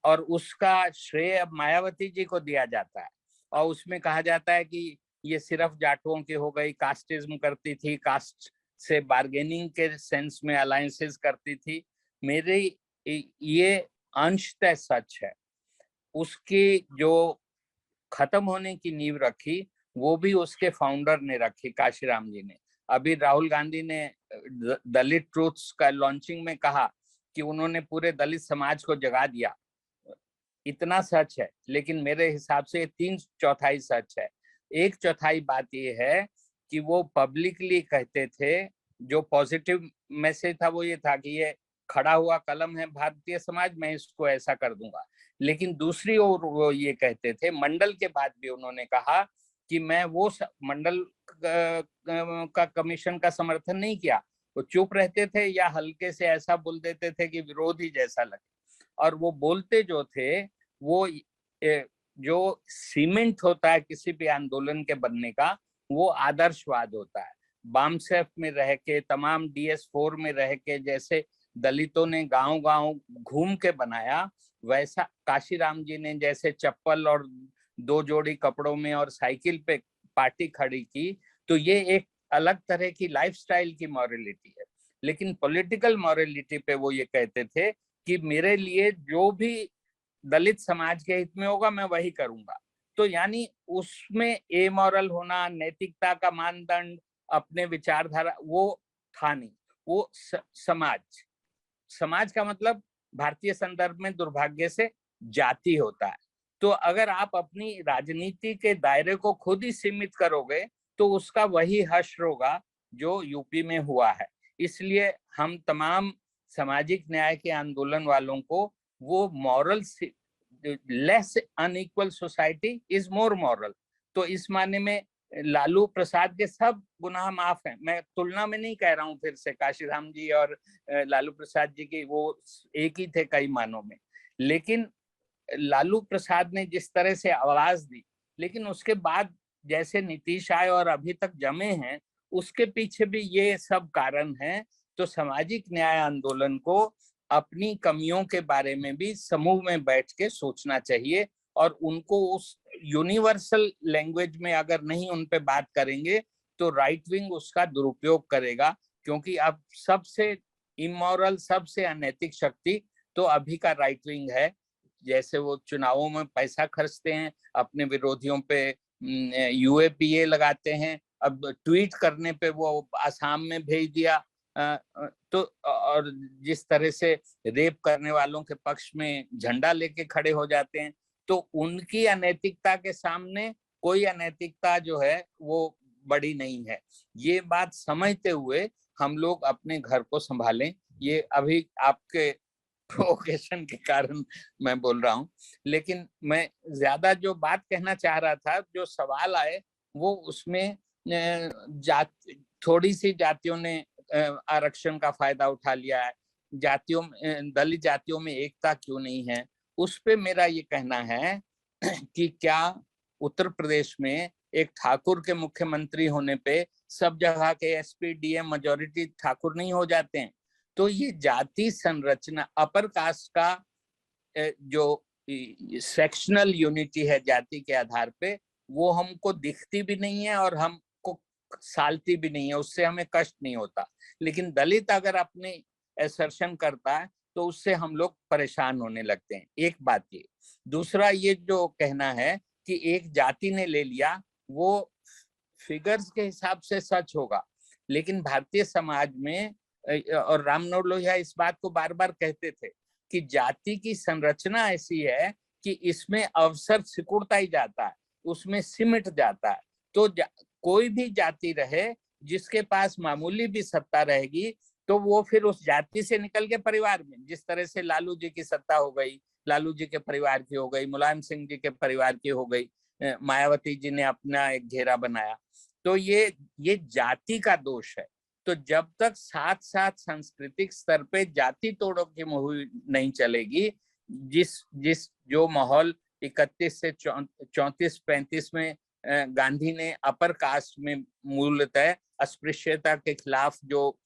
और उसका श्रेय अब मायावती जी को दिया जाता है और उसमें कहा जाता है कि ये सिर्फ जाटुओं की हो गई, कास्टिज्म करती थी, कास्ट से बार्गेनिंग के सेंस में अलायंसेस करती थी। मेरी ये अंशतः सच है। उसकी जो खत्म होने की नींव रखी वो भी उसके फाउंडर ने रखी, काशीराम जी ने। अभी राहुल गांधी ने दलित ट्रूथ्स का लॉन्चिंग में कहा कि उन्होंने पूरे दलित समाज को जगा दिया। इतना सच है, लेकिन मेरे हिसाब से 3/4 सच है। 1/4 बात ये है कि वो पब्लिकली कहते थे, जो पॉजिटिव मैसेज था वो ये था कि ये खड़ा हुआ कलम है भारतीय समाज, मैं इसको ऐसा कर दूंगा। लेकिन दूसरी ओर वो ये कहते थे, मंडल के बाद भी उन्होंने कहा कि मैं वो मंडल का कमीशन का समर्थन नहीं किया। वो चुप रहते थे या हल्के से ऐसा बोल देते थे कि विरोधी जैसा लगे। और वो बोलते जो थे वो जो सीमेंट होता है किसी भी आंदोलन के बनने का, वो आदर्शवाद होता है। बामसेफ में रह के, तमाम DS4 में रह के, जैसे दलितों ने गांव-गांव घूम के बनाया, वैसा काशीराम जी ने जैसे चप्पल और 2 जोड़ी कपड़ों में और साइकिल पे पार्टी खड़ी की, तो ये एक अलग तरह की लाइफस्टाइल की मॉरलिटी है। लेकिन पॉलिटिकल मॉरलिटी पे वो ये कहते थे कि मेरे लिए जो भी दलित समाज के हित में होगा मैं वही करूंगा। तो यानी उसमें एमोरल होना, नैतिकता का मानदंड, अपने विचारधारा, वो था नहीं। वो समाज का मतलब भारतीय संदर्भ में दुर्भाग्य से जाति होता है। तो अगर आप अपनी राजनीति के दायरे को खुद ही सीमित करोगे तो उसका वही हश्र होगा जो यूपी में हुआ है। इसलिए हम तमाम सामाजिक न्याय के आंदोलन वालों को वो moral, less unequal society is more moral, तो इस माने में लालू प्रसाद के सब गुनाह माफ हैं। मैं तुलना में नहीं कह रहा हूँ, फिर से काशीराम जी और लालू प्रसाद जी की वो एक ही थे कई मानों में। लेकिन लालू प्रसाद ने जिस तरह से आवाज दी, लेकिन उसके बाद जैसे नीतीश आए और अभी तक जमे हैं, उसके पीछे भी ये सब कारण हैं। तो सामाजिक न्याय आंदोलन को अपनी कमियों के बारे में भी समूह में बैठ के सोचना चाहिए और उनको उस यूनिवर्सल लैंग्वेज में अगर नहीं उन पे बात करेंगे तो राइट विंग उसका दुरुपयोग करेगा। क्योंकि अब सबसे इमोरल, सबसे अनैतिक शक्ति तो अभी का राइट विंग है। जैसे वो चुनावों में पैसा खर्चते हैं, अपने विरोधियों पे UAPA लगाते हैं, अब ट्वीट करने पे वो आसाम में भेज दिया, तो और जिस तरह से रेप करने वालों के पक्ष में झंडा लेके खड़े हो जाते हैं, तो उनकी अनैतिकता के सामने कोई अनैतिकता जो है वो बड़ी नहीं है। ये बात समझते हुए हम लोग अपने घर को संभालें। ये अभी आपके प्रोवोकेशन के कारण मैं बोल रहा हूँ, लेकिन मैं ज्यादा जो बात कहना चाह रहा था, जो सवाल आए वो उसमें थोड़ी सी जातियों ने आरक्षण का फायदा उठा लिया है, जातियों दलित जातियों में एकता क्यों नहीं है, उस पे मेरा ये कहना है कि क्या उत्तर प्रदेश में एक ठाकुर के मुख्यमंत्री होने पे सब जगह के SP DM मेजॉरिटी ठाकुर नहीं हो जाते हैं? तो ये जाति संरचना, अपर कास्ट का जो सेक्शनल यूनिटी है जाति के आधार पे, वो हमको दिखती भी नहीं है और हमको सालती भी नहीं है, उससे हमें कष्ट नहीं होता। लेकिन दलित अगर अपने असर्शन करता है तो उससे हम लोग परेशान होने लगते हैं। एक बात ये। दूसरा, ये जो कहना है कि एक जाति ने ले लिया, वो फिगर्स के हिसाब से सच होगा, लेकिन भारतीय समाज में, और राम मनोहर लोहिया इस बात को बार बार कहते थे कि जाति की संरचना ऐसी है कि इसमें अवसर सिकुड़ता ही जाता है, उसमें सिमट जाता है। तो कोई भी जाति रहे, जिसके पास मामूली भी सत्ता रहेगी, तो वो फिर उस जाति से निकल के परिवार में, जिस तरह से लालू जी की सत्ता हो गई, लालू जी के परिवार की हो गई, मुलायम सिंह जी के परिवार की हो गई, मायावती जी ने अपना एक घेरा बनाया। तो ये जाति का दोष है। तो जब तक साथ साथ सांस्कृतिक स्तर पे जाति तोड़ों की मुहिम नहीं चलेगी, जिस जो माहौल 31 से 34-35 में गांधी ने अपर कास्ट में मूलतः अस्पृश्यता के खिलाफ जो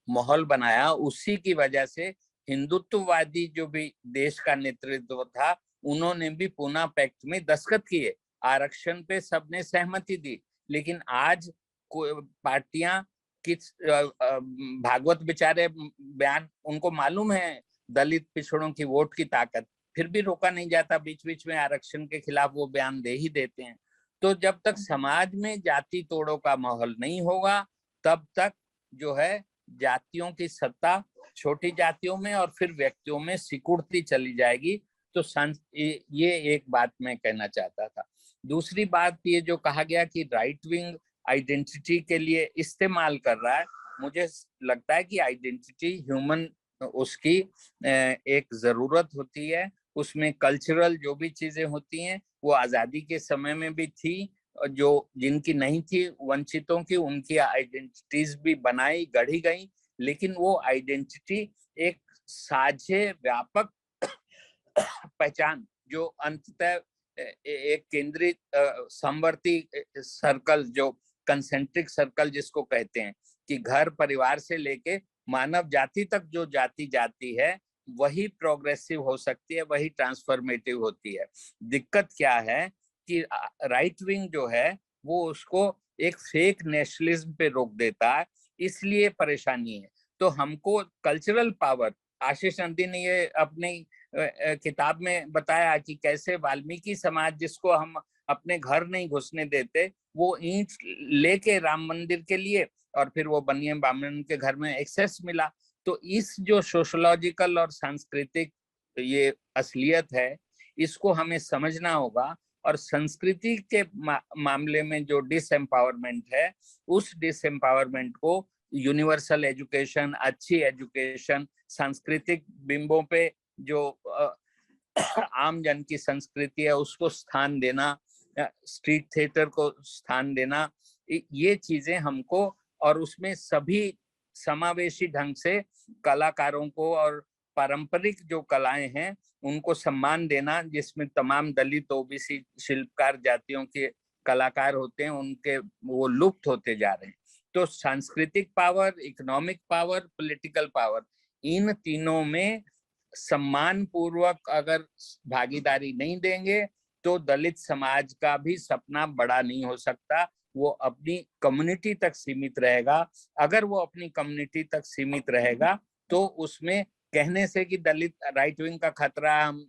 माहौल बनाया, उसी की वजह से हिंदुत्ववादी जो भी देश का नेतृत्व था, उन्होंने भी पूना पैक्ट में दस्तखत किए, आरक्षण पे सबने सहमति दी। लेकिन आज पार्टियां किस भागवत बेचारे बयान, उनको मालूम है दलित पिछड़ों की वोट की ताकत, फिर भी रोका नहीं जाता, बीच बीच में आरक्षण के खिलाफ वो बयान दे ही देते हैं। तो जब तक समाज में जाति तोड़ों का माहौल नहीं होगा, तब तक जो है जातियों की सत्ता छोटी जातियों में और फिर व्यक्तियों में सिकुड़ती चली जाएगी। तो ये एक बात मैं कहना चाहता था। दूसरी बात ये जो कहा गया कि राइट विंग आइडेंटिटी के लिए इस्तेमाल कर रहा है, मुझे लगता है कि आइडेंटिटी ह्यूमन उसकी एक जरूरत होती है, उसमें कल्चरल जो भी चीजें होती हैं वो आजादी के समय में भी थी, जो जिनकी नहीं थी वंचितों की, उनकी आइडेंटिटीज भी बनाई गढ़ी गई, लेकिन वो आइडेंटिटी एक साझे व्यापक पहचान जो अंततः एक केंद्रित समवर्ती सर्कल, जो कंसेंट्रिक सर्कल जिसको कहते हैं, कि घर परिवार से लेके मानव जाति तक जो जाति जाती है वही प्रोग्रेसिव हो सकती है, वही ट्रांसफॉर्मेटिव होती है। दिक्कत क्या है कि राइट विंग जो है वो उसको एक फेक नेशनलिज्म पे रोक देता है, इसलिए परेशानी है। तो हमको कल्चरल पावर, आशीष नंदी ने ये अपनी किताब में बताया कि कैसे वाल्मीकि समाज, जिसको हम अपने घर नहीं घुसने देते, वो ईंट लेके राम मंदिर के लिए, और फिर वो बनिए ब्राह्मण के घर में एक्सेस मिला। तो इस जो सोशोलॉजिकल और सांस्कृतिक ये असलियत है, इसको हमें समझना होगा। और संस्कृति के मामले में जो डिसएम्पावरमेंट है, उस डिसएम्पावरमेंट को यूनिवर्सल एजुकेशन, अच्छी एजुकेशन, सांस्कृतिक बिंबों पे जो आम जन की संस्कृति है उसको स्थान देना, स्ट्रीट थिएटर को स्थान देना, ये चीजें हमको, और उसमें सभी समावेशी ढंग से कलाकारों को और पारंपरिक जो कलाएं हैं उनको सम्मान देना, जिसमें तमाम दलित ओबीसी शिल्पकार जातियों के कलाकार होते हैं, उनके वो लुप्त होते जा रहे हैं। तो सांस्कृतिक power, economic power, political power, इन तीनों में सम्मान पूर्वक अगर भागीदारी नहीं देंगे तो दलित समाज का भी सपना बड़ा नहीं हो सकता, वो अपनी कम्युनिटी तक सीमित रहेगा। अगर वो अपनी कम्युनिटी तक सीमित रहेगा तो उसमें कहने से कि दलित राइट विंग का खतरा, हम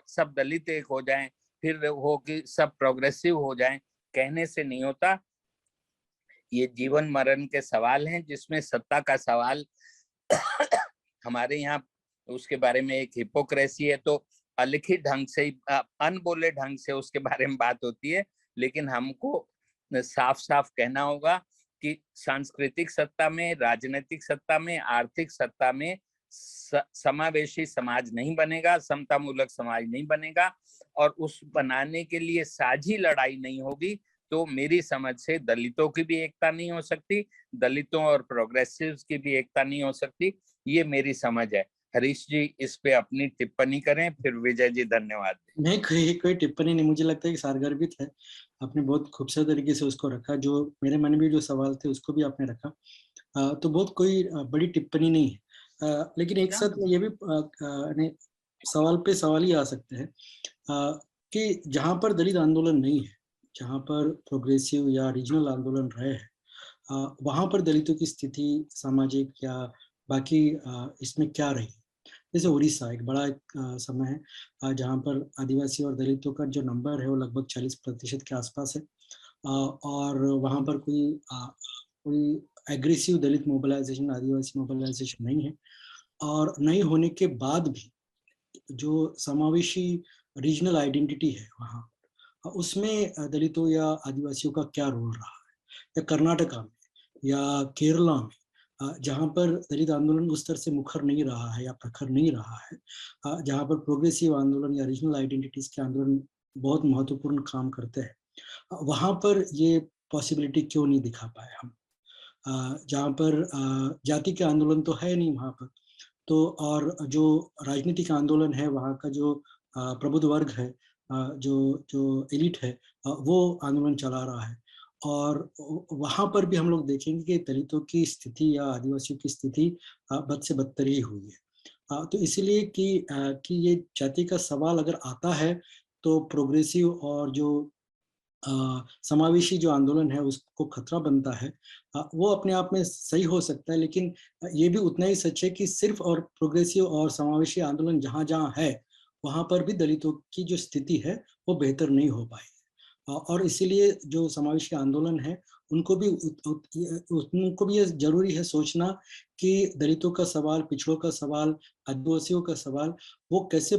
सब दलित एक हो जाएं, फिर हो कि सब प्रोग्रेसिव हो जाएं, कहने से नहीं होता। ये जीवन मरण के सवाल हैं, जिसमें सत्ता का सवाल हमारे यहाँ उसके बारे में एक हिपोक्रेसी है, तो अलिखित ढंग से, अनबोले ढंग से उसके बारे में बात होती है। लेकिन हमको साफ साफ कहना होगा कि सांस्कृतिक सत्ता में, राजनीतिक सत्ता में, आर्थिक सत्ता में समावेशी समाज नहीं बनेगा, समतामूलक समाज नहीं बनेगा, और उस बनाने के लिए साझी लड़ाई नहीं होगी तो मेरी समझ से दलितों की भी एकता नहीं हो सकती, दलितों और प्रोग्रेसिव्स की भी एकता नहीं हो सकती। ये मेरी समझ है। हरीश जी इस पे अपनी टिप्पणी करें, फिर विजय जी धन्यवाद। नहीं, कोई टिप्पणी नहीं, मुझे लगता है कि सारगर्भित है, आपने बहुत खूबसूरत तरीके से उसको रखा, जो मेरे मन में भी जो सवाल थे उसको भी आपने रखा, तो बहुत कोई बड़ी टिप्पणी नहीं है। लेकिन एक साथ ये भी सवाल पे सवाल ही आ सकते हैं कि जहाँ पर दलित आंदोलन नहीं है, जहाँ पर प्रोग्रेसिव या रीजनल आंदोलन रहे हैं, वहाँ पर दलितों की स्थिति सामाजिक या बाकी इसमें क्या रही। जैसे उड़ीसा एक बड़ा समय है जहाँ पर आदिवासी और दलितों का जो नंबर है वो लगभग 40% के आसपास है, और वहाँ पर कोई एग्रेसिव दलित मोबिलाइजेशन, आदिवासी मोबिलाइजेशन नहीं है, और नहीं होने के बाद भी जो समावेशी रीजनल आइडेंटिटी है वहाँ, उसमें दलितों या आदिवासियों का क्या रोल रहा है, या कर्नाटका में या केरला में जहाँ पर दलित आंदोलन उस तरह से मुखर नहीं रहा है या प्रखर नहीं रहा है, जहाँ पर प्रोग्रेसिव आंदोलन या रीजनल आइडेंटिटीज के आंदोलन बहुत महत्वपूर्ण काम करते हैं, वहाँ पर ये पॉसिबिलिटी क्यों नहीं दिखा पाए हम? जहाँ पर जाति के आंदोलन तो है नहीं वहाँ पर, तो और जो राजनीतिक आंदोलन है, वहाँ का जो प्रबुद्ध वर्ग है, जो जो एलिट है, वो आंदोलन चला रहा है। और वहाँ पर भी हम लोग देखेंगे कि दलितों की स्थिति या आदिवासियों की स्थिति बद से बदतर ही हुई है। तो इसीलिए कि ये जाति का सवाल अगर आता है तो प्रोग्रेसिव और जो समावेशी जो आंदोलन है उसको खतरा बनता है। वो अपने आप में सही हो सकता है, लेकिन ये भी उतना ही सच है कि सिर्फ और प्रोग्रेसिव और समावेशी आंदोलन जहाँ जहाँ है वहाँ पर भी दलितों की जो स्थिति है वो बेहतर नहीं हो पाई। और इसीलिए जो समावेशी आंदोलन है उनको भी ये जरूरी है सोचना कि दलितों का सवाल, पिछड़ों का सवाल, आदिवासियों का सवाल वो कैसे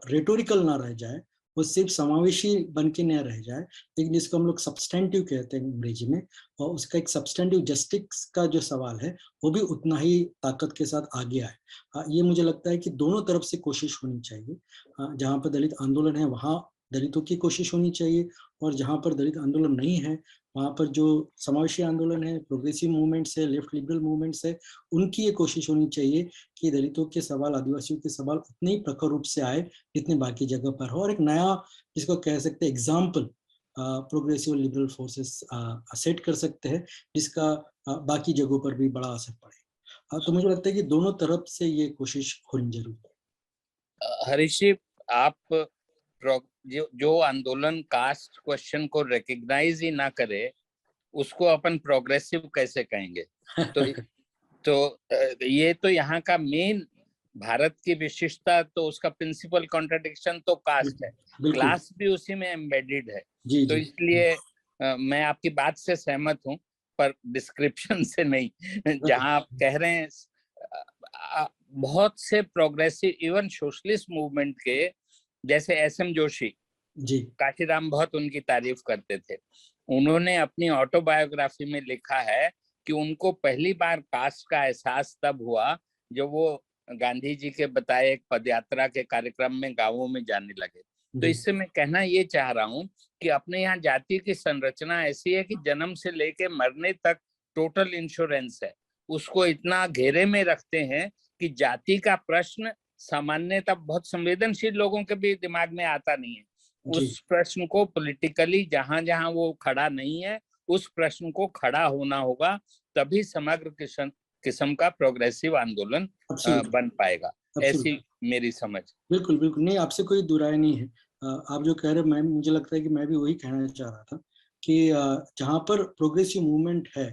रेटोरिकल ना रह जाए, वो सिर्फ समावेशी बन के न रह जाए, लेकिन जिसको हम लोग सब्सटेंटिव कहते हैं अंग्रेजी में, और उसका एक सब्सटेंटिव जस्टिस का जो सवाल है वो भी उतना ही ताकत के साथ आगे आए। ये मुझे लगता है कि दोनों तरफ से कोशिश होनी चाहिए। जहाँ पर दलित आंदोलन है वहाँ दलितों की कोशिश होनी चाहिए, और जहाँ पर दलित आंदोलन नहीं है वहाँ पर जो समावेशी आंदोलन है, प्रोग्रेसिव मूवमेंट्स है, लेफ्ट लिबरल मूवमेंट्स है, उनकी ये कोशिश होनी चाहिए कि दलितों के सवाल, आदिवासियों के सवाल उतने ही प्रखर रूप से आए जितने बाकी जगह पर हो, और एक नया जिसको कह सकते हैं example progressive liberal forces set कर सकते हैं, जिसका बाकी जगहों पर भी बड़ा असर पड़े। तो मुझे लगता है कि दोनों तरफ से ये कोशिश होनी जरूरी है। हरीश जी, आप जो आंदोलन कास्ट क्वेश्चन को रिकॉग्नाइज ही ना करे उसको अपन प्रोग्रेसिव कैसे कहेंगे? तो ये तो यहाँ का मेन भारत की विशिष्टता, तो उसका प्रिंसिपल कॉन्ट्रडिक्शन तो कास्ट है, क्लास भी उसी में एम्बेडेड है। तो इसलिए मैं आपकी बात से सहमत हूँ, पर डिस्क्रिप्शन से नहीं। जहाँ आप कह रहे हैं बहुत से प्रोग्रेसिव इवन सोशलिस्ट मूवमेंट के, जैसे SM जोशी जी, काशीराम बहुत उनकी तारीफ करते थे, उन्होंने अपनी ऑटोबायोग्राफी में लिखा है कि उनको पहली बार कास्ट का एहसास तब हुआ जब वो गांधी जी के बताए एक पदयात्रा के कार्यक्रम में गांवों में जाने लगे। तो इससे मैं कहना ये चाह रहा हूँ कि अपने यहाँ जाति की संरचना ऐसी है कि जन्म से लेके मरने तक टोटल इंश्योरेंस है, उसको इतना घेरे में रखते हैं कि जाति का प्रश्न सामान्यतः बहुत संवेदनशील लोगों के भी दिमाग में आता नहीं है। उस प्रश्न को पॉलिटिकली जहां जहां वो खड़ा नहीं है, उस प्रश्न को खड़ा होना होगा, तभी समग्र किस्म का प्रोग्रेसिव आंदोलन बन पाएगा। ऐसी मेरी समझ। बिल्कुल बिल्कुल नहीं, आपसे कोई दुराय नहीं है। आप जो कह रहे हैं, मुझे लगता है कि मैं भी वही कहना चाह रहा था कि जहाँ पर प्रोग्रेसिव मूवमेंट है,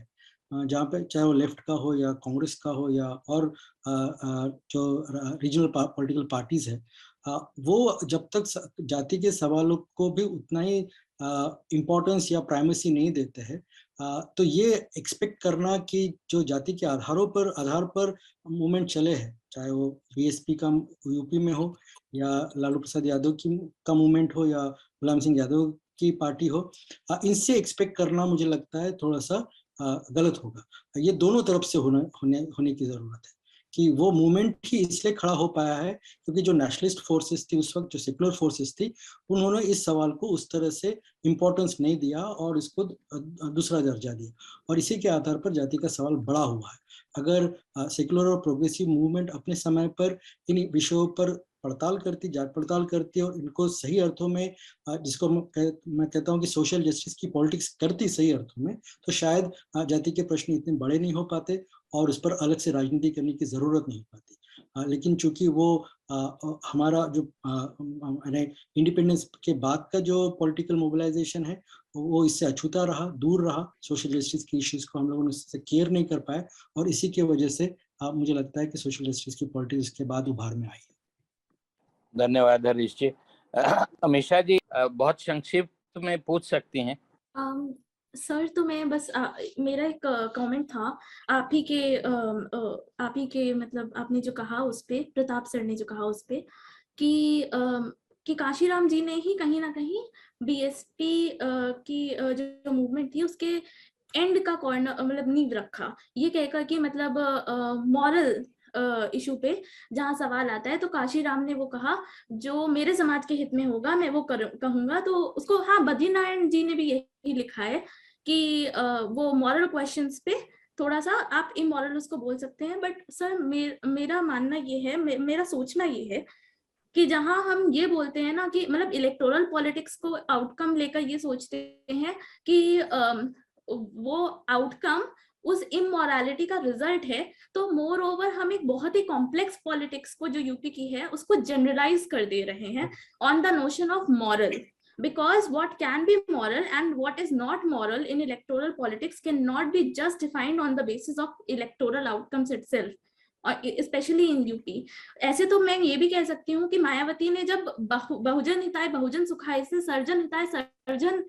जहाँ पे चाहे वो लेफ्ट का हो या कांग्रेस का हो या और जो रीजनल पॉलिटिकल पार्टीज है, वो जब तक जाति के सवालों को भी उतना ही इम्पोर्टेंस या प्राइमेसी नहीं देते हैं, तो ये एक्सपेक्ट करना कि जो जाति के आधार पर मूवमेंट चले हैं, चाहे वो बीएसपी का यूपी में हो या लालू प्रसाद यादव का मूवमेंट हो या गुलाम सिंह यादव की पार्टी हो, इनसे एक्सपेक्ट करना मुझे लगता है थोड़ा सा गलत होगा। ये दोनों तरफ से होने की जरूरत है कि वो मूवमेंट ही इसलिए खड़ा हो पाया है क्योंकि जो नेशनलिस्ट फोर्सेस थी उस वक्त, जो सेकुलर फोर्सेस थी, उन्होंने इस सवाल को उस तरह से इम्पोर्टेंस नहीं दिया और इसको दूसरा दर्जा दिया, और इसी के आधार पर जाति का सवाल बड़ा हुआ है। अगर सेकुलर और प्रोग्रेसिव मूवमेंट अपने समय पर इन विषयों पर पड़ताल करती, जांच पड़ताल करती और इनको सही अर्थों में, जिसको मैं कहता हूँ कि सोशल जस्टिस की पॉलिटिक्स करती सही अर्थों में, तो शायद जाति के प्रश्न इतने बड़े नहीं हो पाते और उस पर अलग से राजनीति करने की जरूरत नहीं पड़ती। लेकिन चूंकि वो हमारा जो इंडिपेंडेंस के बाद का जो पॉलिटिकल मोबिलाइजेशन है वो इससे अछूता रहा, दूर रहा, सोशल जस्टिस की इश्यूज को हम लोगों ने उससे केयर नहीं कर पाए, और इसी की वजह से मुझे लगता है कि सोशल जस्टिस की पॉलिटिक्स उसके बाद उभार में आई है। धन्यवाद हरीश जी। अमीषा जी, बहुत संक्षिप्त में पूछ सकती हैं। सर, तो मैं बस मेरा एक कमेंट था आप ही के मतलब आपने जो कहा उस पे, प्रताप सर ने जो कहा उस पे कि काशीराम जी ने ही कहीं ना कहीं बीएसपी की जो मूवमेंट थी उसके एंड का कॉर्नर मतलब नींव रखा, ये कहकर कि मतलब मॉरल इशू पे जहाँ सवाल आता है तो काशीराम ने वो कहा जो मेरे समाज के हित में होगा मैं वो कहूंगा। तो उसको हाँ बद्रीनारायण जी ने भी यही लिखा है कि वो मॉरल क्वेश्चंस पे थोड़ा सा आप इमोरल उसको बोल सकते हैं, बट सर मेरा मानना ये है, मेरा सोचना ये है कि जहां हम ये बोलते हैं ना कि मतलब इलेक्टोरल पॉलिटिक्स को आउटकम लेकर ये सोचते हैं कि वो आउटकम उस इमोरालिटी का रिजल्ट है, तो मोर ओवर हम एक बहुत ही कॉम्प्लेक्स पॉलिटिक्स को जो यूपी की है उसको जनरलाइज कर दे रहे हैं on the notion of moral, because what can be moral and what is not moral in electoral politics cannot be just defined on the basis of electoral outcomes itself, specially in UP. ऐसे तो मैं ये भी कह सकती हूँ कि मायावती ने जब बहुजन हिताय बहुजन सुखाय से सर्जन हिताय सर्जन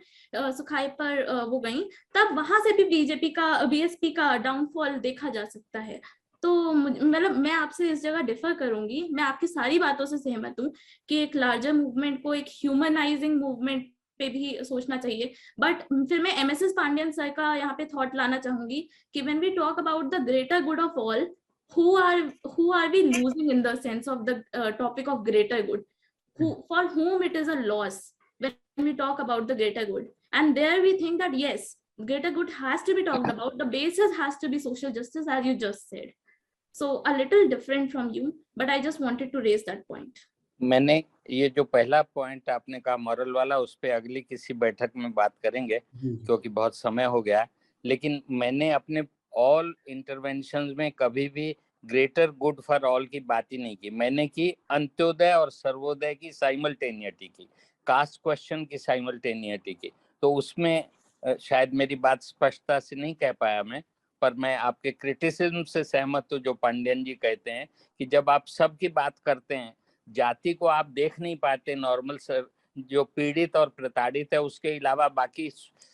सुखाय पर वो गई, तब वहां से भी बीजेपी का बीएसपी का डाउनफॉल देखा जा सकता है। तो मतलब मैं आपसे इस जगह डिफर करूंगी, मैं आपकी सारी बातों से सहमत हूँ कि एक लार्जर मूवमेंट को एक ह्यूमनाइजिंग मूवमेंट पे भी सोचना चाहिए, बट फिर मैं एमएसएस पांड्यन सर का यहाँ पे थॉट लाना चाहूंगी कि when we talk about the greater good of all, who are we losing in the sense of the topic of greater good, for whom it is a loss when we talk about the greater good, and there we think that yes, greater good has to be talked about, the basis has to be social justice as you just said. So a little different from you, but I just wanted to raise that point. मैंने ये जो पहला point आपने कहा moral वाला, उस पे अगली किसी बैठक में बात करेंगे क्योंकि बहुत समय हो गया है, लेकिन मैंने अपने ऑल इंटरवेंशंस में कभी भी ग्रेटर गुड फॉर ऑल की बात ही नहीं की। मैंने की अंत्योदय और सर्वोदय की साइमल्टेनियटी की, कास्ट क्वेश्चन की साइमल्टेनियटी की। तो उसमें शायद मेरी बात स्पष्टता से नहीं कह पाया मैं, पर मैं आपके क्रिटिसिज्म से सहमत हूँ जो पांड्यन जी कहते हैं कि जब आप सबकी बात करते हैं, जाति को आप देख नहीं पाते, नॉर्मल सर जो पीड़ित और प्रताड़ित है उसके अलावा बाकी।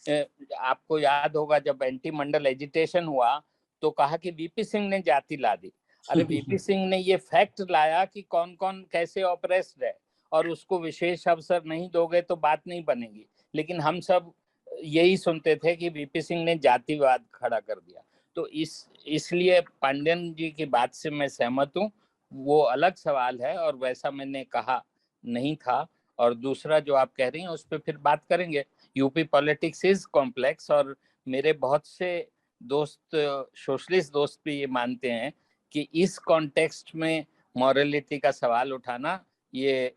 आपको याद होगा जब एंटी मंडल एजिटेशन हुआ तो कहा कि वीपी सिंह ने जाति ला दी। अरे वीपी सिंह ने ये फैक्ट लाया कि कौन कौन कैसे ऑपरेस्ड है, और उसको विशेष अवसर नहीं दोगे तो बात नहीं बनेगी। लेकिन हम सब यही सुनते थे कि वीपी सिंह ने जातिवाद खड़ा कर दिया। तो इसलिए पांड्यन जी की बात से मैं सहमत हूँ, वो अलग सवाल है और वैसा मैंने कहा नहीं था। और दूसरा जो आप कह रही हैं उस पर फिर बात करेंगे। यूपी पॉलिटिक्स इज कॉम्प्लेक्स, और मेरे बहुत से दोस्त सोशलिस्ट दोस्त भी ये मानते हैं कि इस कॉन्टेक्स्ट में मॉरलिटी का सवाल उठाना ये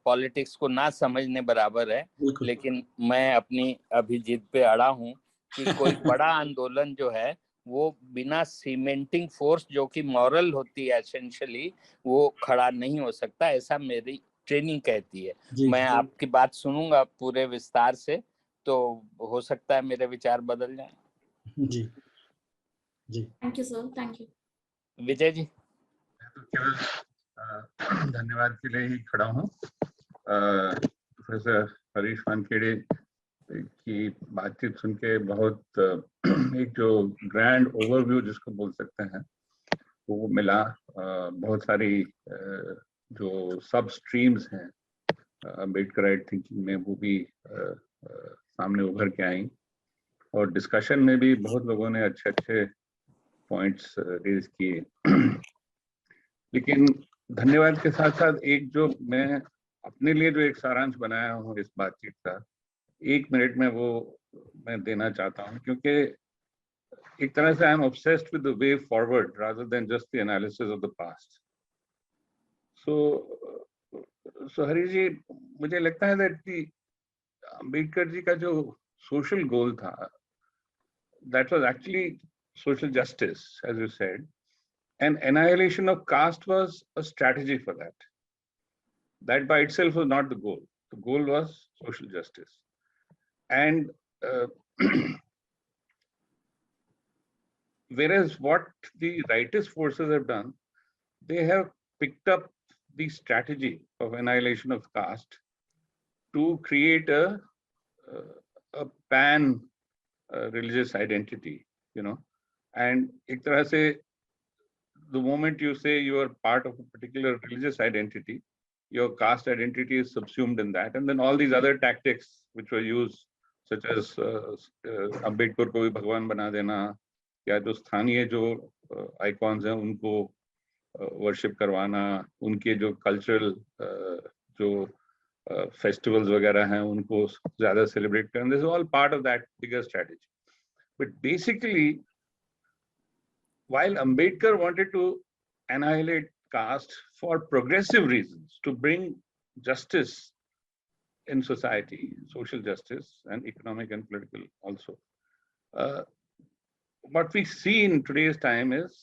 पॉलिटिक्स को ना समझने बराबर है। लेकिन मैं अपनी अभी जिद पे अड़ा हूँ कि कोई बड़ा आंदोलन जो है वो बिना सीमेंटिंग फोर्स जो कि मॉरल होती है एसेंशियली, वो खड़ा नहीं हो सकता, ऐसा मेरी ट्रेनिंग कहती है। मैं आपकी बात सुनूंगा पूरे विस्तार से, तो हो सकता है मेरे विचार बदल जाएं। जी जी, thank you sir, thank you. Vijay ji, मैं तो केवल धन्यवाद के लिए ही खड़ा हूँ। प्रोफेसर हरीश वानखेड़े की बातचीत सुन के बहुत एक जो ग्रैंड ओवरव्यू जिसको बोल सकते हैं वो मिला। बहुत सारी जो सब स्ट्रीम्स हैं अम्बेडकराइट थिंकिंग में वो भी सामने उभर के आई, और डिस्कशन में भी बहुत लोगों ने अच्छे अच्छे पॉइंट्स रेज किए। लेकिन धन्यवाद के साथ साथ एक जो मैं अपने लिए जो एक सारांश बनाया हूँ इस बातचीत का, 1 मिनट में वो मैं देना चाहता हूँ, क्योंकि एक तरह से I am obsessed with the way forward rather than just the analysis of the past. So Harish ji, मुझे लगता है दैट अम्बेडकर जी का जो सोशल गोल था, that was actually social justice, as you said, and annihilation of caste was a strategy for that. That by itself was not the goal. The goal was social justice. And whereas what the rightist forces have done, they have picked up the strategy of annihilation of caste to create a pan religious identity, you know. And ek tarah se, the moment you say you are part of a particular religious identity, your caste identity is subsumed in that, and then all these other tactics which were used such as Ambedkar को भी भगवान बना देना, या जो स्थानीय जो icons हैं उनको वर्शिप करवाना, उनके जो कल्चरल जो फेस्टिवल्स वगैरह हैं उनको ज्यादा सेलिब्रेट करना, this is all part of that bigger strategy. But basically while Ambedkar wanted to annihilate caste for progressive reasons, to bring justice in society, social justice and economic and political also, what we see in today's time is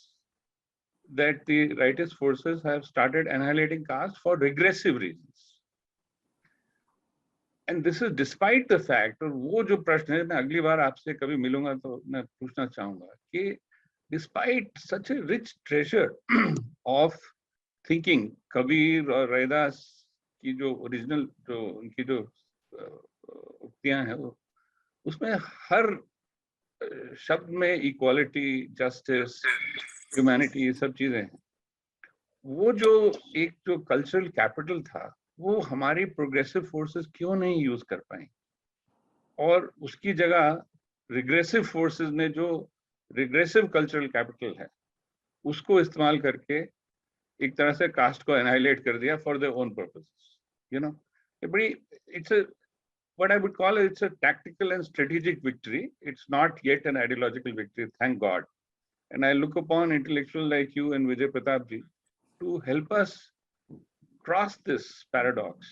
that the rightist forces have started annihilating caste for regressive reasons. And this is despite the fact, और वो जो प्रश्न है, मैं अगली बार आपसे कभी मिलूंगा तो मैं पूछना चाहूंगा कि despite such a rich treasure of thinking, Kabir और रैदास की जो ओरिजिनल जो उनकी जो उक्तियां हैं, उसमें हर शब्द में इक्वालिटी, जस्टिस, ह्यूमैनिटी, ये सब चीजें हैं. वो जो एक जो कल्चरल कैपिटल था, वो हमारी प्रोग्रेसिव फोर्सेस क्यों नहीं यूज कर पाई, और उसकी जगह रिग्रेसिव फोर्सेस ने जो रिग्रेसिव कल्चरल कैपिटल है उसको इस्तेमाल करके एक तरह से कास्ट को एनाइलेट कर दिया for their own purposes. You know, बड़ी it's a what I would call it's a tactical and strategic victory. It's not yet an ideological victory, thank God. And I look upon intellectuals like you and Vijay Pratap ji to help us cross this paradox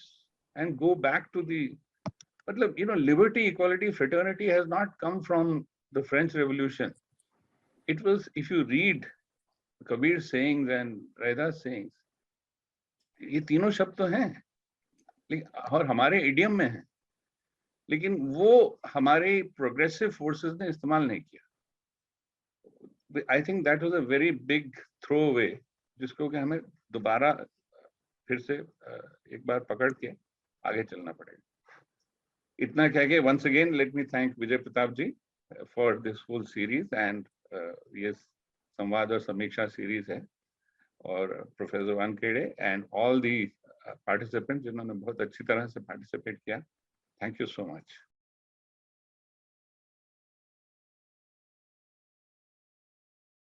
and go back to the, you know, liberty, equality, fraternity has not come from the French Revolution. It was, if you read Kabir's sayings and Raida's sayings, ये तीनों शब्द तो हैं और हमारे idiom में हैं, लेकिन वो हमारे प्रोग्रेसिव फोर्सेस ने इस्तेमाल नहीं किया. I think that was a very big throw away, जिसको कि हमें दोबारा फिर से एक बार पकड़ के आगे चलना पड़ेगा. इतना कह के once again let me thank Vijay Pratap ji for this whole series. And ये संवाद और समीक्षा सीरीज है, और professor Wankhede and all the participants जिन्होंने बहुत अच्छी तरह से पार्टिसिपेट किया, थैंक यू सो मच.